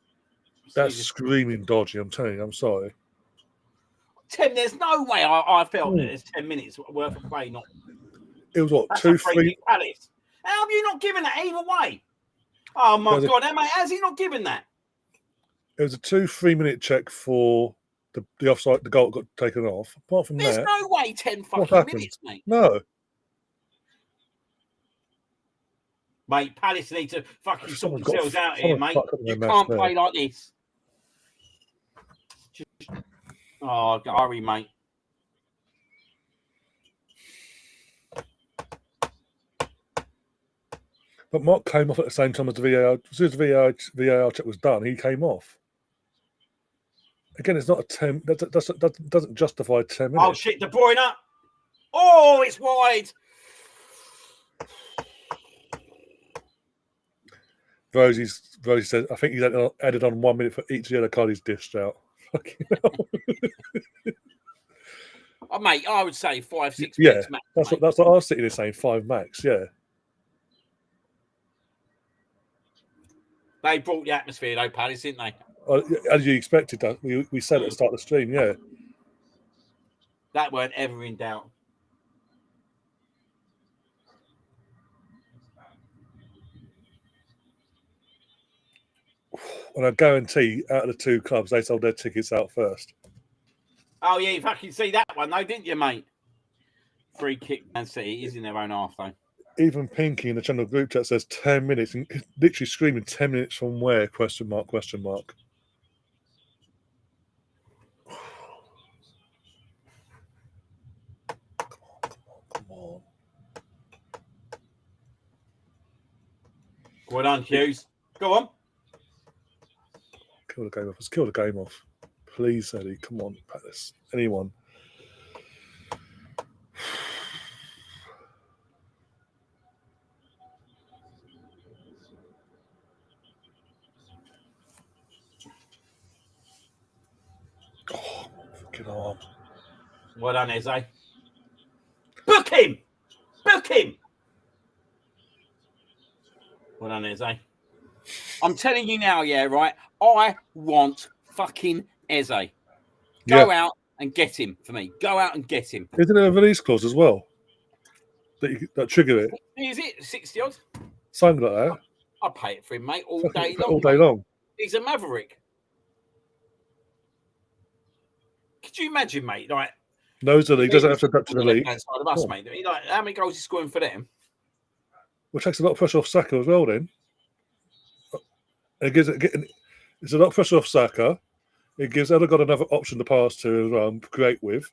That's screaming dodgy, I'm telling you. I'm sorry. There's no way I felt that there's 10 minutes worth of play. It was what, That's 2, 3? Palace. How have you not given that either way? Oh, my God. How's he not given that? It was a 2-3 minute check for the offside, the goal got taken off. Apart from There's that, no way 10 fucking minutes, mate. No. Mate, Palace need to fucking sort themselves out here, mate. You can't play like this. Oh, hurry, mate. But Mark came off at the same time as the VAR. As soon as the VAR check was done, he came off. Again, it's not a 10. That doesn't justify 10 minutes. Oh, shit, De Bruyne. Oh, it's wide. Rosie said, I think he's added on 1 minute for each yellow card he's dished out. Fucking hell. Oh, mate, I would say 5-6 minutes max. That's what I was sitting there saying, 5 max, yeah. They brought the atmosphere, though, Palace, didn't they? As you expected, that we said at the start of the stream, yeah. That weren't ever in doubt. And I guarantee, out of the two clubs, they sold their tickets out first. Oh, yeah, you fucking see that one, though, didn't you, mate? Free kick, Man City is in their own half, though. Even Pinky in the channel group chat says 10 minutes, and literally screaming 10 minutes from where? Question mark, question mark. Come on. Well done, Hughes. Go on. Kill the game off. Let's kill the game off. Please, Eddie. Come on, Palace. Anyone. Oh, fucking arm. Well done, Eze. Book him! Book him! Well done, Eze. I'm telling you now, yeah, right? I want fucking Eze. Go out and get him for me. Go out and get him. Isn't there a release clause as well? That trigger it? Is it 60 odd? Something like that. I'll pay it for him, mate, all day long. All day long. He's a maverick. Could you imagine, mate? Like, knows the league, doesn't have to adapt to the league. Side of us, mate. Like, how many goals is he scoring for them? Which takes a lot of pressure off Saka as well, then. It's a lot of pressure off Saka. It gives Odegaard another option to pass to create with.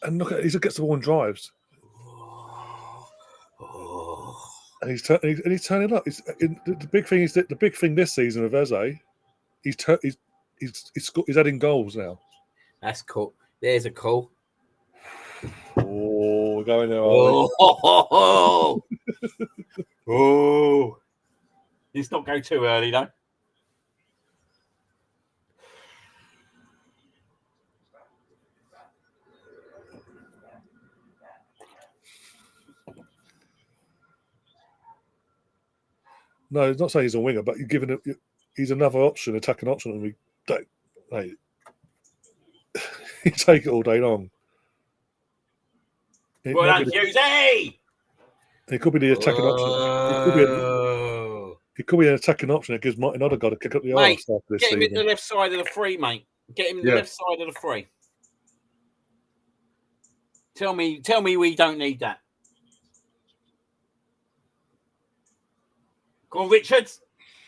And look at he gets the ball and drives. And he's turning up. The big thing is that the big thing this season of Eze, he's adding goals now. That's cool. There's a call. Oh, we're going there. Oh. Let's not go too early, though. No, it's not saying he's a winger, but you're giving him. He's another option, attacking option, and we don't. Hey, you take it all day long. Well done, Husey! It could be the attacking option. It could be an attacking option that gives Martin Odegaard a kick up the arse after this Get him season. in the left side of the free, mate. Get him in the left side of the free. Tell me we don't need that. Go on, Richards.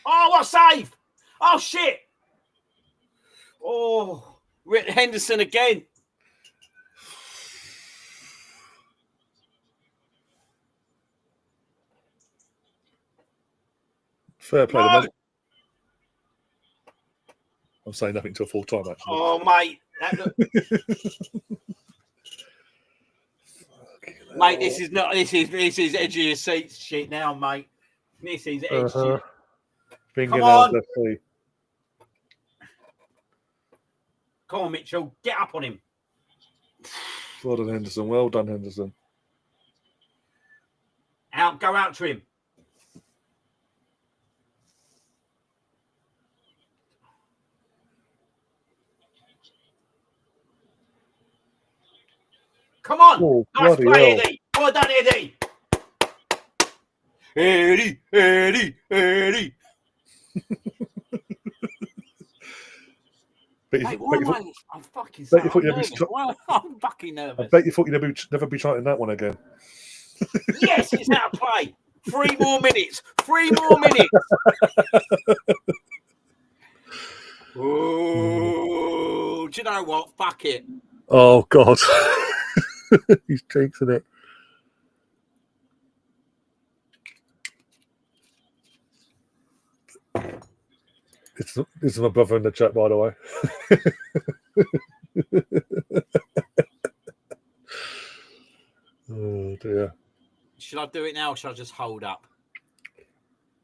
Oh, what a save! Oh, shit! Oh, Henderson again. Fair play. No. I'm saying nothing till full time, actually. Oh, mate. Mate, this is edge of your seat shit now, mate. This is edge shit. Come on. Come on, Mitchell. Get up on him. Well done, Henderson. Well done, Henderson. Go out to him. Come on. Oh, nice play, hell. Eddie. Well done, Eddie. Eddie. Mate, why am I'm fucking so nervous. I'm fucking nervous. I bet you thought you'd never be trying that one again. Yes, it's out of play. 3 more minutes. 3 more minutes. Oh, do you know what? Fuck it. Oh, God. He's jinxing it. This is my brother in the chat, by the way. Oh, dear. Should I do it now or should I just hold up?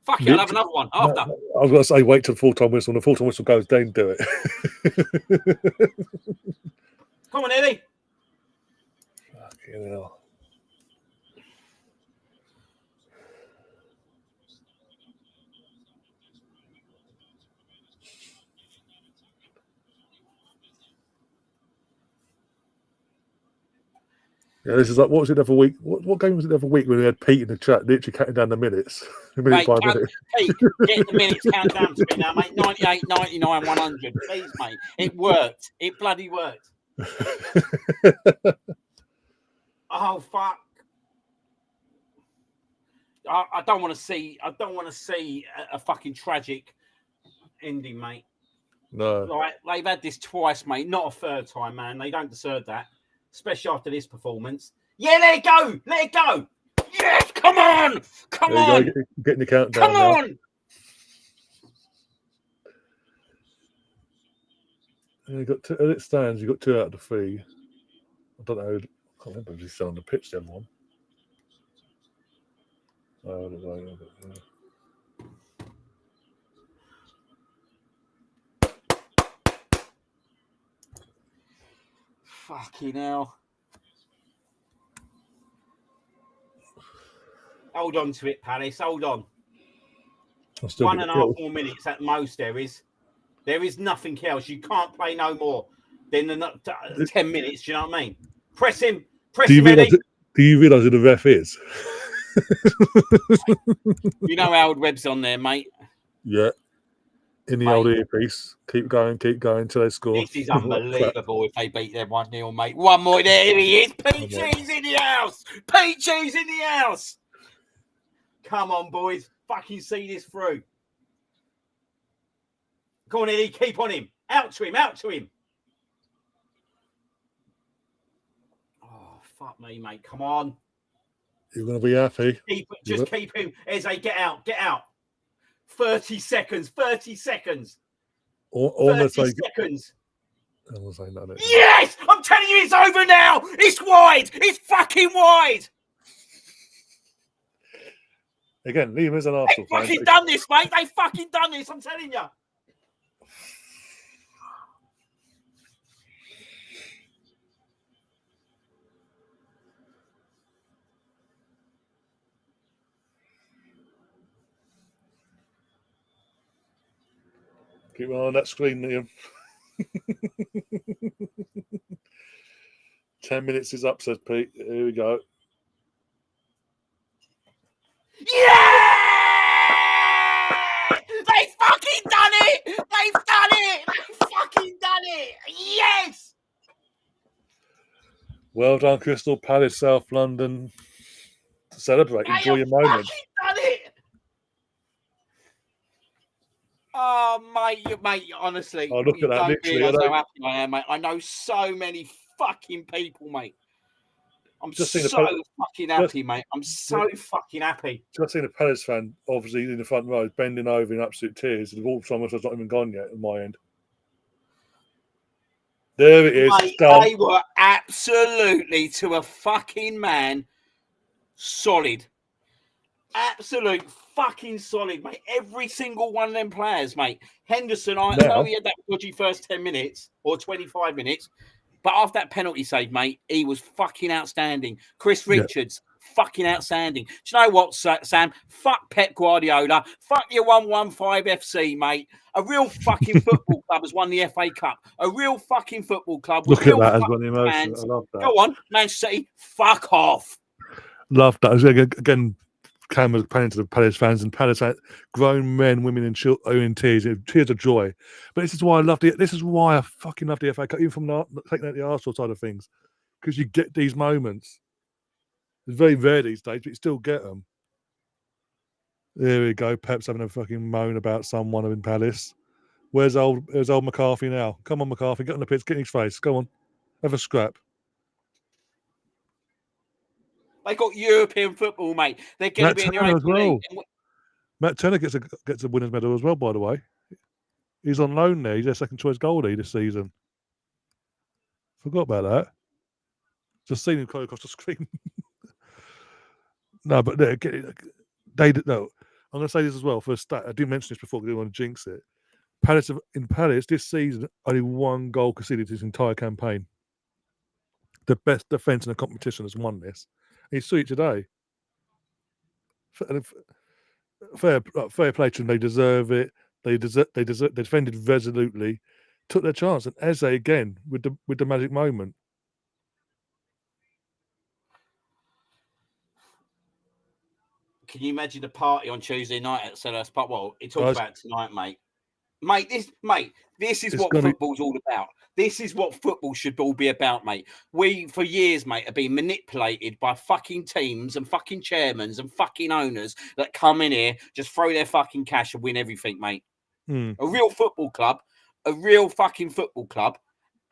Fuck it, I'll have another one after. I was going to say wait till the full-time whistle. When the full-time whistle goes, then do it. Come on, Eddie. Fucking hell. Yeah, this is like, what was it the other week? What game was it the other week when we had Pete in the chat literally counting down the minutes? Minute by minute. Pete, get the minutes count down to me now, mate. 98, 99, 100. Please, mate. It worked. It bloody worked. Oh, fuck. I don't want to see a fucking tragic ending, mate. No. Like, they've had this twice, mate. Not a third time, man. They don't deserve that. Especially after this performance. Yeah, let it go. Let it go. Yes, come on. Come on. Go, getting the countdown. Come on. Yeah, you got 2, as it stands, you got 2 out of the 3. I don't know. I can't remember if he's still on the pitch, the other one. Oh, I don't know. Fucking hell. Hold on to it, Palace. Hold on. 1.5 more minutes at most. There is nothing else. You can't play no more than the 10 minutes. Do you know what I mean? Press him. Do you realise who the ref is? You know Howard Webb's on there, mate. Yeah. In the old earpiece. Keep going till they score. This is unbelievable if they beat them 1-0, mate. One more. There he is. Peachy's in the house. Peachy's in the house. Come on, boys. Fucking see this through. Go on, Eddie. Keep on him. Out to him. Oh, fuck me, mate. Come on. You're going to be happy. Keep him. Eze, get out. 30 seconds. 30 seconds. 30 seconds. Yes! I'm telling you, it's over now. It's wide. It's fucking wide. Again, Liam is an Arsenal fan. They fucking done this, mate. They fucking done this. I'm telling you. Keep an eye on that screen, Liam. 10 minutes is up, says Pete. Here we go. Yeah! They fucking done it! They've done it! They've fucking done it! Yes! Well done, Crystal Palace, South London. To celebrate. Enjoy your moment. Done it! Oh, mate, honestly. Oh, look at that. Don't Literally, realise how happy I am, mate. I know so many fucking people, mate. I'm just so fucking happy, mate. I'm so fucking happy. Just seen a Palace fan, obviously in the front row, bending over in absolute tears. The ball almost has not even gone yet on my end. There it is. Mate, it's done. they were absolutely, to a fucking man, solid. Absolute fucking solid, mate. Every single one of them players, mate. Henderson, I know he had that dodgy first 10 minutes or 25 minutes, but after that penalty save, mate, he was fucking outstanding. Chris Richards, fucking outstanding. Do you know what, Sam? Fuck Pep Guardiola. Fuck your 115 FC, mate. A real fucking football club has won the FA Cup. A real fucking football club. Look at that as well, the emotion. I love that. Go on, Manchester City, fuck off. Love that. Again, Cameron's playing to the Palace fans, and Palace had grown men, women, and children in tears of joy. But this is why I love it. This is why I fucking love the FA Cup, even from taking out the Arsenal side of things, because you get these moments. It's very rare these days, but you still get them. There we go. Pep's having a fucking moan about someone in Palace. Where's old McCarthy now? Come on, McCarthy, get on the pitch, get in his face. Go on, have a scrap. They got European football, mate. They're going to be in the Europa League. Matt Turner gets a winner's medal as well, by the way. He's on loan there. He's their second choice goalie this season. Forgot about that. Just seen him go across the screen. No, but they no. I'm going to say this as well for a stat. I didn't mention this before because I didn't want to jinx it. In Palace this season, only one goal conceded his entire campaign. The best defence in the competition has won this. And you see it today. Fair play to them. They deserve it. They defended resolutely, took their chance, and Eze again with the magic moment. Can you imagine the party on Tuesday night at Selhurst Park? Well, it's all about tonight, mate. This is what football's all about. This is what football should all be about, mate. We, for years, mate, have been manipulated by fucking teams and fucking chairmans and fucking owners that come in here, just throw their fucking cash and win everything, mate. A real football club, a real fucking football club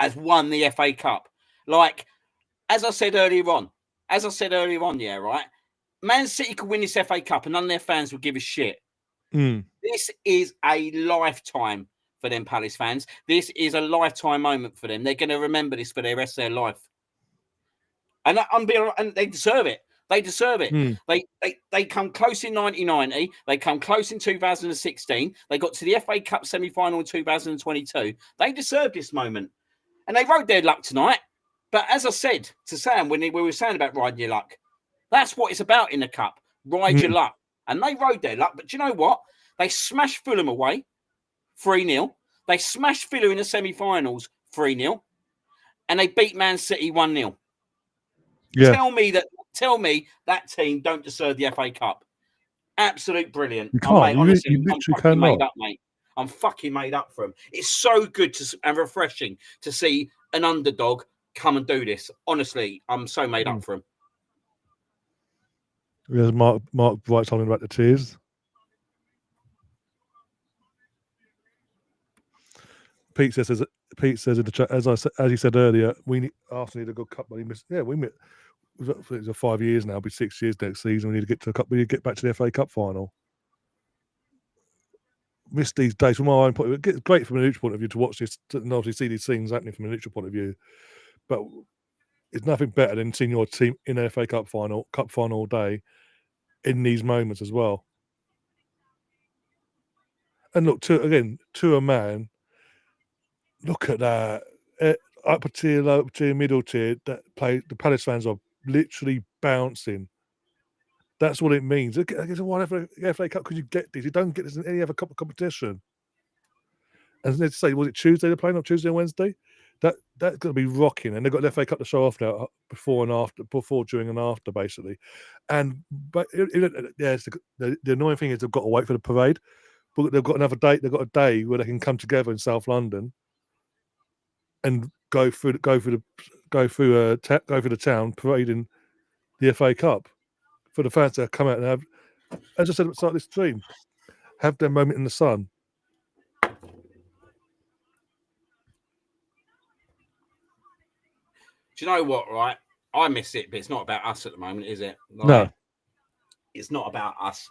has won the FA Cup. Like, as I said earlier on, yeah, right? Man City could win this FA Cup and none of their fans would give a shit. This is a lifetime for them Palace fans. This is a lifetime moment for them. They're going to remember this for the rest of their life. And they deserve it. They deserve it. They come close in 1990. They come close in 2016. They got to the FA Cup semi-final in 2022. They deserve this moment. And they rode their luck tonight. But as I said to Sam, when we were saying about riding your luck, that's what it's about in the Cup. Ride your luck. And they rode their luck. But do you know what? They smashed Fulham away, 3-0. They smashed Villa in the semi-finals, 3-0. And they beat Man City 1-0. Yeah. Tell me that team don't deserve the FA Cup. Absolute brilliant. You can't. You literally cannot. Made up, mate. I'm fucking made up for them. It's so good and refreshing to see an underdog come and do this. Honestly, I'm so made up for them. There's Mark Bright talking about the tears. Pete says in the chat, as he said earlier, Arsenal need a good cup, but we missed. It's 5 years now. It'll be 6 years next season. We need to get to the cup. We need to get back to the FA Cup final. Missed these days from my own point of view. It's great from a neutral point of view to watch this and obviously see these things happening from a neutral point of view. But it's nothing better than seeing your team in an FA Cup final all day in these moments as well. And look, to a man, look at that. Upper tier, lower tier, middle tier, the Palace fans are literally bouncing. That's what it means. It's a whatever FA Cup because you get these. You don't get this in any other cup of competition. And let's say, was it Tuesday they're playing, or Tuesday and Wednesday? That's going to be rocking, and they've got the FA Cup to show off now, before, during, and after, basically. But the annoying thing is they've got to wait for the parade, but they've got another date. They've got a day where they can come together in South London and go through the town parading the FA Cup for the fans to come out and have, as I said at the start of this stream, have their moment in the sun. Do you know what, right? I miss it, but it's not about us at the moment, is it? No. It's not about us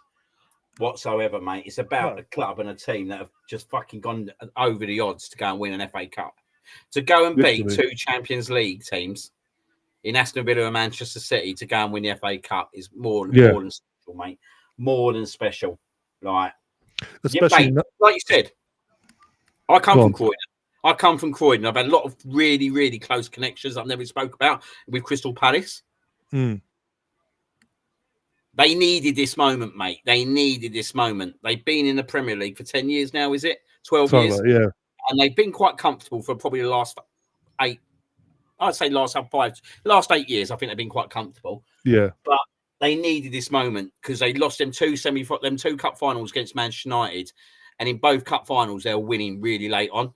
whatsoever, mate. It's about the club and a team that have just fucking gone over the odds to go and win an FA Cup. To go and beat two Champions League teams in Aston Villa and Manchester City to go and win the FA Cup is more than special, mate. More than special. Like, especially like you said, I come from Croydon. I've had a lot of really, really close connections I've never spoke about with Crystal Palace. Mm. They needed this moment, mate. They needed this moment. They've been in the Premier League for 10 years now, is it? 12 years? Like, yeah. And they've been quite comfortable for probably the last 8. I'd say last 8 years, I think they've been quite comfortable. Yeah. But they needed this moment because they lost them two cup finals against Manchester United. And in both cup finals, they were winning really late on.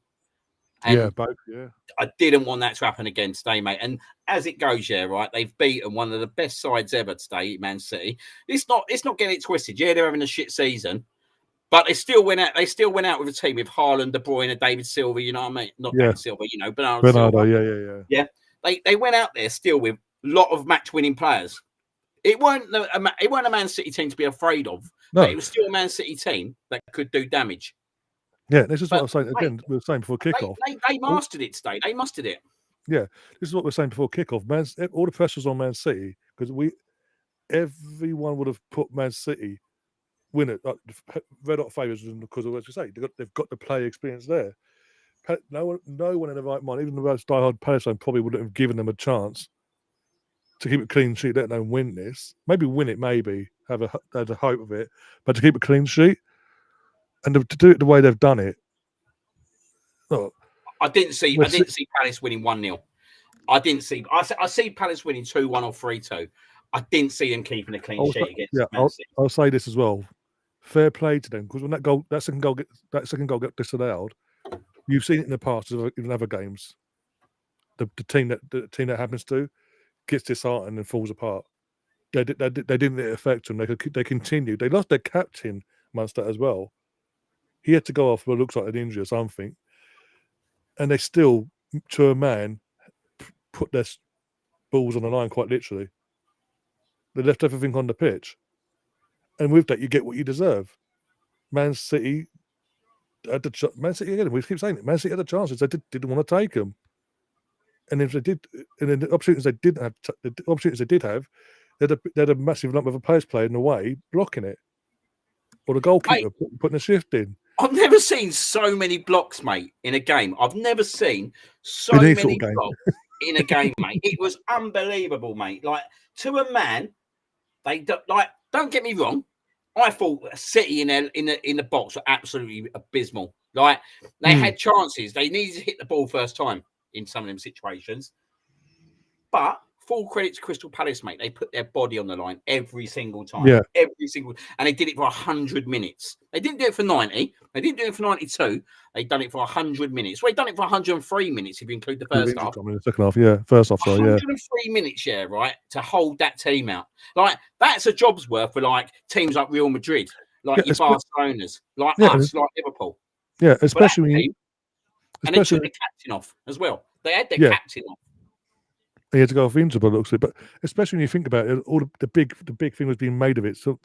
And both, yeah. I didn't want that to happen again today, mate. And as it goes, right, they've beaten one of the best sides ever today, Man City. It's not getting it twisted. Yeah, they're having a shit season, but they still went out. They still went out with a team with Haaland, De Bruyne, David Silva. You know what I mean? Not David Silva, Bernardo Silva. Yeah. They went out there still with a lot of match-winning players. It weren't a Man City team to be afraid of, but it was still a Man City team that could do damage. Yeah, this is what I was saying again. We were saying before kickoff. They mastered it today. They mastered it. Yeah, this is what we were saying before kickoff. All the pressure was on Man City because everyone would have put Man City win it. Red hot favourites because of what you say. They've got the play experience there. No one in the right mind, even the most diehard Palace fan, probably wouldn't have given them a chance to keep a clean sheet, let them win this. Maybe win it, have a hope of it, but to keep a clean sheet. And to do it the way they've done it, I didn't see Palace winning 1-0. I see Palace winning 2-1 or 3-2. I didn't see them keeping a clean sheet against Man City. I'll say this as well. Fair play to them, because when that second goal get disallowed, you've seen it in the past in other games. The team that happens to gets disheartened and falls apart. They didn't let it affect them. They continued. They lost their captain Munster as well. He had to go off what looks like an injury or something. And they still, to a man, put their balls on the line quite literally. They left everything on the pitch. And with that, you get what you deserve. Man City again, we keep saying it, Man City had the chances. They didn't want to take them. And if they did, and then the opportunities they did have, they had a massive number of players playing away, blocking it. Or the goalkeeper putting a shift in. I've never seen so many blocks, mate, in a game. I've never seen so many blocks in a game, mate. It was unbelievable, mate. Like, to a man, don't get me wrong. I thought City in the box were absolutely abysmal. Like, they had chances. They needed to hit the ball first time in some of them situations. But full credit to Crystal Palace, mate. They put their body on the line every single time. Yeah. And they did it for 100 minutes. They didn't do it for 90. They didn't do it for 92. They done it for 100 minutes. Well, they done it for 103 minutes if you include the first half. The second half, yeah. First half, sorry, 103 minutes, right, to hold that team out. Like, that's a job's worth for, like, teams like Real Madrid, like your Barcelonas, like us, like Liverpool. Yeah, especially and they took the captain off as well. They had their captain off. He had to go off injured, but looks like, but especially when you think about it, all the big thing was being made of it. So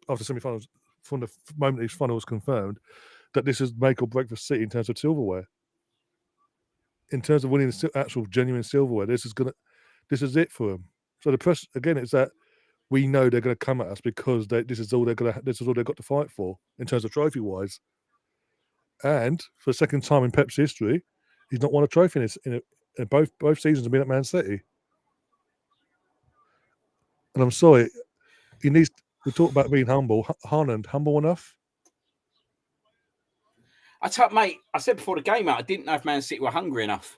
after semi-finals, from the moment these final was confirmed, that this is make or break for City in terms of silverware. In terms of winning actual genuine silverware, this is it for them. So the press again, it's that we know they're going to come at us because this is all they've got to fight for in terms of trophy wise. And for the second time in Pep's history, he's not won a trophy in both seasons have been at Man City. And I'm sorry, he needs to talk about being humble. Haaland, humble enough? Mate, I said before the game out, I didn't know if Man City were hungry enough.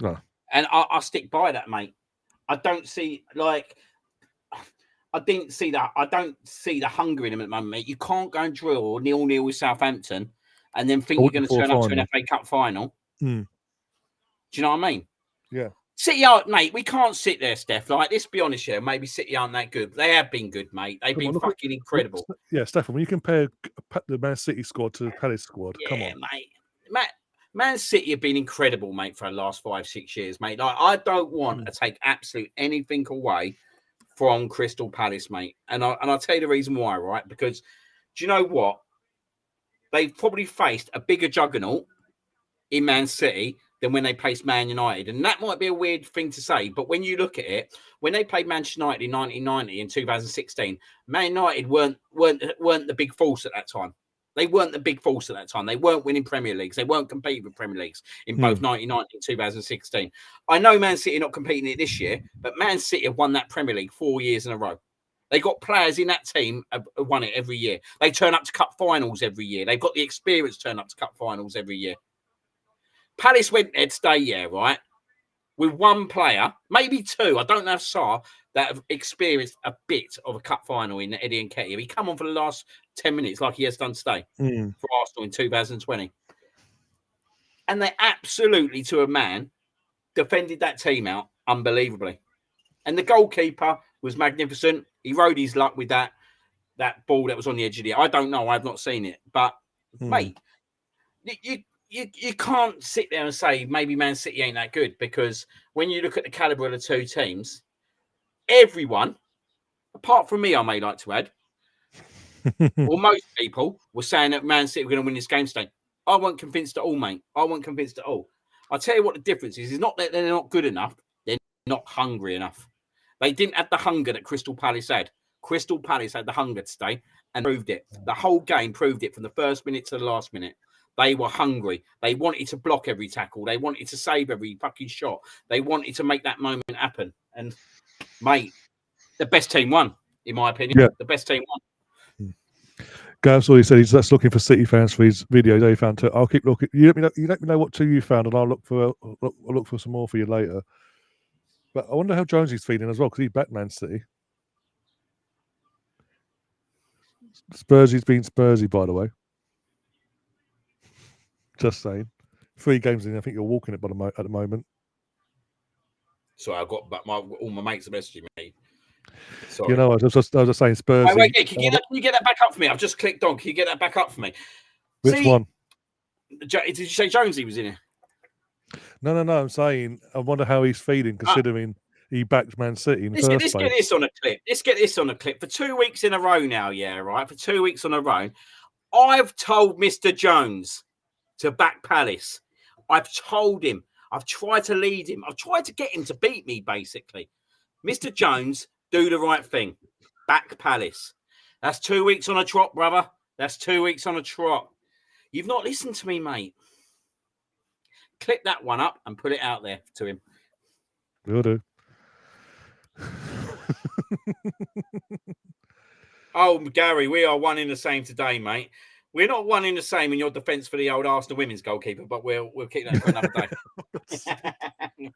No. And I stick by that, mate. I don't see I don't see the hunger in him at the moment, mate. You can't go and drill 0-0 with Southampton and then think you're going to turn up to an FA Cup final. Mm. Do you know what I mean? Yeah. City aren't, mate. We can't sit there, Steph. Like, let's be honest here. Maybe City aren't that good. They have been good, mate. They've been fucking incredible. Yeah, Stefan, when you compare the Man City squad to the Palace squad, come on. Mate. Man City have been incredible, mate, for the last 5-6 years, mate. Like, I don't want to take absolute anything away from Crystal Palace, mate. And I'll tell you the reason why, right? Because do you know what? They've probably faced a bigger juggernaut in Man City than when they faced Man United. And that might be a weird thing to say, but when you look at it, when they played Manchester United in 1990 and 2016, Man United weren't the big force at that time. They weren't the big force at that time. They weren't winning Premier Leagues. They weren't competing with Premier Leagues in both 1990 and 2016. I know Man City are not competing it this year, but Man City have won that Premier League 4 years in a row. They got players in that team have won it every year. They turn up to cup finals every year. They've got the experience to turn up to cup finals every year. Palace went there today, yeah, right, with one player, maybe two, I don't know if Sarr, that have experienced a bit of a cup final in Eddie Nketiah. He come on for the last 10 minutes like he has done today for Arsenal in 2020. And they absolutely, to a man, defended that team out unbelievably. And the goalkeeper was magnificent. He rode his luck with that that ball that was on the edge of the. I don't know. I've not seen it, but mate, you can't sit there and say maybe Man City ain't that good, because when you look at the caliber of the two teams, everyone, apart from me, I may like to add, or most people were saying that Man City were going to win this game today. I wasn't convinced at all, mate. I wasn't convinced at all. I'll tell you what the difference is. It's not that they're not good enough. They're not hungry enough. They didn't have the hunger that Crystal Palace had. Crystal Palace had the hunger today and proved it. The whole game proved it from the first minute to the last minute. They were hungry. They wanted to block every tackle. They wanted to save every fucking shot. They wanted to make that moment happen. And, mate, the best team won, in my opinion. Yeah. The best team won. Gav's already said he's just looking for City fans for his videos. They found too. I'll keep looking. You let me know what two you found, and I'll look for some more for you later. But I wonder how Jonesy's feeling as well, because he's back Man City. Spursy's been Spursy, by the way. Just saying. 3 games in, I think you're walking it at the moment. Sorry, I've got all my mates are messaging me. Sorry. You know, I was just saying Spursy. Wait, can you get that back up for me? I've just clicked on. Can you get that back up for me? Which one? Did you say Jonesy was in it? No. I'm saying I wonder how he's feeling, considering he backed Man City in the first place. Let's get this on a clip. Let's get this on a clip. For 2 weeks in a row now, yeah, right? For 2 weeks in a row, I've told Mr. Jones to back Palace. I've told him. I've tried to lead him. I've tried to get him to beat me, basically. Mr. Jones, do the right thing. Back Palace. That's 2 weeks on a trot, brother. That's 2 weeks on a trot. You've not listened to me, mate. Clip that one up and put it out there to him. Will do. Oh, Gary, we are one in the same today, mate. We're not one in the same in your defence for the old Arsenal women's goalkeeper, but we'll keep that for another day. Can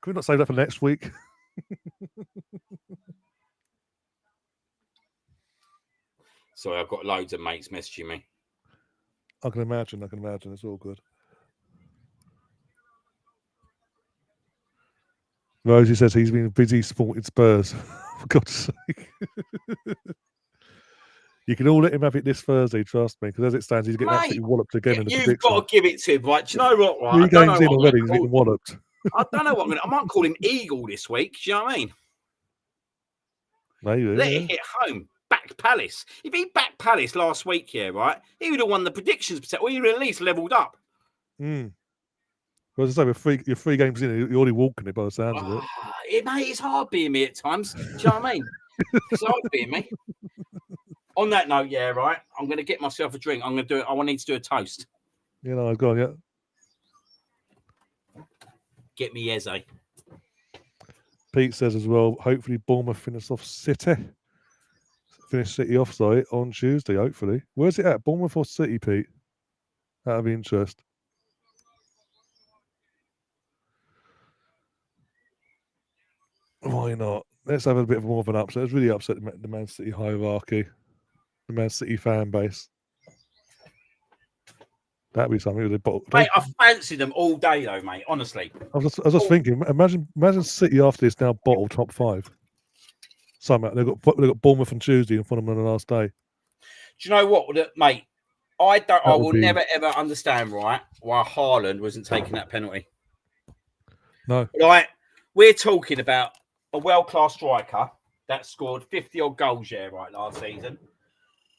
we not save that for next week? Sorry, I've got loads of mates messaging me. I can imagine. It's all good. Rosie says he's been busy supporting Spurs. For God's sake. You can all let him have it this Thursday, trust me, because as it stands, he's getting absolutely walloped again in the prediction. You've got to give it to him, right? Do you know what, right? 3 games in already, he's getting walloped. I don't know what I'm going to... I might call him Eagle this week. Do you know what I mean? Maybe. Let it hit home. Back Palace. If he backed Palace last week, yeah, right, he would have won the predictions, or he would have at least levelled up. Well, as I say, you're 3 games in, you're already walking it by the sounds of it. Mate, it's hard being me at times. Do you know what I mean? It's hard being me. On that note, yeah, right, I'm going to get myself a drink. I'm going to do it. I need to do a toast. You know, I've gone, yeah. Get me Eze. Pete says as well, hopefully Bournemouth finish off City. Finish City off, sorry, on Tuesday, hopefully. Where's it at? Bournemouth or City, Pete? Out of interest. Why not? Let's have a bit more of an upset. It's really upset the Man City hierarchy, the Man City fan base. That'd be something. Mate, I fancy them all day, though, mate. Honestly. I was just thinking. Imagine City after this now bottle top 5. Somehow they've got Bournemouth on Tuesday in front of them on the last day. Do you know what, mate? I will be... never ever understand, right, why Haaland wasn't taking that penalty. No, like we're talking about a world-class striker that scored 50 odd goals, last season,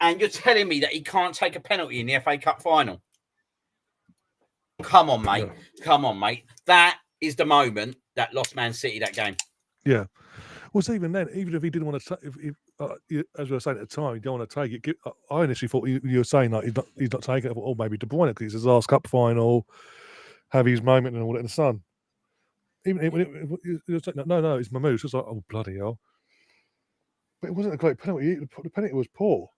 and you're telling me that he can't take a penalty in the FA Cup final. Come on, mate. Yeah. Come on, mate. That is the moment that lost Man City that game. Yeah. Well, so even then, even if he didn't want to, as we were saying at the time, he don't want to take it. I initially thought you were saying like he's not taking it, or maybe De Bruyne because it's his last cup final, have his moment and all that in the sun. Even it was like, no, it's Mahmoud. It's like, oh bloody hell! But it wasn't a great penalty. The penalty was poor.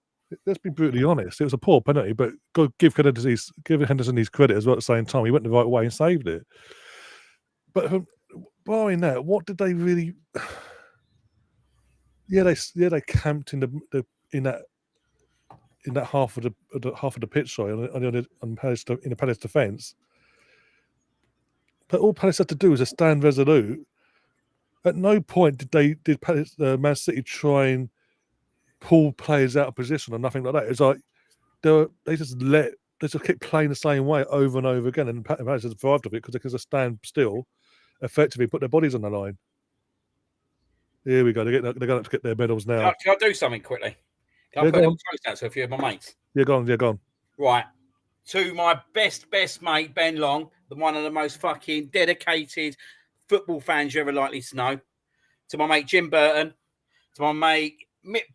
Let's be brutally honest. It was a poor penalty, but give Henderson his credit as well at the same time. He went the right way and saved it. But barring that, what did they really? Yeah, they camped in that half of the pitch, sorry, in the Palace defence. But all Palace had to do was to stand resolute. At no point did Palace, Man City try and pull players out of position or nothing like that. It was like they just kept playing the same way over and over again, and Palace has thrived of it because they can just stand still, effectively put their bodies on the line. Here we go. They're going to get their medals now. Can I do something quickly? Can I put a little toast out to a few of my mates? Yeah, go on. Right. To my best mate, Ben Long, one of the most fucking dedicated football fans you're ever likely to know. To my mate, Jim Burton. To my mate,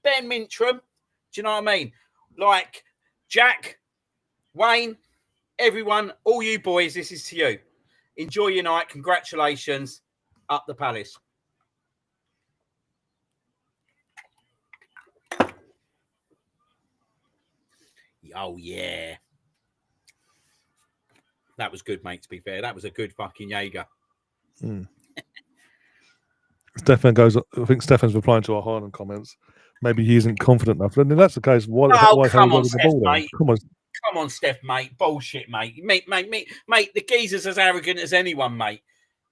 Ben Mintram. Do you know what I mean? Like, Jack, Wayne, everyone, all you boys, this is to you. Enjoy your night. Congratulations. Up the Palace. Oh, yeah. That was good, mate, to be fair. That was a good fucking Jaeger. Stefan goes, I think Stefan's replying to our Haaland comments. Maybe he isn't confident enough. And if that's the case, why come on, Steph, mate. Come on, Steph, mate. Bullshit, mate. Mate, the geezer's as arrogant as anyone, mate.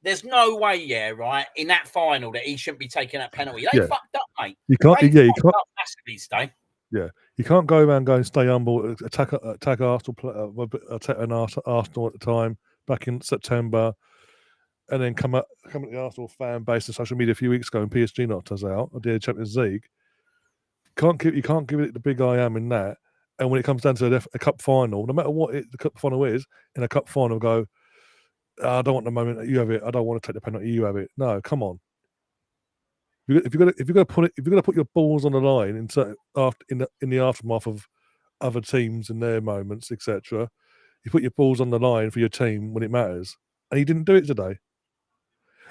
There's no way, right, in that final that he shouldn't be taking that penalty. They fucked up, mate. You can't, you can't. Massively, Stay. Yeah, you can't go around going stay humble, attack Arsenal, attack Arsenal at the time back in September, and then come at the Arsenal fan base and social media a few weeks ago and PSG knocked us out of the Champions League. You can't give it the big I am in that. And when it comes down to a cup final, no matter what the cup final is, in a cup final, go, I don't want the moment you have it. I don't want to take the penalty. You have it. No, come on. If you're gonna put your balls on the line in the aftermath of other teams and their moments, etc., you put your balls on the line for your team when it matters, and he didn't do it today. And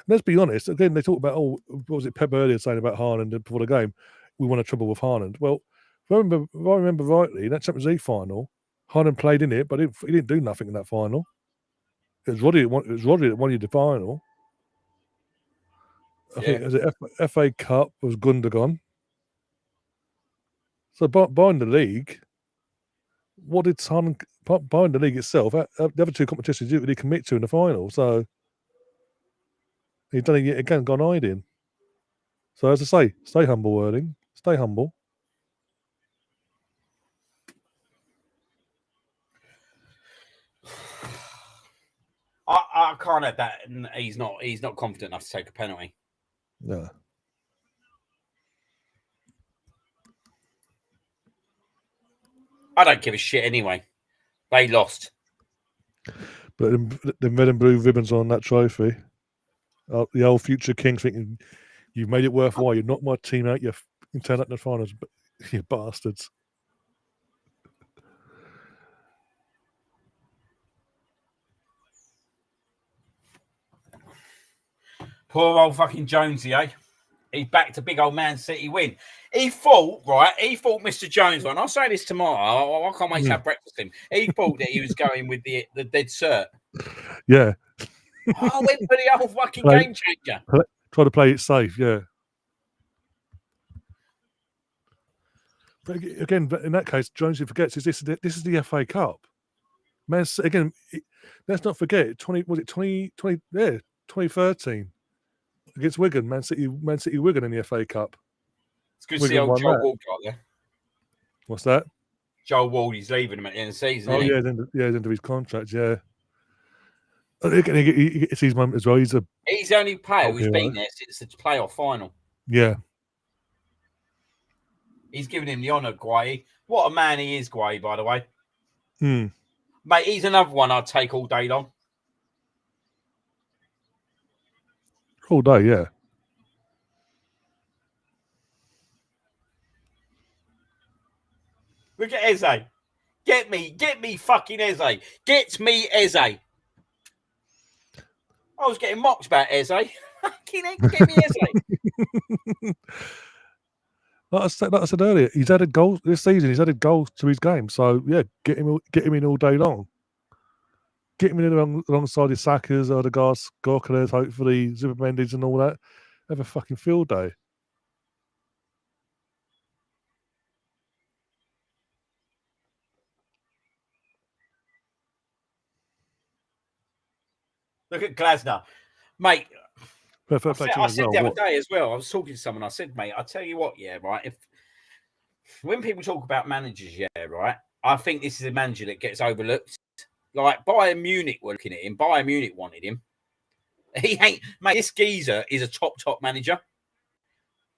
let's be honest. Again, they talk about what was it Pep earlier saying about Haaland before the game? We want to trouble with Haaland. Well, if I remember rightly, in that Champions League final, Haaland played in it, but he didn't do nothing in that final. It was Rodri that won you the final. I think the FA Cup was Gundogan. So buying the league, what did Son buying the league itself? The other two competitions you really commit to in the final. So he's done it yet again, gone hiding. So as I say, stay humble, Erling. Stay humble. I can't have that. He's not confident enough to take a penalty. No. I don't give a shit anyway. They lost. But the red and blue ribbons on that trophy. The old future king thinking, you've made it worthwhile. You're not my team out. You can turn up in the finals, but you bastards. Poor old fucking Jonesy, eh? He backed a big old Man City win. He thought Mr. Jones won. I'll say this tomorrow. I can't wait to have breakfast with him. He thought that he was going with the dead cert. Yeah. I went for the old fucking game changer. Try to play it safe, yeah. But again, in that case, Jonesy forgets this is the FA Cup. Man, again, let's not forget 2013 against Wigan, Man City Wigan in the FA Cup. It's good to see old Joel Ward got there. What's that? Joel Ward, he's leaving him at the end of the season. Oh yeah, the end of his contract, yeah. Again, he gets his moment as well. He's the only player who's been there since the playoff final. Yeah. He's giving him the honour, Guay. What a man he is, Guay, by the way. Hmm. Mate, he's another one I'd take all day long. All day, yeah. Look at Eze. Get me fucking Eze. Get me Eze. I was getting mocked about Eze. Fucking get me Eze. Like I said earlier, he's added goals this season. He's added goals to his game. So yeah, get him in all day long. Get him in alongside his Sakas, Odegaard, Gorkales, hopefully Zubimendi's and all that. Have a fucking field day. Look at Glasner, mate. I said the other day as well. I was talking to someone. I said, mate, I tell you what, yeah, right. When people talk about managers, yeah, right. I think this is a manager that gets overlooked. Like Bayern Munich were looking at him. Bayern Munich wanted him. He ain't, mate. This geezer is a top manager.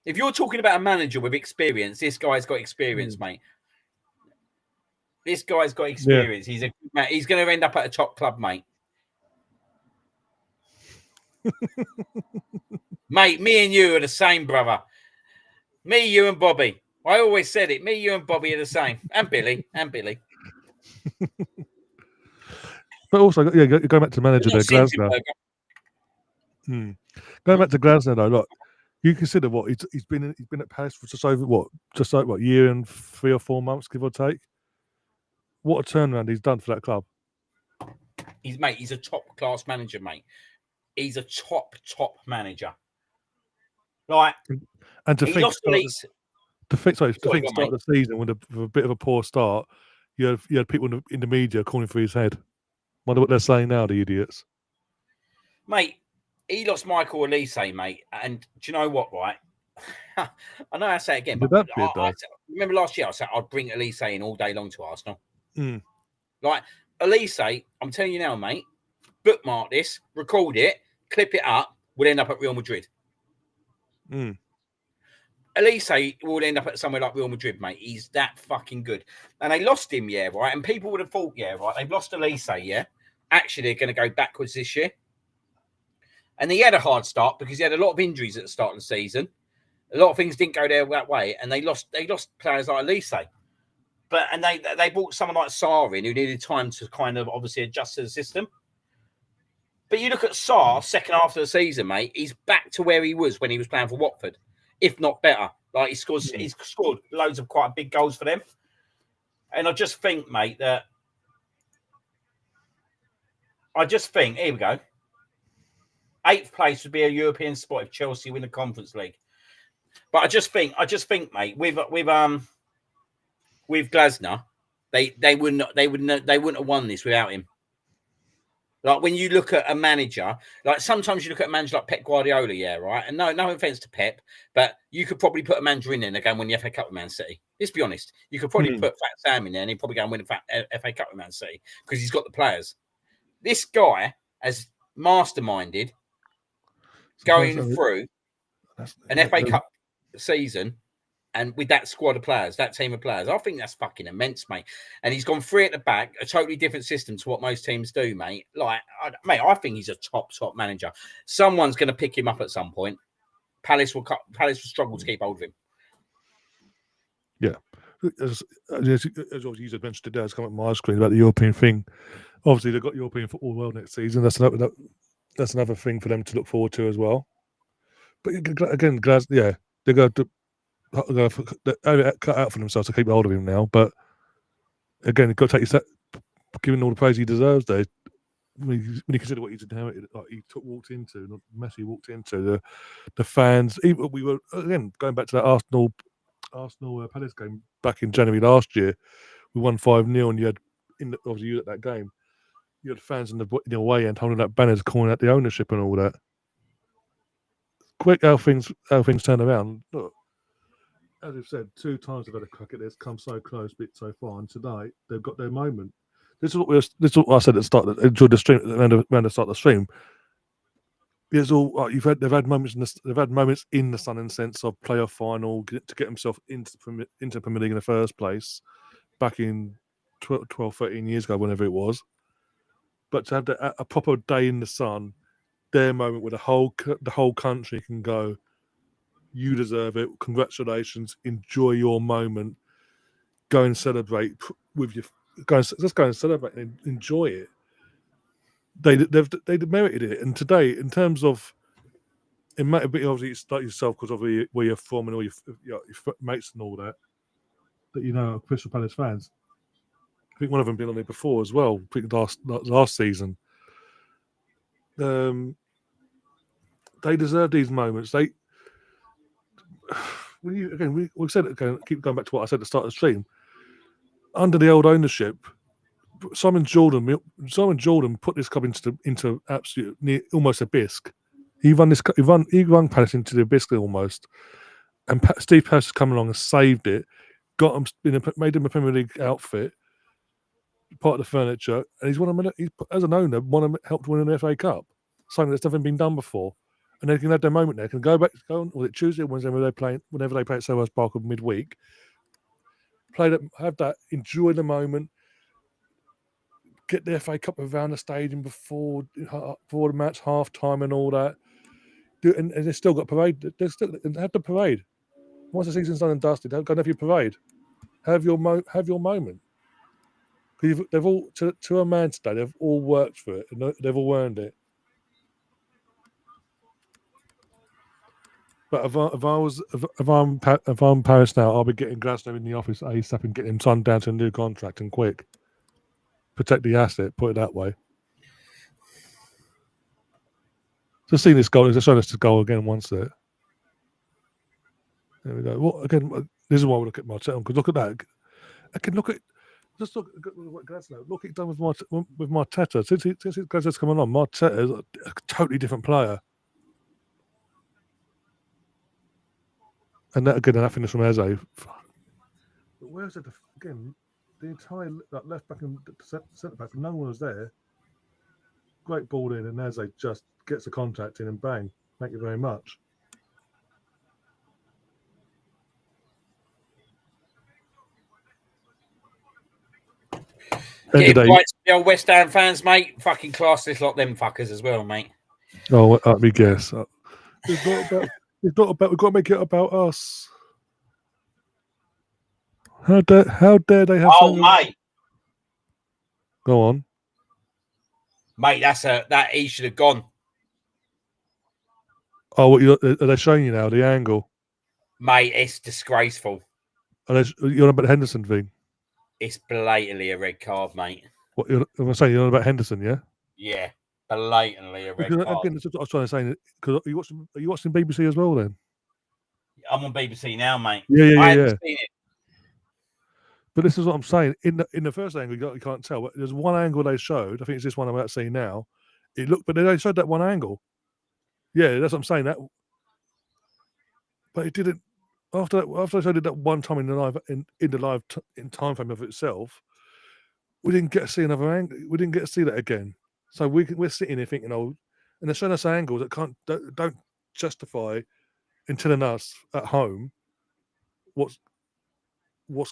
If you're talking about a manager with experience, this guy's got experience, mate. This guy's got experience. Yeah. He's going to end up at a top club, mate. Mate, me and you are the same, brother. Me, you, and Bobby. I always said it. Me, you, and Bobby are the same, and Billy. But also, yeah, going back to manager there, Glasner. Going back to Glasner though, look, you consider what he's been at Palace for just over what year and 3 or 4 months, give or take. What a turnaround he's done for that club. He's a top class manager, mate. He's a top manager. Like, and to think start the season with a bit of a poor start, you had people in the media calling for his head. Wonder what they're saying now, the idiots. Mate, he lost Michael Elise, mate. And do you know what, right? I know I say it again, but remember last year I said I'd bring Elise in all day long to Arsenal. Like, Elise, I'm telling you now, mate, bookmark this, record it, clip it up, we'll end up at Real Madrid. Elise will end up at somewhere like Real Madrid, mate. He's that fucking good. And they lost him, yeah, right? And people would have thought, yeah, right, they've lost Elise, yeah? Actually, they're going to go backwards this year. And he had a hard start because he had a lot of injuries at the start of the season. A lot of things didn't go that way, and they lost players like Elise. But they brought someone like Sarr in who needed time to kind of obviously adjust to the system. But you look at Sarr, second half of the season, mate, he's back to where he was when he was playing for Watford, if not better. Like he's scored loads of quite big goals for them. And I just think, mate, here we go. 8th place would be a European spot if Chelsea win the Conference League. But I just think, mate, with Glasner, they wouldn't have won this without him. Like when you look at a manager, like sometimes you look at a manager like Pep Guardiola, yeah, right. And no offense to Pep, but you could probably put a manager in there and go and win the FA Cup with Man City. Let's be honest. You could probably put Fat Sam in there and he'd probably go and win the FA Cup with Man City because he's got the players. This guy has masterminded going through an FA Cup season and with that squad of players, that team of players. I think that's fucking immense, mate. And he's gone 3 at the back, a totally different system to what most teams do, mate. Like, I think he's a top manager. Someone's going to pick him up at some point. Palace will struggle to keep hold of him. Yeah. As you just mentioned today, it's come up on my screen about the European thing. Obviously, they've got European football world next season. That's another thing for them to look forward to as well. But again, they're going to cut out for themselves to keep hold of him now. But again, you've got to take give him all the praise he deserves there. when you consider what he's inherited, like walked into, Messi walked into the fans. Even, we were again going back to that Arsenal Palace game back in January last year. We won 5-0, and you had obviously you at that game. You had fans in the away end holding up banners, calling out the ownership and all that. Quick how things turn around. Look, as we've said, 2 times they've had a crack at this, come so close, bit so far, and tonight they've got their moment. This is what I said at the start. Enjoyed the stream around the start of the stream. It's all they've had moments in the sun in the sense of playoff final to get themselves into Premier League in the first place back in 12, 13 years ago, whenever it was. But to have a proper day in the sun, their moment where the whole country can go, you deserve it. Congratulations. Enjoy your moment. Go and celebrate with your. Just go and celebrate and enjoy it. They've merited it. And today, in terms of, it might be obviously it's like yourself because of where you're from and all your mates and all that are Crystal Palace fans. I think one of them been on there before as well. I think last season. They deserve these moments. We said it again. Keep going back to what I said at the start of the stream. Under the old ownership, Simon Jordan put this club into absolute almost a bisque. He run Palace into the bisque almost, and Steve Parish has come along and saved it. Made him a Premier League outfit, part of the furniture, and he's as an owner helped win an FA Cup, something that's never been done before. And they can have their moment there. Can go on was it Tuesday or Wednesday whenever they play at Selhurst Park midweek. Have that, enjoy the moment, get the FA Cup around the stadium before the match, half time and all that. And they've still got parade. They have the parade. Once the season's done and dusted, go and have your parade. Have your moment. Because they've all to a man today. They've all worked for it and they've all earned it. But if I'm Paris now, I'll be getting Glasgow in the office ASAP and getting him signed down to a new contract and quick. Protect the asset, put it that way. Just seeing this goal, they're showing us the goal again once there. There we go. Well, again, this is why we look at Marcelo, because look at that. I can look at what Glasgow. Look at it done with Marteta. Since Glasgow's coming on, Marteta is a totally different player. And that finished from Eze. But where's it again? The entire left back and centre back, no one was there. Great ball in, and Eze just gets the contact in and bang. Thank you very much. Getting right to the old West Ham fans, mate. Fucking class this lot, them fuckers as well, mate. Oh, let me guess. It's not about. We've got to make it about us. How dare they have? Oh, mate. Go on, mate. That he should have gone. Oh, what are they showing you now? The angle, mate. It's disgraceful. You're on about the Henderson thing. It's blatantly a red card, mate. What I'm saying? You're on about Henderson, yeah? Yeah, blatantly a red card. Again, that's what I was trying to say. Because are you watching BBC as well? Then I'm on BBC now, mate. Yeah. I haven't seen it. But this is what I'm saying. In the first angle, you can't tell. But there's one angle they showed. I think it's this one I'm about to see now. But they showed that one angle. Yeah, that's what I'm saying. That, but it didn't. After I showed it that one time in the live time frame of itself, we didn't get to see another angle. We didn't get to see that again. So we're sitting here thinking, and they're showing us angles that don't justify in telling us at home what's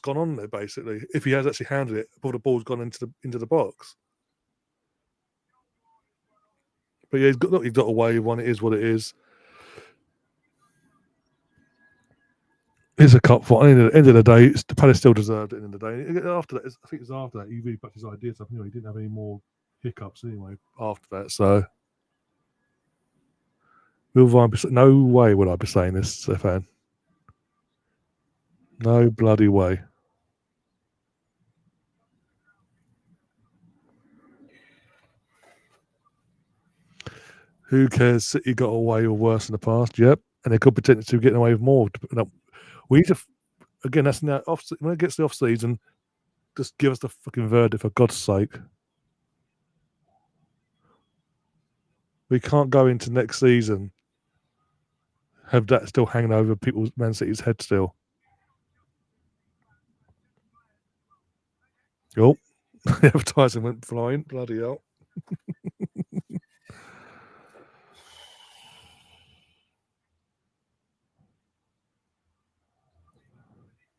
gone on there, basically, if he has actually handled it before the ball's gone into the box. But yeah, he's got away with one. It is what it is. It's a cup fight. At the end of the day, the Palace still deserved it. At the end of the day, after that, I think it was after that he really backed his ideas up. Anyway, he didn't have any more hiccups anyway after that. So, no way would I be saying this, Stefan. No bloody way. Who cares? City got away with worse in the past. Yep, and they could potentially be getting away with more. We need to again. That's now off. When it gets to the off season, just give us the fucking verdict for God's sake. We can't go into next season have that still hanging over people's Man City's head still. Oh, the advertising went flying. Bloody hell.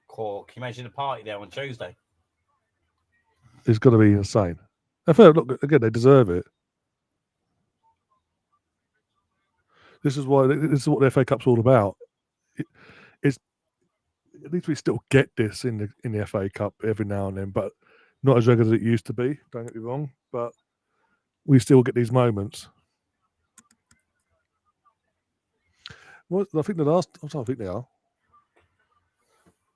Cool. Can you imagine the party there on Tuesday? It's got to be insane. I feel look again. They deserve it. This is what the FA Cup's all about. At least we still get this in the FA Cup every now and then, but not as regular as it used to be. Don't get me wrong, but we still get these moments. Well, I think I think they are.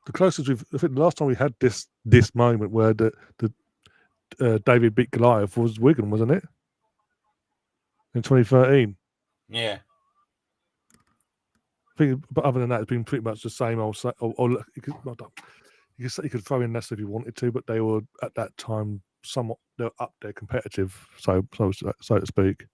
The closest I think the last time we had this moment where the David beat Goliath was Wigan, wasn't it? In 2013. Yeah. I think, but other than that, it's been pretty much the same old. Or you could throw in Leicester if you wanted to, but they were at that time somewhat they're up there competitive, so to speak.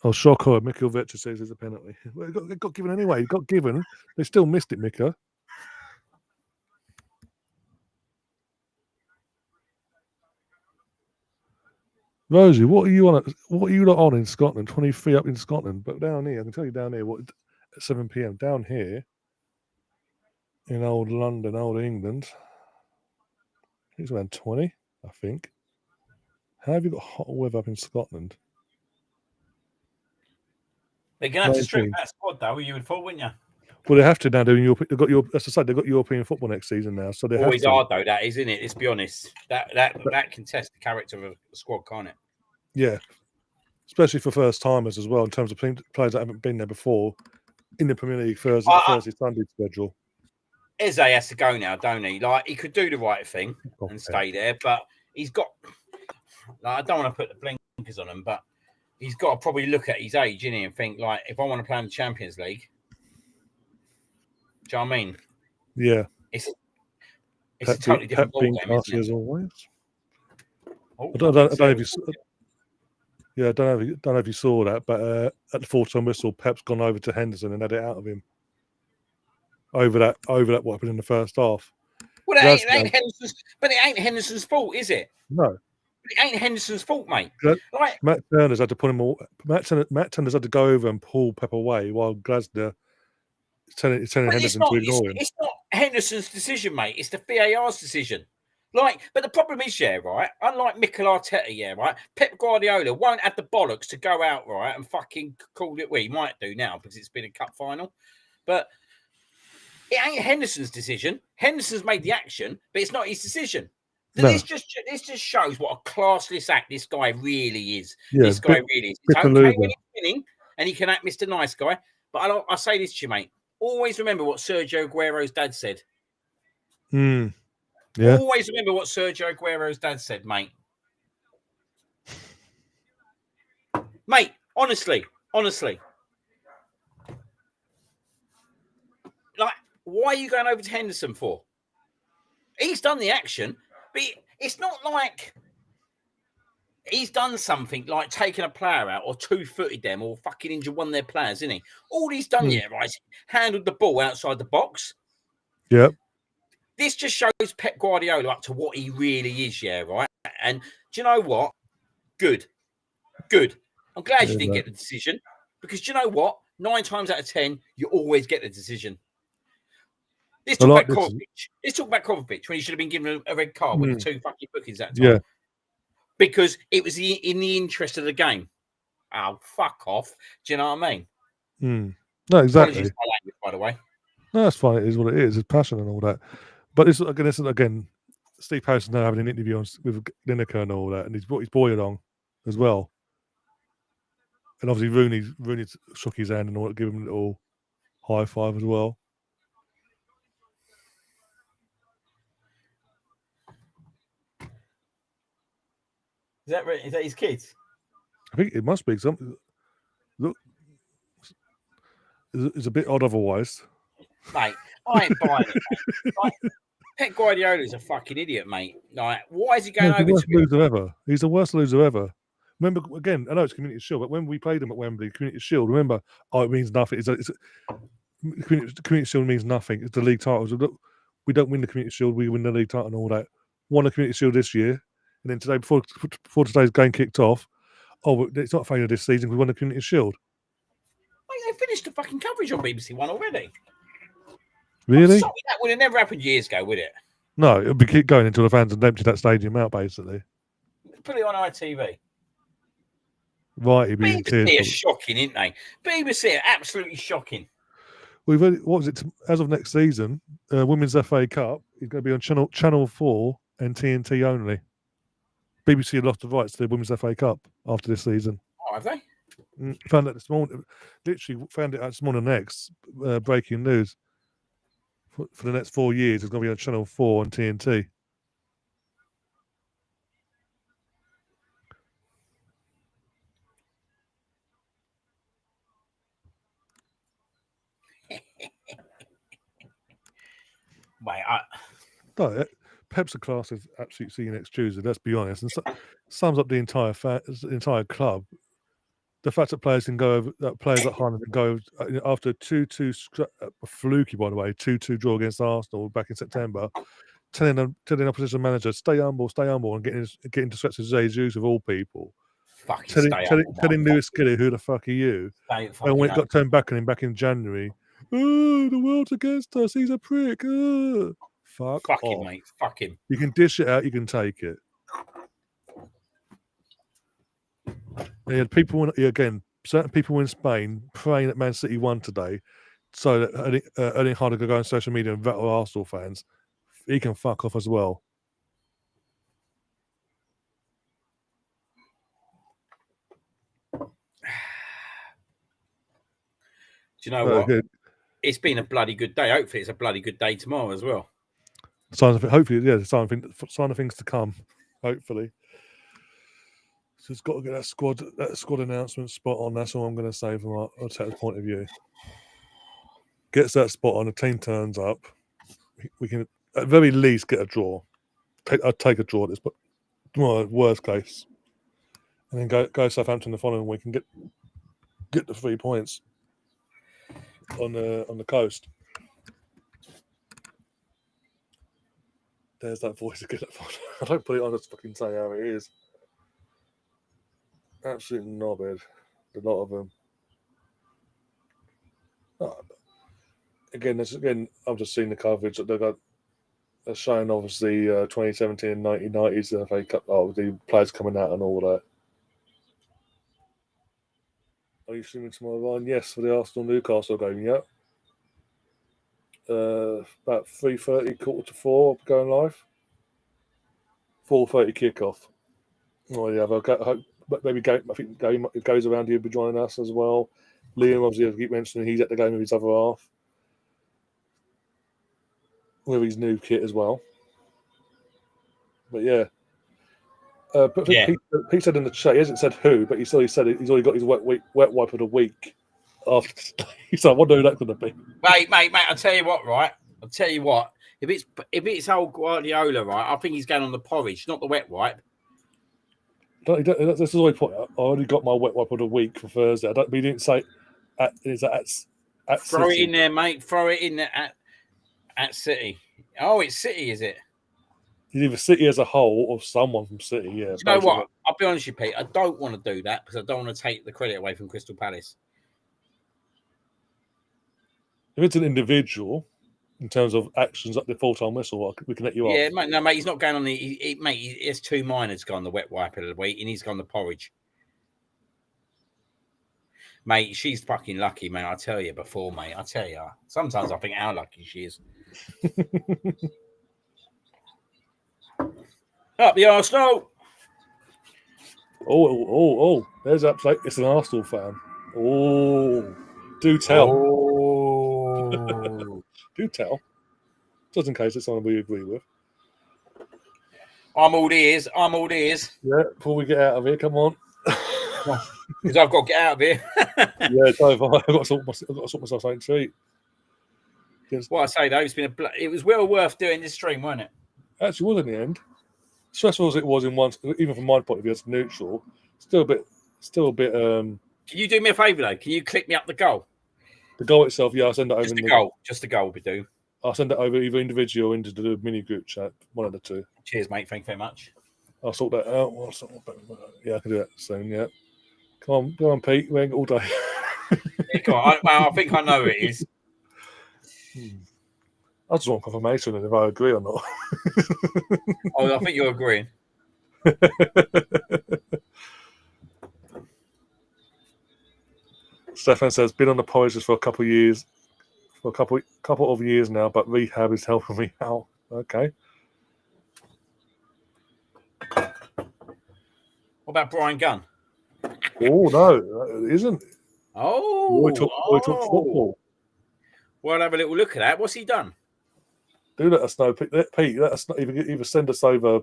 Oh, shocker! Mikovic says it's a penalty. Well, it got given anyway. It got given. They still missed it, Mika. Rosie, what are you on? What are you lot on in Scotland? 23 up in Scotland, but down here, I can tell you down here what at 7 p.m. down here in old London, old England. It's around 20, I think. How have you got hot weather up in Scotland? They're gonna have to strip that squad though. You would thought, wouldn't you? Well, they have to now. They've got as I said, they've got European football next season now, so they always have to. Hard though. That is, isn't it? Let's be honest. That can test the character of a squad, can't it? Yeah, especially for first timers as well, in terms of players that haven't been there before in the Premier League Thursday Sunday schedule. Eze has to go now, don't he? Like he could do the right thing and stay there, but he's got. Like, I don't want to put the blinkers on him, but he's got to probably look at his age, innit, and think like, if I want to play in the Champions League, do you know what I mean? Yeah, it's a totally different ball game, isn't it? As always. Oh, I don't know if you. Yeah, I don't know if you saw that, but at the full-time whistle, Pep's gone over to Henderson and had it out of him. Over that what happened in the first half. Well, it ain't Henderson's, but it ain't Henderson's fault, is it? No. It ain't Henderson's fault, mate. Like, Matt Turner's had to put him all. Matt Turner's had to go over and pull Pep away while Glasner is telling Henderson to ignore him. It's not Henderson's decision, mate. It's the VAR's decision. Like, but the problem is, yeah, right. Unlike Mikel Arteta, yeah, right. Pep Guardiola won't have the bollocks to go out, right, and fucking call it. Well, he might do now because it's been a cup final, but it ain't Henderson's decision. Henderson's made the action, but it's not his decision. So this just shows what a classless act this guy really is. Yeah, this guy really is. It's okay when he's winning and he can act Mr. Nice Guy. But I say this to you, mate. Always remember what Sergio Aguero's dad said. Yeah. Always remember what Sergio Aguero's dad said, mate. Mate, honestly. Like, why are you going over to Henderson for? He's done the action, but it's not like he's done something like taking a player out or two-footed them or fucking injured one of their players, isn't he? All he's done, right, is handled the ball outside the box. Yep. This just shows Pep Guardiola up to what he really is, yeah, right? And do you know what? Good. I'm glad you didn't get the decision because do you know what? 9 times out of 10, you always get the decision. Let's talk about Kovacic when he should have been given a red card with the 2 fucking bookings that time. Yeah. Because it was in the interest of the game. Oh, fuck off. Do you know what I mean? No, exactly. Apologies for my language, by the way. No, that's fine. It is what it is. It's passion and all that. But this again, Steve Harrison's now having an interview with Lineker and all that, and he's brought his boy along as well. And obviously Rooney shook his hand and all that, give him a little high five as well. Is that his kids? I think it must be something. Look, it's a bit odd otherwise. Mate, I ain't buying it, mate. Like, Pep Guardiola's a fucking idiot, mate. Like, why is he going He's the over worst to it? loser ever. He's the worst loser ever. Remember, again, I know it's Community Shield, but when we played them at Wembley, Community Shield, remember, it means nothing. Community Shield means nothing. It's the league titles. Look, we don't win the Community Shield, we win the league title and all that. Won the Community Shield this year, and then today, before today's game kicked off, it's not a failure this season. We won the Community Shield. Mate, they finished the fucking coverage on BBC One already. Really? I'm sorry, that would have never happened years ago, would it? No, it'll be keep going until the fans have emptied that stadium out, basically. Put it on ITV. Right, he'd be in tears. BBC are shocking, isn't they? BBC are absolutely shocking. We've what was it? As of next season, Women's FA Cup is going to be on Channel 4 and TNT only. BBC have lost the rights to the Women's FA Cup after this season. Oh, have they? Found that this morning. Literally found it out this morning. Next breaking news. For the next 4 years, it's going to be on Channel 4 and TNT. Mate, Pep's a class is absolutely seeing next Tuesday. Let's be honest, and sums up the entire club. The fact that players can go over, that players at Haaland can go after 2-2 fluky, by the way, 2-2 draw against Arsenal back in September, telling opposition manager stay humble, and getting into sweats with Jesus of all people. Telling Lewis Skiddy, who the fuck are you? And when it got turned back on him back in January, oh, the world's against us. He's a prick. Fuck him, mate. Fuck him. You can dish it out. You can take it. And you had people certain people in Spain praying that Man City won today, so that Erling Haaland could go on social media and rattle Arsenal fans. He can fuck off as well. Do you know what? Good. It's been a bloody good day. Hopefully, it's a bloody good day tomorrow as well. Hopefully, yeah, sign of things to come. Hopefully. So it's got to get that squad announcement spot on. That's all I'm going to say from our Arteta's point of view. Gets that spot on, the team turns up. We can at very least get a draw. I'd take a draw at this, but worst case, and then go Southampton the following week and get the 3 points on the coast. There's that voice again. I don't put it on. Just fucking say how it is. Absolute knobhead. A lot of them. Again, I've just seen the coverage that they're showing, obviously, 2017 and 1990s FA Cup. The players coming out and all that. Are you streaming tomorrow, Ryan? Yes, for the Arsenal-Newcastle game, yeah. About 3:30, 3:45 going live. 4:30 kickoff. Oh yeah, maybe I think Game goes around here, be joining us as well. Liam, obviously, I keep mentioning he's at the game with his other half, with his new kit as well. But yeah, Pete said in the chat, he hasn't said who, but he said he's already got his wet wipe of the week after today. So I wonder who that's going to be. Mate, I'll tell you what, right? If it's old Guardiola, right, I think he's going on the porridge, not the wet wipe. This is all I put. I already got my wet wipe of the week for Thursday. He didn't say at Throw City. it in there, mate. Throw it in there at City. Oh, it's City, is it? It's either City as a whole or someone from City, yeah. Do you know what? I'll be honest with you, Pete. I don't want to do that because I don't want to take the credit away from Crystal Palace. If it's an individual, in terms of actions like the full-time whistle, we can let you off. Yeah, mate, he's not going on the... mate, it's 2 minors gone the wet wipe of the week and he's gone the porridge. Mate, she's fucking lucky, mate. I tell you before, mate. I tell you. Sometimes I think how lucky she is. Up the Arsenal. Oh. There's that plate. It's an Arsenal fan. Oh. Do tell. Oh. Do tell. Just in case it's someone we agree with. I'm all ears. Yeah, before we get out of here, come on. Because I've got to get out of here. Yeah, so I've got to sort myself something to eat. What I say though, it was well worth doing this stream, wasn't it? Actually, was in the end. Stressful as it was in once, even from my point of view, as neutral. Still a bit. Can you do me a favour though? Can you click me up the goal? The goal itself, yeah, I'll send it over. Just a goal, we do. I'll send it over either individual or into the mini group chat, one of the two. Cheers, mate. Thank you very much. I'll sort that out. Yeah, I can do that soon. Yeah, come on, Pete. We ain't got all day. Yeah, come on. I think I know who it is. I just want confirmation if I agree or not. I think you're agreeing. Stefan says, been on the porridge for a couple of years, now, but rehab is helping me out. Okay. What about Brian Gunn? Oh no, it isn't. We talk football. Well, I'll have a little look at that. What's he done? Do let us know, Pete. Let us know, either send us over,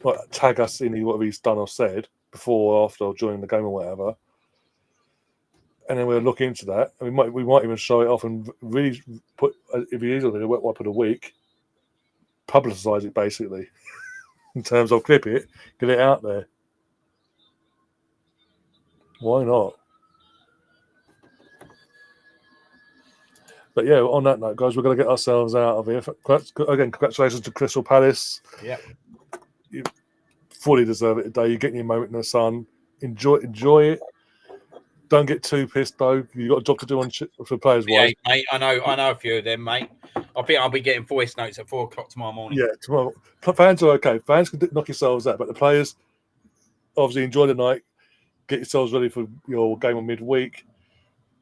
like, tag us in whatever he's done or said before, or after, or during the game or whatever, and then we'll look into that. And we might even show it off and really put, if he is on a wet wipe of the week, publicise it basically in terms of clip it, get it out there. Why not? But yeah, on that note, guys, we're going to get ourselves out of here. Again, congratulations to Crystal Palace. Yeah, you fully deserve it today. You're getting your moment in the sun. Enjoy it. Don't get too pissed though. You've got a job to do for players. Yeah, mate. I know a few of them, mate. I think I'll be getting voice notes at 4:00 tomorrow morning. Yeah, tomorrow. Fans are okay. Fans can knock yourselves out, but the players obviously enjoy the night. Get yourselves ready for your game on midweek.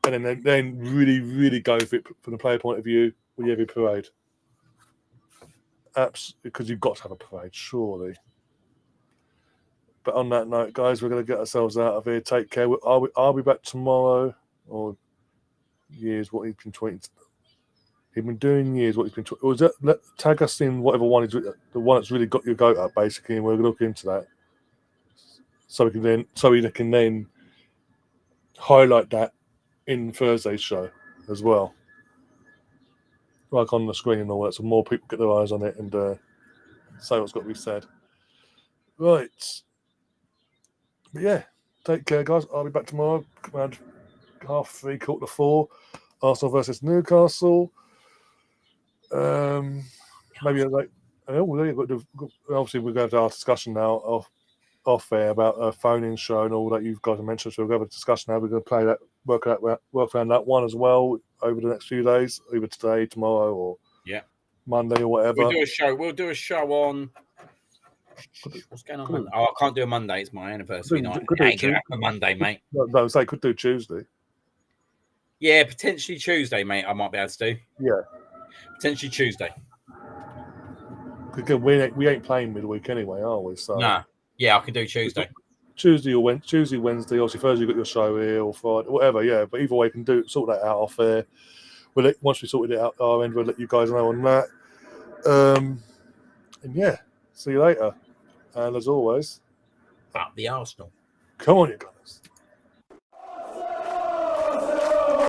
And then really, really go for it from the player point of view with every parade. Because you've got to have a parade, surely. But on that note, guys, we're going to get ourselves out of here. Take care. I'll be back tomorrow. Or years, what he's been tweeting. He's been doing years, what he's been tweeting. Tag us in whatever one is the one that's really got your goat up, basically, and we'll look into that. So we can then highlight that in Thursday's show as well, like on the screen and all that, so more people get their eyes on it and say what's got to be said. Right, but yeah, take care, guys. I'll be back tomorrow around 3:30, 4:45. Arsenal versus Newcastle. Maybe like obviously we're going to have our discussion now off air about a phone-in show and all that you've got to mention. So we're going to have a discussion now. We're going to play that, work around that one as well over the next few days, either today, tomorrow, or Monday or whatever. We'll do a show on. What's going on Monday? Oh, I can't do a Monday. It's my anniversary night. I ain't gonna happen Monday, mate. No, say could do Tuesday. Yeah, potentially Tuesday, mate. I might be able to do. Yeah, potentially Tuesday. Because we ain't playing midweek anyway, are we? So nah. Yeah, I can do Tuesday. Tuesday, Wednesday. Obviously, Thursday you got your show here, or Friday, whatever. Yeah, but either way, you can sort that out off there. Once we sorted it out our end, we'll let you guys know on that. And yeah, see you later. And as always, up the Arsenal. Come on, you guys.